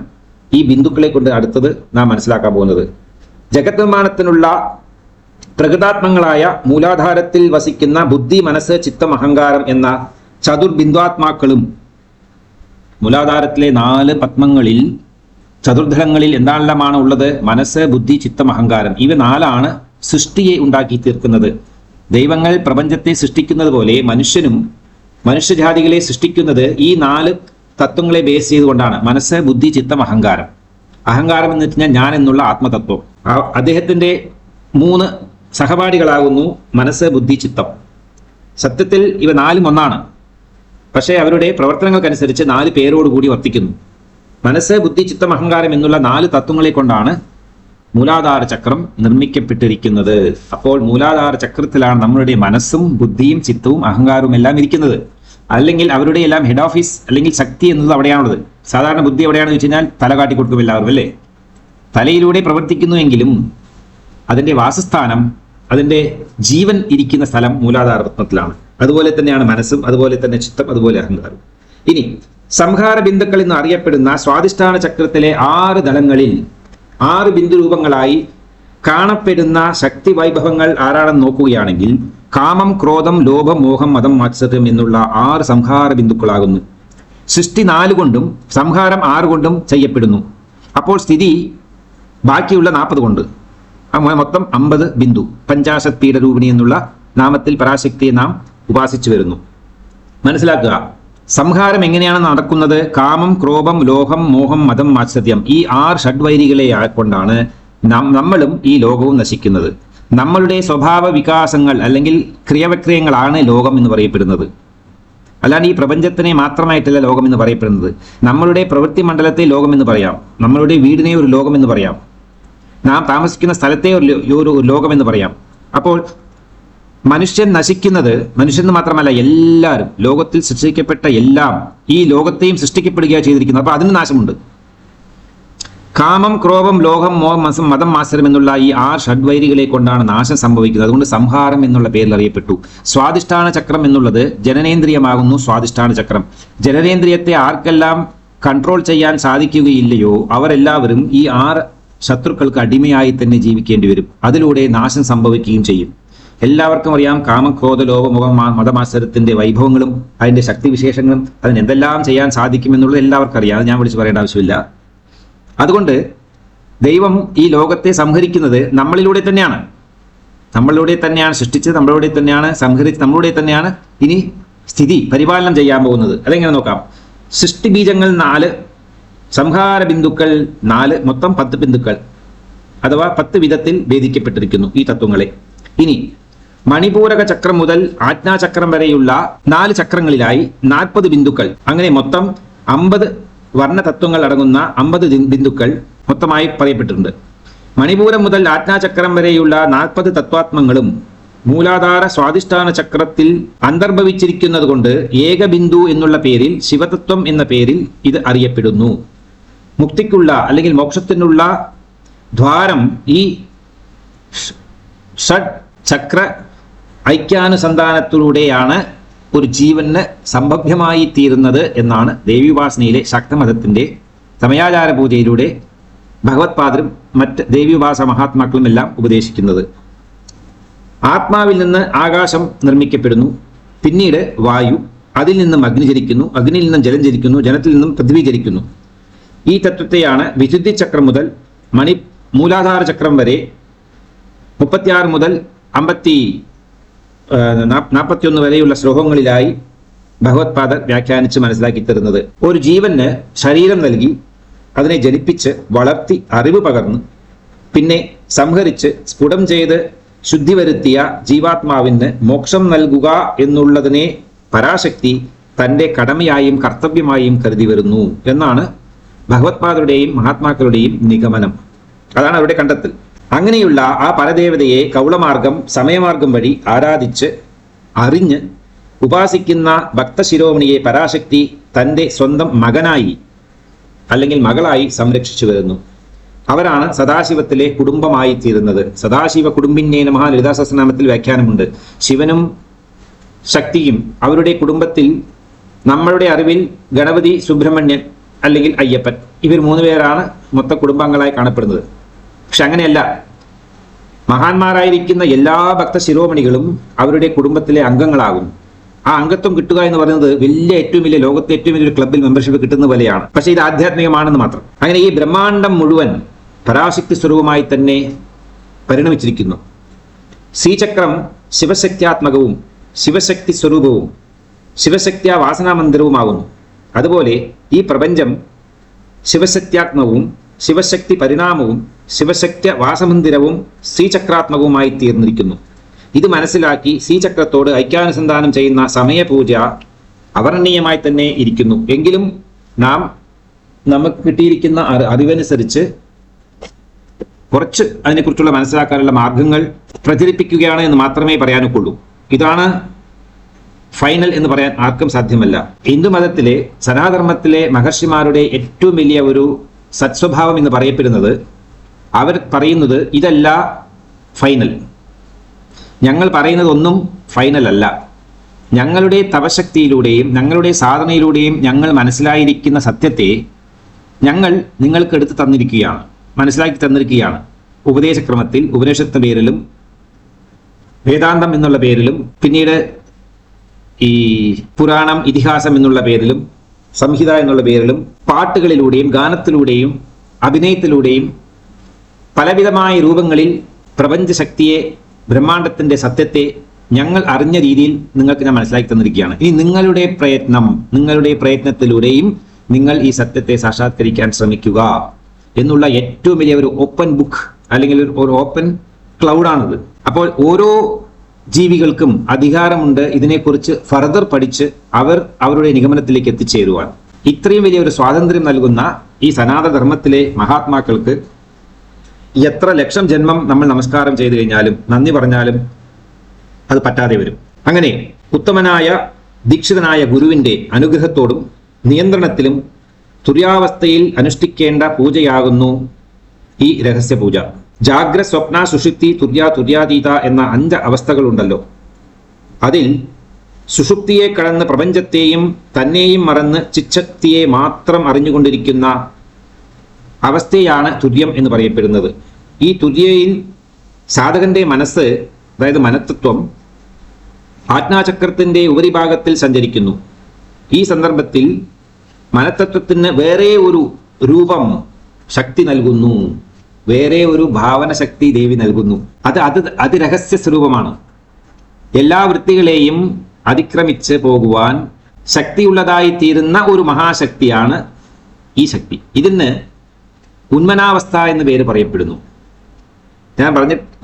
ഈ ബിന്ദുക്കളെ കൊണ്ട് അടുത്തത് നാം മനസ്സിലാക്കാൻ പോകുന്നത്. ജഗത് നിർമ്മാണത്തിനുള്ള പ്രകൃതാത്മങ്ങളായ മൂലാധാരത്തിൽ വസിക്കുന്ന ബുദ്ധി, മനസ്സ്, ചിത്തം, അഹങ്കാരം എന്ന ചതുർബിന്ദുവാത്മാക്കളും മൂലാധാരത്തിലെ 4 പത്മങ്ങളിൽ ചതുർധരങ്ങളിൽ എന്താണെല്ലാമാണ് ഉള്ളത്? മനസ്സ്, ബുദ്ധി, ചിത്തം, അഹങ്കാരം. ഇവ 4ആണ് സൃഷ്ടിയെ ഉണ്ടാക്കി തീർക്കുന്നത്. ദൈവങ്ങൾ പ്രപഞ്ചത്തെ സൃഷ്ടിക്കുന്നത് പോലെ മനുഷ്യനും മനുഷ്യജാതികളെ സൃഷ്ടിക്കുന്നത് ഈ 4 തത്വങ്ങളെ ബേസ് ചെയ്തുകൊണ്ടാണ്. മനസ്സ്, ബുദ്ധി, ചിത്തം, അഹങ്കാരം. അഹങ്കാരം എന്ന് വെച്ച് കഴിഞ്ഞാൽ ഞാൻ എന്നുള്ള ആത്മതത്വം. അദ്ദേഹത്തിന്റെ 3 സഹപാഠികളാകുന്നു മനസ്സ്, ബുദ്ധി, ചിത്തം. സത്യത്തിൽ ഇവ നാലും ഒന്നാണ്. പക്ഷേ അവരുടെ പ്രവർത്തനങ്ങൾക്കനുസരിച്ച് 4 പേരോടുകൂടി വർത്തിക്കുന്നു. മനസ്സ്, ബുദ്ധി, ചിത്തം, അഹങ്കാരം എന്നുള്ള 4 തത്വങ്ങളെ കൊണ്ടാണ് മൂലാധാര ചക്രം നിർമ്മിക്കപ്പെട്ടിരിക്കുന്നത്. അപ്പോൾ മൂലാധാര ചക്രത്തിലാണ് നമ്മളുടെ മനസ്സും ബുദ്ധിയും ചിത്തവും അഹങ്കാരവും എല്ലാം ഇരിക്കുന്നത്. അല്ലെങ്കിൽ അവരുടെ എല്ലാം ഹെഡ് ഓഫീസ് അല്ലെങ്കിൽ ശക്തി എന്നത് അവിടെയാണുള്ളത്. സാധാരണ ബുദ്ധി എവിടെയാണെന്ന് വെച്ച് കഴിഞ്ഞാൽ തല കാട്ടി കൊടുക്കും എല്ലാവരും, അല്ലേ? തലയിലൂടെ പ്രവർത്തിക്കുന്നുവെങ്കിലും അതിൻ്റെ വാസസ്ഥാനം, അതിൻ്റെ ജീവൻ ഇരിക്കുന്ന സ്ഥലം മൂലാധാര രത്നത്തിലാണ്. അതുപോലെ തന്നെയാണ് മനസ്സും, അതുപോലെ തന്നെ ചിത്തം, അതുപോലെ അഹങ്കാരം. ഇനി സംഹാര ബിന്ദുക്കൾ എന്ന് അറിയപ്പെടുന്ന സ്വാധിഷ്ഠാന ചക്രത്തിലെ 6 ദളങ്ങളിൽ 6 ബിന്ദു രൂപങ്ങളായി കാണപ്പെടുന്ന ശക്തി വൈഭവങ്ങൾ ആരാണെന്ന് നോക്കുകയാണെങ്കിൽ കാമം, ക്രോധം, ലോഭം, മോഹം, മതം, മാത്സര്യം എന്നുള്ള 6 സംഹാര ബിന്ദുക്കളാകുന്നു. സൃഷ്ടി 4 കൊണ്ടും സംഹാരം 6 കൊണ്ടും ചെയ്യപ്പെടുന്നു. അപ്പോൾ സ്ഥിതി ബാക്കിയുള്ള 40 കൊണ്ട്, മൊത്തം 50 ബിന്ദു. പഞ്ചാശത് പീഠരൂപിണി എന്നുള്ള നാമത്തിൽ പരാശക്തിയെ നാം ഉപാസിച്ചു വരുന്നു. മനസ്സിലാക്കുക, സംഹാരം എങ്ങനെയാണ് നടക്കുന്നത്? കാമം, ക്രോധം, ലോഹം, മോഹം, മതം, മാത്സര്യം ഈ 6 ഷഡ്വൈരികളെ കൊണ്ടാണ് നമ്മളും ഈ ലോകവും നശിക്കുന്നത്. നമ്മളുടെ സ്വഭാവ വികാസങ്ങൾ അല്ലെങ്കിൽ ക്രിയവിക്രിയങ്ങളാണ് ലോകം എന്ന് പറയപ്പെടുന്നത്. അല്ലാണ്ട് ഈ പ്രപഞ്ചത്തിനെ മാത്രമായിട്ടല്ല ലോകം എന്ന് പറയപ്പെടുന്നത്. നമ്മളുടെ പ്രവൃത്തി മണ്ഡലത്തെ ലോകം എന്ന് പറയാം, നമ്മളുടെ വീടിനെ ഒരു ലോകം എന്ന് പറയാം, നാം താമസിക്കുന്ന സ്ഥലത്തെ ഒരു ലോകം എന്ന് പറയാം. അപ്പോൾ മനുഷ്യൻ നശിക്കുന്നത്, മനുഷ്യൻ മാത്രമല്ല എല്ലാവരും, ലോകത്തിൽ സൃഷ്ടിക്കപ്പെട്ട എല്ലാം ഈ ലോകത്തെയും സൃഷ്ടിക്കപ്പെടുകയാണ് ചെയ്തിരിക്കുന്നത്. അപ്പോൾ അതിന് നാശമുണ്ട്. കാമം, ക്രോധം, ലോഹം, മോഹം, മതം, മാത്സര്യം എന്നുള്ള ഈ 6 ഷഡ്വൈരികളെ കൊണ്ടാണ് നാശം സംഭവിക്കുന്നത്. അതുകൊണ്ട് സംഹാരം എന്നുള്ള പേരിൽ അറിയപ്പെട്ടു. സ്വാധിഷ്ഠാന ചക്രം എന്നുള്ളത് ജനനേന്ദ്രിയമാകുന്നു. സ്വാധിഷ്ഠാന ചക്രം, ജനനേന്ദ്രിയത്തെ ആർക്കെല്ലാം കൺട്രോൾ ചെയ്യാൻ സാധിക്കുകയില്ലയോ അവരെല്ലാവരും ഈ 6 ശത്രുക്കൾക്ക് അടിമയായി തന്നെ ജീവിക്കേണ്ടി വരും. അതിലൂടെ നാശം സംഭവിക്കുകയും ചെയ്യും. എല്ലാവർക്കും അറിയാം കാമ, ക്രോധ, ലോഭ, മുഖം, മതമാത്സര്യത്തിന്റെ വൈഭവങ്ങളും അതിന്റെ ശക്തിവിശേഷങ്ങളും അതിന് എന്തെല്ലാം ചെയ്യാൻ സാധിക്കുമെന്നുള്ളത് എല്ലാവർക്കും അറിയാം. അത് ഞാൻ വിളിച്ച് പറയേണ്ട ആവശ്യമില്ല. അതുകൊണ്ട് ദൈവം ഈ ലോകത്തെ സംഹരിക്കുന്നത് നമ്മളിലൂടെ തന്നെയാണ്. നമ്മളിലൂടെ തന്നെയാണ് സൃഷ്ടിച്ചത്, നമ്മളിലൂടെ തന്നെയാണ് സംഹരിച്ച്, നമ്മളിലൂടെ തന്നെയാണ് ഇനി സ്ഥിതി പരിപാലനം ചെയ്യാൻ പോകുന്നത്. അതെങ്ങനെ നോക്കാം. സൃഷ്ടി ബീജങ്ങൾ 4, സംഹാര ബിന്ദുക്കൾ 4, മൊത്തം 10 ബിന്ദുക്കൾ അഥവാ 10 വിധത്തിൽ ഭേദിക്കപ്പെട്ടിരിക്കുന്നു ഈ തത്വങ്ങളെ. ഇനി മണിപൂരക ചക്രം മുതൽ ആജ്ഞാചക്രം വരെയുള്ള 4 ചക്രങ്ങളിലായി 40 ബിന്ദുക്കൾ, അങ്ങനെ മൊത്തം 50 വർണ്ണതത്വങ്ങൾ അടങ്ങുന്ന 50 ബിന്ദുക്കൾ മൊത്തമായി പറയപ്പെട്ടിട്ടുണ്ട്. മണിപൂരം മുതൽ ആജ്ഞാചക്രം വരെയുള്ള 40 തത്വാത്മങ്ങളും മൂലാധാര സ്വാധിഷ്ഠാന ചക്രത്തിൽ അന്തർഭവിച്ചിരിക്കുന്നത് കൊണ്ട് ഏകബിന്ദു എന്നുള്ള പേരിൽ, ശിവതത്വം എന്ന പേരിൽ ഇത് അറിയപ്പെടുന്നു. മുക്തിക്കുള്ള അല്ലെങ്കിൽ മോക്ഷത്തിനുള്ള ദ്വാരം ഈ ഷഡ് ചക്ര ഐക്യാനുസന്ധാനത്തിലൂടെയാണ് ഒരു ജീവന് സംഭവ്യമായി തീരുന്നത് എന്നാണ് ദേവീപാസനയിലെ ശക്തമതത്തിന്റെ സമയാചാര പൂജയിലൂടെ ഭഗവത്പാദരും മറ്റ് ദേവീപാസ മഹാത്മാക്കളും എല്ലാം ഉപദേശിക്കുന്നത്. ആത്മാവിൽ നിന്ന് ആകാശം നിർമ്മിക്കപ്പെടുന്നു, പിന്നീട് വായു, അതിൽ നിന്നും അഗ്നി ജനിക്കുന്നു, അഗ്നിയിൽ നിന്നും ജലം ജനിക്കുന്നു, ജലത്തിൽ നിന്നും പൃഥ്വി ജനിക്കുന്നു. ഈ തത്വത്തെയാണ് വിശുദ്ധി ചക്രം മുതൽ മൂലാധാര ചക്രം വരെ 36 മുതൽ 41 വരെയുള്ള ശ്ലോകങ്ങളിലായി ഭഗവത്പാദർ വ്യാഖ്യാനിച്ച് മനസ്സിലാക്കി തരുന്നത്. ഒരു ജീവന് ശരീരം നൽകി അതിനെ ജനിപ്പിച്ച് വളർത്തി അറിവ് പകർന്ന് പിന്നെ സംഹരിച്ച് സ്ഫുടം ചെയ്ത് ശുദ്ധി വരുത്തിയ ജീവാത്മാവിന് മോക്ഷം നൽകുക എന്നുള്ളതിനെ പരാശക്തി തൻ്റെ കടമയായും കർത്തവ്യമായും കരുതി വരുന്നു എന്നാണ് ഭഗവത്പാദരുടെയും മഹാത്മാക്കളുടെയും നിഗമനം. അതാണ് അവരുടെ കണ്ടെത്തൽ. അങ്ങനെയുള്ള ആ പരദേവതയെ കൗളമാർഗം, സമയമാർഗം വഴി ആരാധിച്ച് അറിഞ്ഞ് ഉപാസിക്കുന്ന ഭക്തശിരോമണിയെ പരാശക്തി തൻ്റെ സ്വന്തം മകനായി അല്ലെങ്കിൽ മകളായി സംരക്ഷിച്ചു വരുന്നു. അവരാണ് സദാശിവത്തിലെ കുടുംബമായി തീരുന്നത്. സദാശിവ കുടുംബിന്യേ നമഃ ലളിതാ സഹസ്രനാമത്തിൽ വ്യാഖ്യാനമുണ്ട്. ശിവനും ശക്തിയും അവരുടെ കുടുംബത്തിൽ നമ്മളുടെ അറിവിൽ ഗണപതി, സുബ്രഹ്മണ്യൻ അല്ലെങ്കിൽ അയ്യപ്പൻ, ഇവർ 3 പേരാണ് മൊത്ത കുടുംബാംഗങ്ങളായി കാണപ്പെടുന്നത്. പക്ഷെ അങ്ങനെയല്ല. മഹാന്മാരായിരിക്കുന്ന എല്ലാ ഭക്തശിരോമണികളും അവരുടെ കുടുംബത്തിലെ അംഗങ്ങളാകും. ആ അംഗത്വം കിട്ടുക എന്ന് പറയുന്നത് ഏറ്റവും വലിയ ലോകത്തെ ഏറ്റവും വലിയൊരു ക്ലബിൽ മെമ്പർഷിപ്പ് കിട്ടുന്ന പോലെയാണ്. പക്ഷേ ഇത് ആധ്യാത്മികമാണെന്ന് മാത്രം. അങ്ങനെ ഈ ബ്രഹ്മാണ്ടം മുഴുവൻ പരാശക്തി സ്വരൂപമായി തന്നെ പരിണമിച്ചിരിക്കുന്നു. ശ്രീചക്രം ശിവശക്ത്യാത്മകവും ശിവശക്തി സ്വരൂപവും ശിവശക്തിയ വാസനാമന്ദിരവുമാകുന്നു. അതുപോലെ ഈ പ്രപഞ്ചം ശിവശക്ത്യാത്മകവും ശിവശക്തി പരിണാമവും ശിവശക്തി വാസമന്ദിരവും ശ്രീചക്രാത്മകവുമായി തീർന്നിരിക്കുന്നു. ഇത് മനസ്സിലാക്കി ശ്രീചക്രത്തോട് ഐക്യാനുസന്ധാനം ചെയ്യുന്ന സമയപൂജ അവർണ്ണീയമായി തന്നെ ഇരിക്കുന്നു. എങ്കിലും നമുക്ക് കിട്ടിയിരിക്കുന്ന അറിവനുസരിച്ച് കുറച്ച് അതിനെക്കുറിച്ചുള്ള മനസ്സിലാക്കാനുള്ള മാർഗങ്ങൾ പ്രചരിപ്പിക്കുകയാണ് എന്ന് മാത്രമേ പറയാനൊക്കുള്ളൂ. ഇതാണ് ഫൈനൽ എന്ന് പറയാൻ ആർക്കും സാധ്യമല്ല. ഹിന്ദുമതത്തിലെ സനാതനധർമ്മത്തിലെ മഹർഷിമാരുടെ ഏറ്റവും വലിയ ഒരു സത്സ്വഭാവം എന്ന് പറയപ്പെടുന്നത്, അവർ പറയുന്നത് ഇതല്ല ഫൈനൽ, ഞങ്ങൾ പറയുന്നതൊന്നും ഫൈനൽ അല്ല, ഞങ്ങളുടെ തപശക്തിയിലൂടെയും ഞങ്ങളുടെ സാധനയിലൂടെയും ഞങ്ങൾ മനസ്സിലായിരിക്കുന്ന സത്യത്തെ ഞങ്ങൾ നിങ്ങൾക്ക് എടുത്ത് തന്നിരിക്കുകയാണ്, മനസ്സിലാക്കി തന്നിരിക്കുകയാണ്. ഉപദേശക്രമത്തിൽ ഉപനിഷത്തിന്റെ പേരിലും വേദാന്തം എന്നുള്ള പേരിലും പിന്നീട് ഈ പുരാണം ഇതിഹാസം എന്നുള്ള പേരിലും സംഹിത എന്നുള്ള പേരിലും പാട്ടുകളിലൂടെയും ഗാനത്തിലൂടെയും അഭിനയത്തിലൂടെയും പലവിധമായ രൂപങ്ങളിൽ പ്രപഞ്ചശക്തിയെ, ബ്രഹ്മാണ്ടത്തിന്റെ സത്യത്തെ ഞങ്ങൾ അറിഞ്ഞ രീതിയിൽ നിങ്ങൾക്ക് ഞാൻ മനസ്സിലാക്കി തന്നിരിക്കുകയാണ്. ഇനി നിങ്ങളുടെ പ്രയത്നത്തിലൂടെയും നിങ്ങൾ ഈ സത്യത്തെ സാക്ഷാത്കരിക്കാൻ ശ്രമിക്കുക എന്നുള്ള ഏറ്റവും വലിയ ഒരു ഓപ്പൺ ബുക്ക് അല്ലെങ്കിൽ ഒരു ഓപ്പൺ ക്ലൗഡാണിത്. അപ്പോൾ ഓരോ ജീവികൾക്കും അധികാരമുണ്ട് ഇതിനെക്കുറിച്ച് ഫർദർ പഠിച്ച് അവരുടെ നിഗമനത്തിലേക്ക് എത്തിച്ചേരുവാൻ. ഇത്രയും വലിയ ഒരു സ്വാതന്ത്ര്യം നൽകുന്ന ഈ സനാതനധർമ്മത്തിലെ മഹാത്മാക്കൾക്ക് എത്ര ലക്ഷം ജന്മം നമ്മൾ നമസ്കാരം ചെയ്തു കഴിഞ്ഞാലും നന്ദി പറഞ്ഞാലും അത് പറ്റാതെ വരും. അങ്ങനെ ഉത്തമനായ ദീക്ഷിതനായ ഗുരുവിന്റെ അനുഗ്രഹത്തോടും നിയന്ത്രണത്തിലും തുര്യാവസ്ഥയിൽ അനുഷ്ഠിക്കേണ്ട പൂജയാകുന്നു ഈ രഹസ്യ പൂജ. ജാഗ്ര, സ്വപ്ന, സുഷുപ്തി, തുര്യാതീത എന്ന 5 അവസ്ഥകളുണ്ടല്ലോ. അതിൽ സുഷുപ്തിയെ കടന്ന് പ്രപഞ്ചത്തെയും തന്നെയും മറന്ന് ചിച്ഛക്തിയെ മാത്രം അറിഞ്ഞുകൊണ്ടിരിക്കുന്ന അവസ്ഥയാണ് തുര്യം എന്ന് പറയപ്പെടുന്നത്. ഈ തുര്യയിൽ സാധകന്റെ മനസ്സ്, അതായത് മനത്തത്വം, ആജ്ഞാചക്രത്തിന്റെ ഉപരിഭാഗത്തിൽ സഞ്ചരിക്കുന്നു. ഈ സന്ദർഭത്തിൽ മനത്തത്വത്തിന് വേറെ ഒരു രൂപം ശക്തി നൽകുന്നു, വേറെ ഒരു ഭാവന ശക്തി ദേവി നൽകുന്നു. അത് രഹസ്യ സ്വരൂപമാണ്. എല്ലാ വൃത്തികളെയും അതിക്രമിച്ച് പോകുവാൻ ശക്തിയുള്ളതായി തീരുന്ന ഒരു മഹാശക്തിയാണ് ഈ ശക്തി. ഇതിന് ഉന്മനാവസ്ഥ എന്ന് പേര് പറയപ്പെടുന്നു. ഞാൻ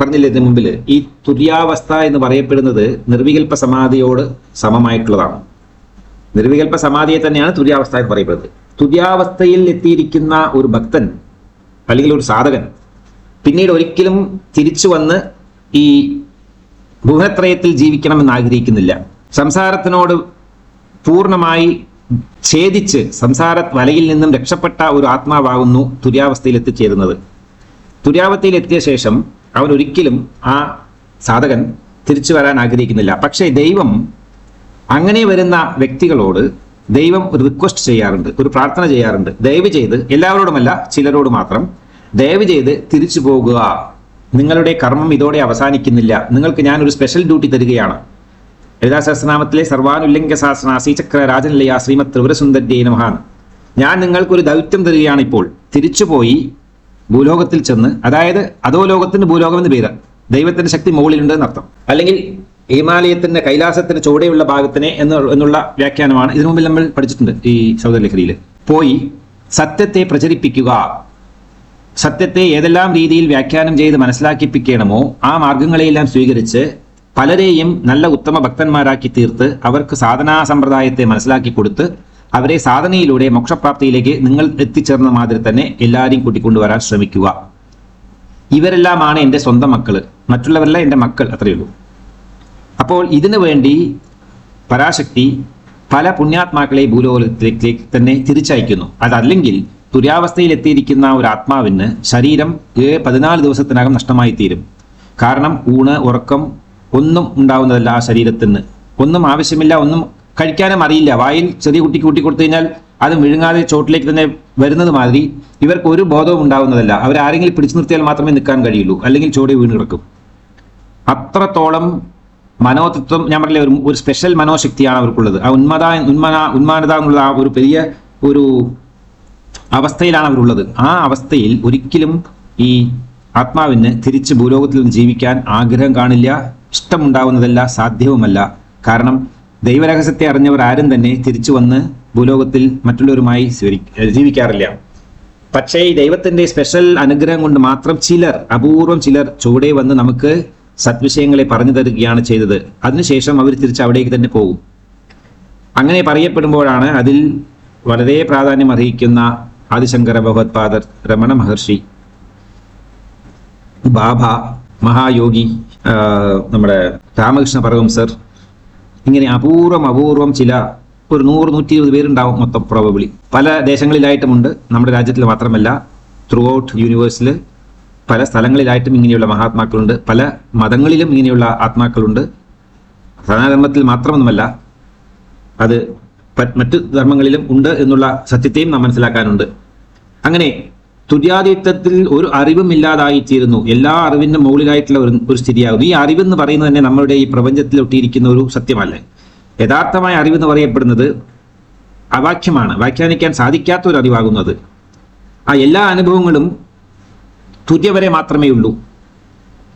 പറഞ്ഞില്ലേ ഇതിന് മുമ്പിൽ, ഈ തുര്യാവസ്ഥ എന്ന് പറയപ്പെടുന്നത് നിർവികൽപ്പ സമാധിയോട് സമമായിട്ടുള്ളതാണ്. നിർവികൽപ്പ സമാധിയെ തന്നെയാണ് തുര്യാവസ്ഥ എന്ന് പറയപ്പെടുന്നത്. തുര്യാവസ്ഥയിൽ എത്തിയിരിക്കുന്ന ഒരു ഭക്തൻ അല്ലെങ്കിൽ ഒരു സാധകൻ പിന്നീട് ഒരിക്കലും തിരിച്ചു വന്ന് ഈ ഭുവനത്രയത്തിൽ ജീവിക്കണമെന്ന് ആഗ്രഹിക്കുന്നില്ല. സംസാരത്തിനോട് പൂർണ്ണമായി ഛേദിച്ച് സംസാര വലയിൽ നിന്നും രക്ഷപ്പെട്ട ഒരു ആത്മാവാകുന്നു തുര്യാവസ്ഥയിൽ എത്തിച്ചേരുന്നത്. തുര്യാവസ്ഥയിൽ എത്തിയ ശേഷം അവൻ ഒരിക്കലും ആ സാധകൻ തിരിച്ചു വരാൻ ആഗ്രഹിക്കുന്നില്ല. പക്ഷേ ദൈവം അങ്ങനെ വരുന്ന വ്യക്തികളോട് ദൈവം ഒരു റിക്വസ്റ്റ് ചെയ്യാറുണ്ട്, ഒരു പ്രാർത്ഥന ചെയ്യാറുണ്ട്. ദയവ് ചെയ്ത്, എല്ലാവരോടുമല്ല ചിലരോട് മാത്രം, ദയവ് ചെയ്ത് തിരിച്ചു പോകുക, നിങ്ങളുടെ കർമ്മം ഇതോടെ അവസാനിക്കുന്നില്ല, നിങ്ങൾക്ക് ഞാൻ ഒരു സ്പെഷ്യൽ ഡ്യൂട്ടി തരികയാണ്. ലളിതാ സഹസ്രനാമത്തിലെ സർവാനുല്ലിംഗ സഹസ്രനാ ശ്രീചക്ര രാജനിലയ ശ്രീമത് ത്രിപുരസുന്ദര്यै നമഃ. ഞാൻ നിങ്ങൾക്കൊരു ദൗത്യം തരികയാണ്. ഇപ്പോൾ തിരിച്ചുപോയി ഭൂലോകത്തിൽ ചെന്ന്, അതായത് അധോ ലോകത്തിന് ഭൂലോകം എന്ന് പേര്, ദൈവത്തിന്റെ ശക്തി മുകളിലുണ്ട് എന്നർത്ഥം. അല്ലെങ്കിൽ ഹിമാലയത്തിന്റെ കൈലാസത്തിന് ചുവടെയുള്ള ഭാഗത്തിനെ എന്നുള്ള വ്യാഖ്യാനമാണ് ഇതിനു മുമ്പിൽ നമ്മൾ പഠിച്ചിട്ടുണ്ട് ഈ സൗദലഹരിയിൽ. പോയി സത്യത്തെ പ്രചരിപ്പിക്കുക, സത്യത്തെ ഏതെല്ലാം രീതിയിൽ വ്യാഖ്യാനം ചെയ്ത് മനസ്സിലാക്കിപ്പിക്കണമോ ആ മാർഗങ്ങളെയെല്ലാം സ്വീകരിച്ച് പലരെയും നല്ല ഉത്തമ ഭക്തന്മാരാക്കി തീർത്ത് അവർക്ക് സാധനാ സമ്പ്രദായത്തെ മനസ്സിലാക്കി കൊടുത്ത് അവരെ സാധനയിലൂടെ മോക്ഷപ്രാപ്തിയിലേക്ക് നിങ്ങൾ എത്തിച്ചേർന്ന മാതിരി തന്നെ എല്ലാവരെയും കൂട്ടിക്കൊണ്ടുവരാൻ ശ്രമിക്കുക. ഇവരെല്ലാമാണ് എൻ്റെ സ്വന്തം മക്കൾ, മറ്റുള്ളവരല്ല എൻ്റെ മക്കൾ, അത്രയേ ഉള്ളൂ. അപ്പോൾ ഇതിനു വേണ്ടി പരാശക്തി പല പുണ്യാത്മാക്കളെ ഭൂലോകത്തിലേക്ക് തന്നെ തിരിച്ചയക്കുന്നു. അതല്ലെങ്കിൽ തുര്യാവസ്ഥയിൽ എത്തിയിരിക്കുന്ന ഒരു ആത്മാവിന് ശരീരം 14 ദിവസത്തിനകം നഷ്ടമായി തീരും. കാരണം ഊണ്, ഉറക്കം ഒന്നും ഉണ്ടാവുന്നതല്ല. ആ ശരീരത്തിന് ഒന്നും ആവശ്യമില്ല, ഒന്നും കഴിക്കാനും അറിയില്ല. വായിൽ ചെറിയ കുട്ടിക്ക് കൂട്ടി കൊടുത്തു കഴിഞ്ഞാൽ അത് വിഴുങ്ങാതെ ചോട്ടിലേക്ക് തന്നെ വരുന്നത് മാതിരി ഇവർക്ക് ഒരു ബോധവും ഉണ്ടാവുന്നതല്ല. അവരാരെങ്കിലും പിടിച്ചു നിർത്തിയാൽ മാത്രമേ നിൽക്കാൻ കഴിയുള്ളൂ, അല്ലെങ്കിൽ ചോടി വീണ് കിടക്കും. അത്രത്തോളം മനോതത്വം, ഞാൻ പറഞ്ഞില്ലേ, ഒരു സ്പെഷ്യൽ മനോശക്തിയാണ് അവർക്കുള്ളത്. ആ ഉന്മാനത എന്നുള്ള ആ ഒരു വലിയ ഒരു അവസ്ഥയിലാണ് അവരുള്ളത്. ആ അവസ്ഥയിൽ ഒരിക്കലും ഈ ആത്മാവിന് തിരിച്ച് ഭൂലോകത്തിൽ നിന്ന് ജീവിക്കാൻ ആഗ്രഹം കാണില്ല, ഇഷ്ടമുണ്ടാവുന്നതല്ല, സാധ്യവുമല്ല. കാരണം ദൈവരഹസ്യത്തെ അറിഞ്ഞവർ ആരും തന്നെ തിരിച്ചു വന്ന് ഭൂലോകത്തിൽ മറ്റുള്ളവരുമായി ജീവിക്കാറില്ല. പക്ഷേ ഈ ദൈവത്തിന്റെ സ്പെഷ്യൽ അനുഗ്രഹം കൊണ്ട് മാത്രം ചിലർ, അപൂർവം ചിലർ ചുവടെ വന്ന് നമുക്ക് സദ്വിഷയങ്ങളെ പറഞ്ഞു തരികയാണ് ചെയ്തത്. അതിനുശേഷം അവർ തിരിച്ച് അവിടേക്ക് തന്നെ പോകും. അങ്ങനെ പറയപ്പെടുമ്പോഴാണ് അതിൽ വളരെ പ്രാധാന്യം അർഹിക്കുന്ന ആദിശങ്കര ഭഗവത്പാദർ, രമണ മഹർഷി, ബാബ, മഹായോഗി, നമ്മുടെ രാമകൃഷ്ണ പരമഹംസർ, ഇങ്ങനെ അപൂർവം ചില ഒരു 100-120 പേരുണ്ടാവും മൊത്തം പ്രോബബിളി. പല ദേശങ്ങളിലായിട്ടുമുണ്ട്, നമ്മുടെ രാജ്യത്തിൽ മാത്രമല്ല, ത്രൂ ഔട്ട് യൂണിവേഴ്സിൽ പല സ്ഥലങ്ങളിലായിട്ടും ഇങ്ങനെയുള്ള മഹാത്മാക്കളുണ്ട്. പല മതങ്ങളിലും ഇങ്ങനെയുള്ള ആത്മാക്കളുണ്ട്. സനാതനധർമ്മത്തിൽ മാത്രമൊന്നുമല്ല, അത് മറ്റു ധർമ്മങ്ങളിലും ഉണ്ട് എന്നുള്ള സത്യത്തെയും നാം മനസ്സിലാക്കാനുണ്ട്. അങ്ങനെ തുര്യാതീതത്തിൽ ഒരു അറിവും ഇല്ലാതായിത്തീരുന്നു. എല്ലാ അറിവിനും മുകളിലായിട്ടുള്ള ഒരു സ്ഥിതിയാകുന്നു. ഈ അറിവെന്ന് പറയുന്നത് തന്നെ നമ്മുടെ ഈ പ്രപഞ്ചത്തിൽ ഒട്ടിയിരിക്കുന്ന ഒരു സത്യമല്ലേ. യഥാർത്ഥമായ അറിവെന്ന് പറയപ്പെടുന്നത് അവാക്യമാണ്, വ്യാഖ്യാനിക്കാൻ സാധിക്കാത്ത ഒരു അറിവാകുന്നത്. ആ എല്ലാ അനുഭവങ്ങളും തുര്യ വരെ മാത്രമേ ഉള്ളൂ.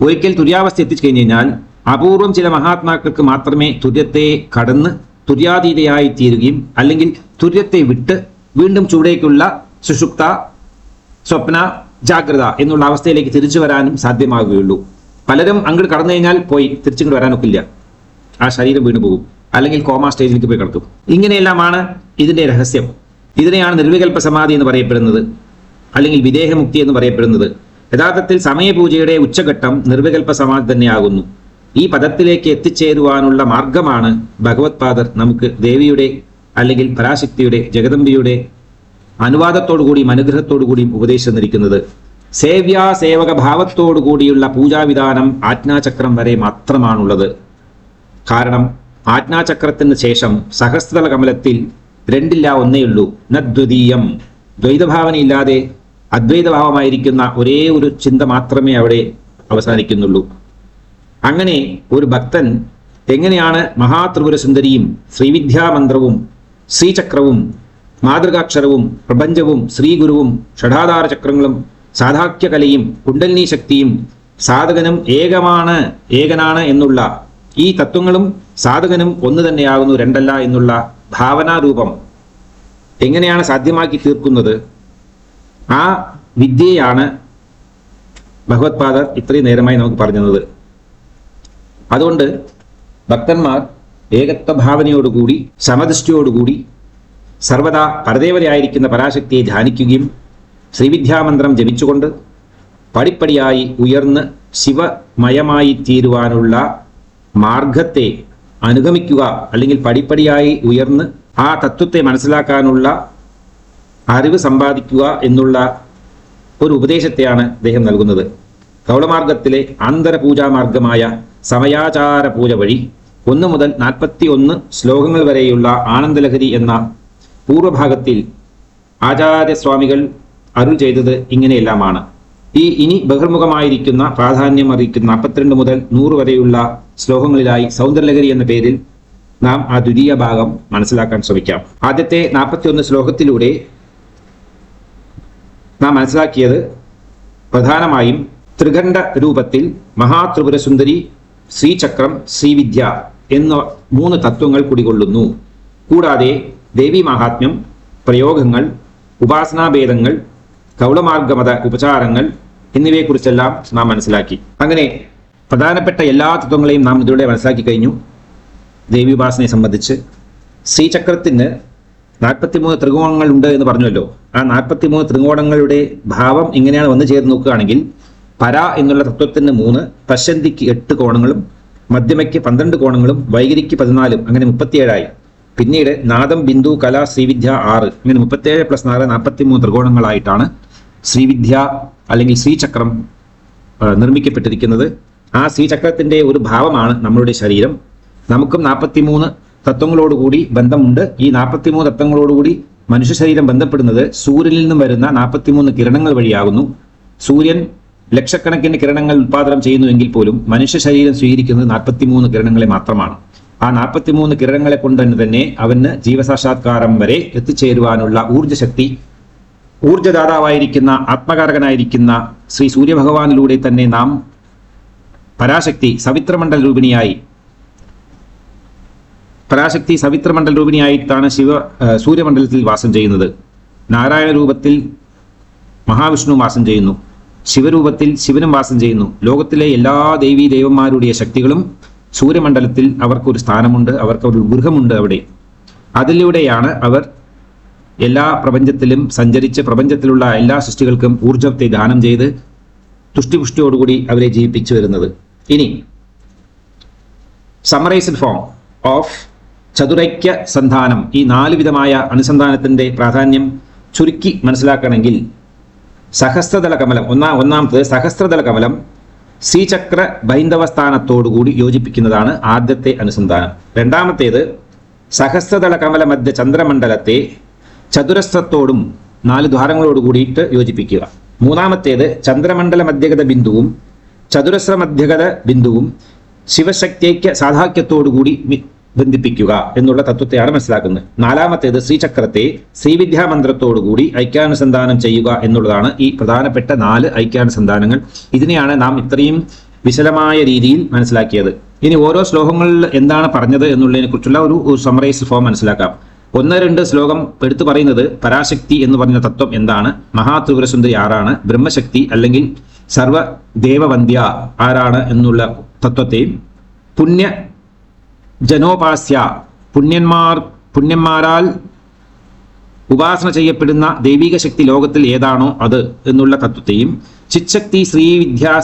ഒരിക്കൽ തുര്യാവസ്ഥ എത്തിച്ചു കഴിഞ്ഞു കഴിഞ്ഞാൽ അപൂർവം ചില മഹാത്മാക്കൾക്ക് മാത്രമേ തുര്യത്തെ കടന്ന് തുര്യാതീതയായി തീരുകയും അല്ലെങ്കിൽ തുര്യത്തെ വിട്ട് വീണ്ടും ചൂടേക്കുള്ള സുഷുപ്ത, സ്വപ്ന, ജാഗ്രത എന്നുള്ള അവസ്ഥയിലേക്ക് തിരിച്ചു വരാനും സാധ്യമാവുകയുള്ളൂ. പലരും അങ്ങോട്ട് കടന്നു കഴിഞ്ഞാൽ പോയി തിരിച്ചിങ്ങോട്ട് വരാനൊക്കില്ല, ആ ശരീരം വീണു പോകും, അല്ലെങ്കിൽ കോമ സ്റ്റേജിലേക്ക് പോയി കിടക്കും. ഇങ്ങനെയെല്ലാമാണ് ഇതിന്റെ രഹസ്യം. ഇതിനെയാണ് നിർവികൽപ്പ സമാധി എന്ന് പറയപ്പെടുന്നത്, അല്ലെങ്കിൽ വിദേഹമുക്തി എന്ന് പറയപ്പെടുന്നത്. യഥാർത്ഥത്തിൽ സമയപൂജയുടെ ഉച്ചഘട്ടം നിർവികൽപ്പ സമാധി തന്നെയാകുന്നു. ഈ പദത്തിലേക്ക് എത്തിച്ചേരുവാനുള്ള മാർഗമാണ് ഭഗവത്പാദർ നമുക്ക് ദേവിയുടെ അല്ലെങ്കിൽ പരാശക്തിയുടെ, ജഗദംബിയുടെ അനുവാദത്തോടുകൂടിയും അനുഗ്രഹത്തോടുകൂടിയും ഉപദേശം തന്നിരിക്കുന്നത്. സേവക ഭാവത്തോടുകൂടിയുള്ള പൂജാവിധാനം ആജ്ഞാചക്രം വരെ മാത്രമാണുള്ളത്. കാരണം ആജ്ഞാചക്രത്തിന് ശേഷം സഹസ്രതല കമലത്തിൽ രണ്ടില്ല ഒന്നേയുള്ളൂ, നദ്വിതീയം. ദ്വൈതഭാവനയില്ലാതെ അദ്വൈതഭാവമായിരിക്കുന്ന ഒരേ ഒരു ചിന്ത മാത്രമേ അവിടെ അവസാനിക്കുന്നുള്ളൂ. അങ്ങനെ ഒരു ഭക്തൻ എങ്ങനെയാണ് മഹാത്രിപുരസുന്ദരിയും ശ്രീവിദ്യാമന്ത്രവും ശ്രീചക്രവും മാതൃകാക്ഷരവും പ്രപഞ്ചവും ശ്രീഗുരുവും ഷഡാധാര ചക്രങ്ങളും സാധാക്യകലയും കുണ്ടലിനി ശക്തിയും സാധകനും ഏകനാണ് എന്നുള്ള ഈ തത്വങ്ങളും സാധകനും ഒന്ന് തന്നെയാകുന്നു, രണ്ടല്ല എന്നുള്ള ഭാവനാരൂപം എങ്ങനെയാണ് സാധ്യമാക്കി തീർക്കുന്നത്? ആ വിദ്യയാണ് ഭഗവത്പാദർ ഇത്രയും നേരമായി നമുക്ക് പറഞ്ഞത്. അതുകൊണ്ട് ഭക്തന്മാർ ഏകത്വ ഭാവനയോടുകൂടി സമദൃഷ്ടിയോടുകൂടി സർവദാ പരദേവതയായിരിക്കുന്ന പരാശക്തിയെ ധ്യാനിക്കുകയും ശ്രീവിദ്യാമന്ത്രം ജപിച്ചുകൊണ്ട് പടിപ്പടിയായി ഉയർന്ന് ശിവമയമായി തീരുവാനുള്ള മാർഗത്തെ അനുഗമിക്കുക, അല്ലെങ്കിൽ പടിപ്പടിയായി ഉയർന്ന് ആ തത്വത്തെ മനസ്സിലാക്കാനുള്ള അറിവ് സമ്പാദിക്കുക എന്നുള്ള ഒരു ഉപദേശത്തെയാണ് അദ്ദേഹം നൽകുന്നത്. കൗളമാർഗത്തിലെ ആന്തരപൂജാമാർഗമായ സമയാചാര പൂജ വഴി 1 മുതൽ 41 ശ്ലോകങ്ങൾ വരെയുള്ള ആനന്ദലഹരി എന്ന പൂർവഭാഗത്തിൽ ആചാര്യസ്വാമികൾ അരുൾ ചെയ്തത് ഇങ്ങനെയെല്ലാമാണ്. ഇനി ബഹിർമുഖമായിരിക്കുന്ന പ്രാധാന്യം അറിയിക്കുന്ന 42 മുതൽ 100 വരെയുള്ള ശ്ലോകങ്ങളിലായി സൗന്ദര്യലഹരി എന്ന പേരിൽ നാം ആ ദ്വിതീയ ഭാഗം മനസ്സിലാക്കാൻ ശ്രമിക്കാം. ആദ്യത്തെ 41 ശ്ലോകത്തിലൂടെ നാം മനസ്സിലാക്കിയത് പ്രധാനമായും ത്രിഖണ്ഡ രൂപത്തിൽ മഹാത്രിപുരസുന്ദരി, ശ്രീചക്രം, ശ്രീവിദ്യ എന്ന 3 തത്വങ്ങൾ കുടികൊള്ളുന്നു. കൂടാതെ ദേവീ മഹാത്മ്യം, പ്രയോഗങ്ങൾ, ഉപാസനാഭേദങ്ങൾ, കൗളമാർഗമത ഉപചാരങ്ങൾ എന്നിവയെക്കുറിച്ചെല്ലാം നാം മനസ്സിലാക്കി. അങ്ങനെ പ്രധാനപ്പെട്ട എല്ലാ തത്വങ്ങളെയും നാം ഇതിലൂടെ മനസ്സിലാക്കി കഴിഞ്ഞു. ദേവി ഉപാസനയെ സംബന്ധിച്ച് ശ്രീചക്രത്തിന് 43 ത്രികോണങ്ങൾ ഉണ്ട് എന്ന് പറഞ്ഞല്ലോ. ആ 43 ത്രികോണങ്ങളുടെ ഭാവം ഇങ്ങനെയാണ് വന്നു ചേർന്ന് നോക്കുകയാണെങ്കിൽ പര എന്നുള്ള തത്വത്തിന് 3, പശ്യന്തിക്ക് 8 കോണങ്ങളും മധ്യമയ്ക്ക് 12 കോണങ്ങളും വൈഖരിക്ക് 14, അങ്ങനെ 37ആയി. പിന്നീട് നാദം, ബിന്ദു, കല, ശ്രീവിദ്യ 6, അങ്ങനെ 37 + 4 43 ത്രികോണങ്ങളായിട്ടാണ് ശ്രീവിദ്യ അല്ലെങ്കിൽ ശ്രീചക്രം നിർമ്മിക്കപ്പെട്ടിരിക്കുന്നത്. ആ ശ്രീചക്രത്തിന്റെ ഒരു ഭാവമാണ് നമ്മളുടെ ശരീരം. നമുക്കും 43 തത്വങ്ങളോടുകൂടി ബന്ധമുണ്ട്. ഈ 43 തത്വങ്ങളോടുകൂടി മനുഷ്യ ശരീരം ബന്ധപ്പെടുന്നത് സൂര്യനിൽ നിന്നും വരുന്ന 43 കിരണങ്ങൾ വഴിയാകുന്നു. സൂര്യൻ ലക്ഷക്കണക്കിന് കിരണങ്ങൾ ഉത്പാദനം ചെയ്യുന്നുവെങ്കിൽ പോലും മനുഷ്യ ശരീരം സ്വീകരിക്കുന്നത് 43 കിരണങ്ങളെ മാത്രമാണ്. ആ 43 കിരണങ്ങളെ കൊണ്ട് തന്നെ അവന് ജീവസാക്ഷാത്കാരം വരെ എത്തിച്ചേരുവാനുള്ള ഊർജ്ജശക്തി, ഊർജ്ജദാതാവായിരിക്കുന്ന ആത്മകാരകനായിരിക്കുന്ന ശ്രീ സൂര്യഭഗവാനിലൂടെ തന്നെ നാം പരാശക്തി സവിത്രമണ്ഡല രൂപിണിയായിട്ടാണ് സൂര്യമണ്ഡലത്തിൽ വാസം ചെയ്യുന്നത്. നാരായണ രൂപത്തിൽ മഹാവിഷ്ണു വാസം ചെയ്യുന്നു. ശിവരൂപത്തിൽ ശിവനും വാസം ചെയ്യുന്നു. ലോകത്തിലെ എല്ലാ ദേവീ ദേവന്മാരുടെ ശക്തികളും സൂര്യമണ്ഡലത്തിൽ അവർക്കൊരു സ്ഥാനമുണ്ട്, അവർക്കൊരു ഗൃഹമുണ്ട് അവിടെ. അതിലൂടെയാണ് അവർ എല്ലാ പ്രപഞ്ചത്തിലും സഞ്ചരിച്ച് പ്രപഞ്ചത്തിലുള്ള എല്ലാ സൃഷ്ടികൾക്കും ഊർജത്തെ ദാനം ചെയ്ത് തുഷ്ടിപുഷ്ടിയോടുകൂടി അവരെ ജീവിപ്പിച്ചു വരുന്നത്. ഇനി സമ്മറൈസ്ഡ് ഫോം ഓഫ് ചതുരൈക്യ സന്ധാനം, ഈ 4 വിധമായ അനുസന്ധാനത്തിന്റെ പ്രാധാന്യം ചുരുക്കി മനസ്സിലാക്കണമെങ്കിൽ സഹസ്രദള കമലം ഒന്നാമത്തേത് സഹസ്രദള കമലം ശ്രീചക്ര ബൈന്ദവ സ്ഥാനത്തോടുകൂടി യോജിപ്പിക്കുന്നതാണ് ആദ്യത്തെ അനുസന്ധാനം. രണ്ടാമത്തേത് സഹസ്രദള കമല മധ്യ ചന്ദ്രമണ്ഡലത്തെ ചതുരസ്രത്തോടും 4 ദ്വാരങ്ങളോട് കൂടിയിട്ട് യോജിപ്പിക്കുക. മൂന്നാമത്തേത് ചന്ദ്രമണ്ഡല മധ്യഗത ബിന്ദുവും ചതുരസ്ര മധ്യഗത ബിന്ദുവും ശിവശക്തിക്ക് സാധാക്യത്തോടുകൂടി ബന്ധിപ്പിക്കുക എന്നുള്ള തത്വത്തെയാണ് മനസ്സിലാക്കുന്നത്. നാലാമത്തേത് ശ്രീചക്രത്തെ ശ്രീവിദ്യാമന്ത്രത്തോടുകൂടി ഐക്യാനുസന്ധാനം ചെയ്യുക എന്നുള്ളതാണ് ഈ പ്രധാനപ്പെട്ട 4 ഐക്യാനുസന്ധാനങ്ങൾ. ഇതിനെയാണ് നാം ഇത്രയും വിശദമായ രീതിയിൽ മനസ്സിലാക്കിയത്. ഇനി ഓരോ ശ്ലോകങ്ങളിൽ എന്താണ് പറഞ്ഞത് എന്നുള്ളതിനെ കുറിച്ചുള്ള ഒരു സമ്മറൈസ്ഡ് ഫോം മനസ്സിലാക്കാം. 1-2 ശ്ലോകം എടുത്തു പറയുന്നത് പരാശക്തി എന്ന് പറഞ്ഞ തത്വം എന്താണ്, മഹാത്രിപുരസുന്ദരി ആരാണ്, ബ്രഹ്മശക്തി അല്ലെങ്കിൽ സർവദേവവന്ധ്യ ആരാണ് എന്നുള്ള തത്വത്തെയും, പുണ്യ ജനോപാസ്യ പുണ്യന്മാരാൽ ഉപാസന ചെയ്യപ്പെടുന്ന ദൈവിക ശക്തി ലോകത്തിൽ ഏതാണോ അത് എന്നുള്ള തത്വത്തെയും, ചിത്ശക്തി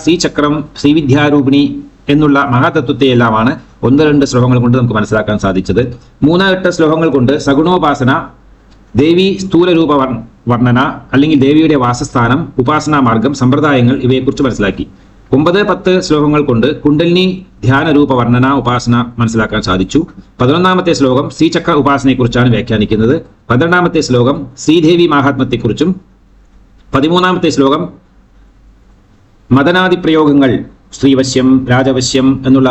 ശ്രീചക്രം ശ്രീവിദ്യാരൂപിണി എന്നുള്ള മഹാതത്വത്തെയെല്ലാമാണ് 1-2 ശ്ലോകങ്ങൾ കൊണ്ട് നമുക്ക് മനസ്സിലാക്കാൻ സാധിച്ചത്. 3-8 ശ്ലോകങ്ങൾ കൊണ്ട് സഗുണോപാസന, ദേവി സ്ഥൂലരൂപ വർണ്ണന അല്ലെങ്കിൽ ദേവിയുടെ വാസസ്ഥാനം, ഉപാസനാ മാർഗം, സമ്പ്രദായങ്ങൾ ഇവയെക്കുറിച്ച് മനസ്സിലാക്കി. 9-10 ശ്ലോകങ്ങൾ കൊണ്ട് കുണ്ടലിനി ധ്യാനരൂപ വർണ്ണന ഉപാസന മനസ്സിലാക്കാൻ സാധിച്ചു. 11-ാമത്തെ ശ്ലോകം ശ്രീചക്ര ഉപാസനയെക്കുറിച്ചാണ് വ്യാഖ്യാനിക്കുന്നത്. 12-ാമത്തെ ശ്ലോകം ശ്രീദേവി മാഹാത്മ്യത്തെക്കുറിച്ചും 13-ാമത്തെ ശ്ലോകം മദനാദി പ്രയോഗങ്ങൾ, ശ്രീവശ്യം, രാജവശ്യം എന്നുള്ള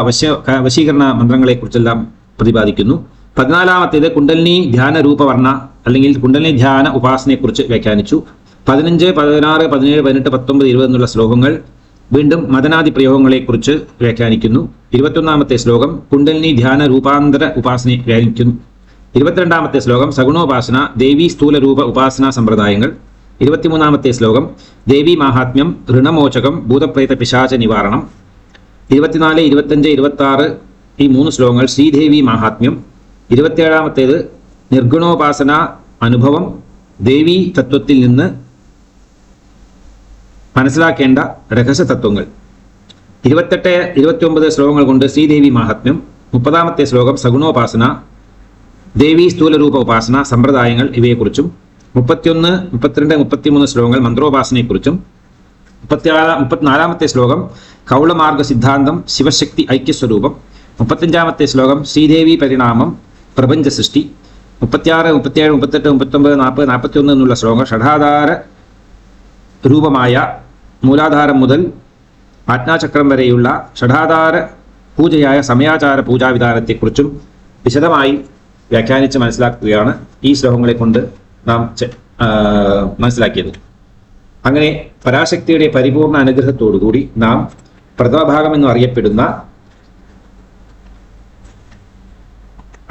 വശീകരണ മന്ത്രങ്ങളെക്കുറിച്ചെല്ലാം പ്രതിപാദിക്കുന്നു. 14-ാമത്തേത് കുണ്ടലിനി ധ്യാന രൂപവർണ്ണ അല്ലെങ്കിൽ കുണ്ടലിനി ധ്യാന ഉപാസനയെക്കുറിച്ച് വ്യാഖ്യാനിച്ചു. 15, 16, 17, 18, 19, 20 എന്നുള്ള ശ്ലോകങ്ങൾ വീണ്ടും മദനാദി പ്രയോഗങ്ങളെക്കുറിച്ച് വ്യാഖ്യാനിക്കുന്നു. 21-ാമത്തെ ശ്ലോകം കുണ്ടലിനി ധ്യാന രൂപാന്തര ഉപാസനയെ വ്യാഖ്യാനിക്കുന്നു. 22-ാമത്തെ ശ്ലോകം സഗുണോപാസന, ദേവി സ്ഥൂലരൂപ ഉപാസനാ സമ്പ്രദായങ്ങൾ. 23-ാമത്തെ ശ്ലോകം ദേവി മാഹാത്മ്യം, ഋണമോചകം, ഭൂതപ്രേത പിശാച നിവാരണം. 24, 25, 26 ഈ 3 ശ്ലോകങ്ങൾ ശ്രീദേവി മാഹാത്മ്യം. 27-ാമത്തേത് നിർഗുണോപാസന അനുഭവം, ദേവി തത്വത്തിൽ നിന്ന് മനസ്സിലാക്കേണ്ട രഹസ്യ തത്വങ്ങൾ. 28, 29 ശ്ലോകങ്ങൾ കൊണ്ട് ശ്രീദേവി മാഹാത്മ്യം. 30-ാമത്തെ ശ്ലോകം സഗുണോപാസന, ദേവി സ്ഥൂലരൂപ ഉപാസന, സമ്പ്രദായങ്ങൾ ഇവയെക്കുറിച്ചും. 31, 32, 33 ശ്ലോകങ്ങൾ മന്ത്രോപാസനയെക്കുറിച്ചും. 34-ാമത്തെ ശ്ലോകം കൗളമാർഗ സിദ്ധാന്തം, ശിവശക്തി ഐക്യസ്വരൂപം. 35-ാമത്തെ ശ്ലോകം ശ്രീദേവി പരിണാമം, പ്രപഞ്ച സൃഷ്ടി. 36, 37, 38, 39, 40, 41 എന്നുള്ള ശ്ലോകം ഷഡാധാര രൂപമായ മൂലാധാരം മുതൽ ആജ്ഞാചക്രം വരെയുള്ള ഷഡാധാര പൂജയായ സമയാചാര പൂജാവിധാനത്തെക്കുറിച്ചും വിശദമായി വ്യാഖ്യാനിച്ച് മനസ്സിലാക്കുകയാണ് ഈ ശ്ലോകങ്ങളെ കൊണ്ട് നാം മനസ്സിലാക്കിയത്. അങ്ങനെ പരാശക്തിയുടെ പരിപൂർണ അനുഗ്രഹത്തോടുകൂടി നാം പ്രഥമഭാഗം എന്ന് അറിയപ്പെടുന്ന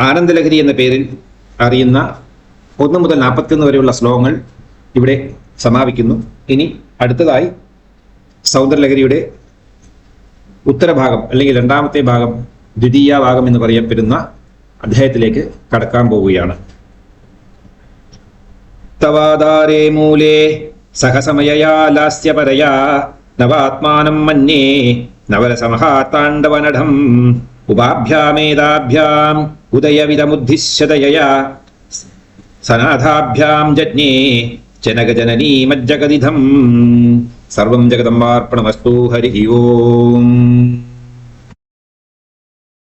ആനന്ദലഹരി എന്ന പേരിൽ അറിയുന്ന 1 മുതൽ 41 വരെയുള്ള ശ്ലോകങ്ങൾ ഇവിടെ സമാപിക്കുന്നു. ഇനി അടുത്തതായി സൗന്ദര്യലഹരിയുടെ ഉത്തരഭാഗം അല്ലെങ്കിൽ 2-ാമത്തെ ഭാഗം, ദ്വിതീയ ഭാഗം എന്ന് പറയപ്പെടുന്ന അധ്യായത്തിലേക്ക് കടക്കാൻ പോവുകയാണ്. തവാധാരേ മൂലേ സഹസമയയാ ലാസ്യപരയാ നവാത്മാനം മന്യേ നവരസമഹാതാണ്ഡവനഠം ഉപാഭ്യാമേതാഭ്യാം ഉദയവിദമുദ്ധിശ്യതയയാ സനാഥാഭ്യാം ജജ്ഞേ ജനകജനനീ മജ്ജഗദിധം സർവം ജഗദംബാർപ്പണമസ്തു. ഹരി ഓം.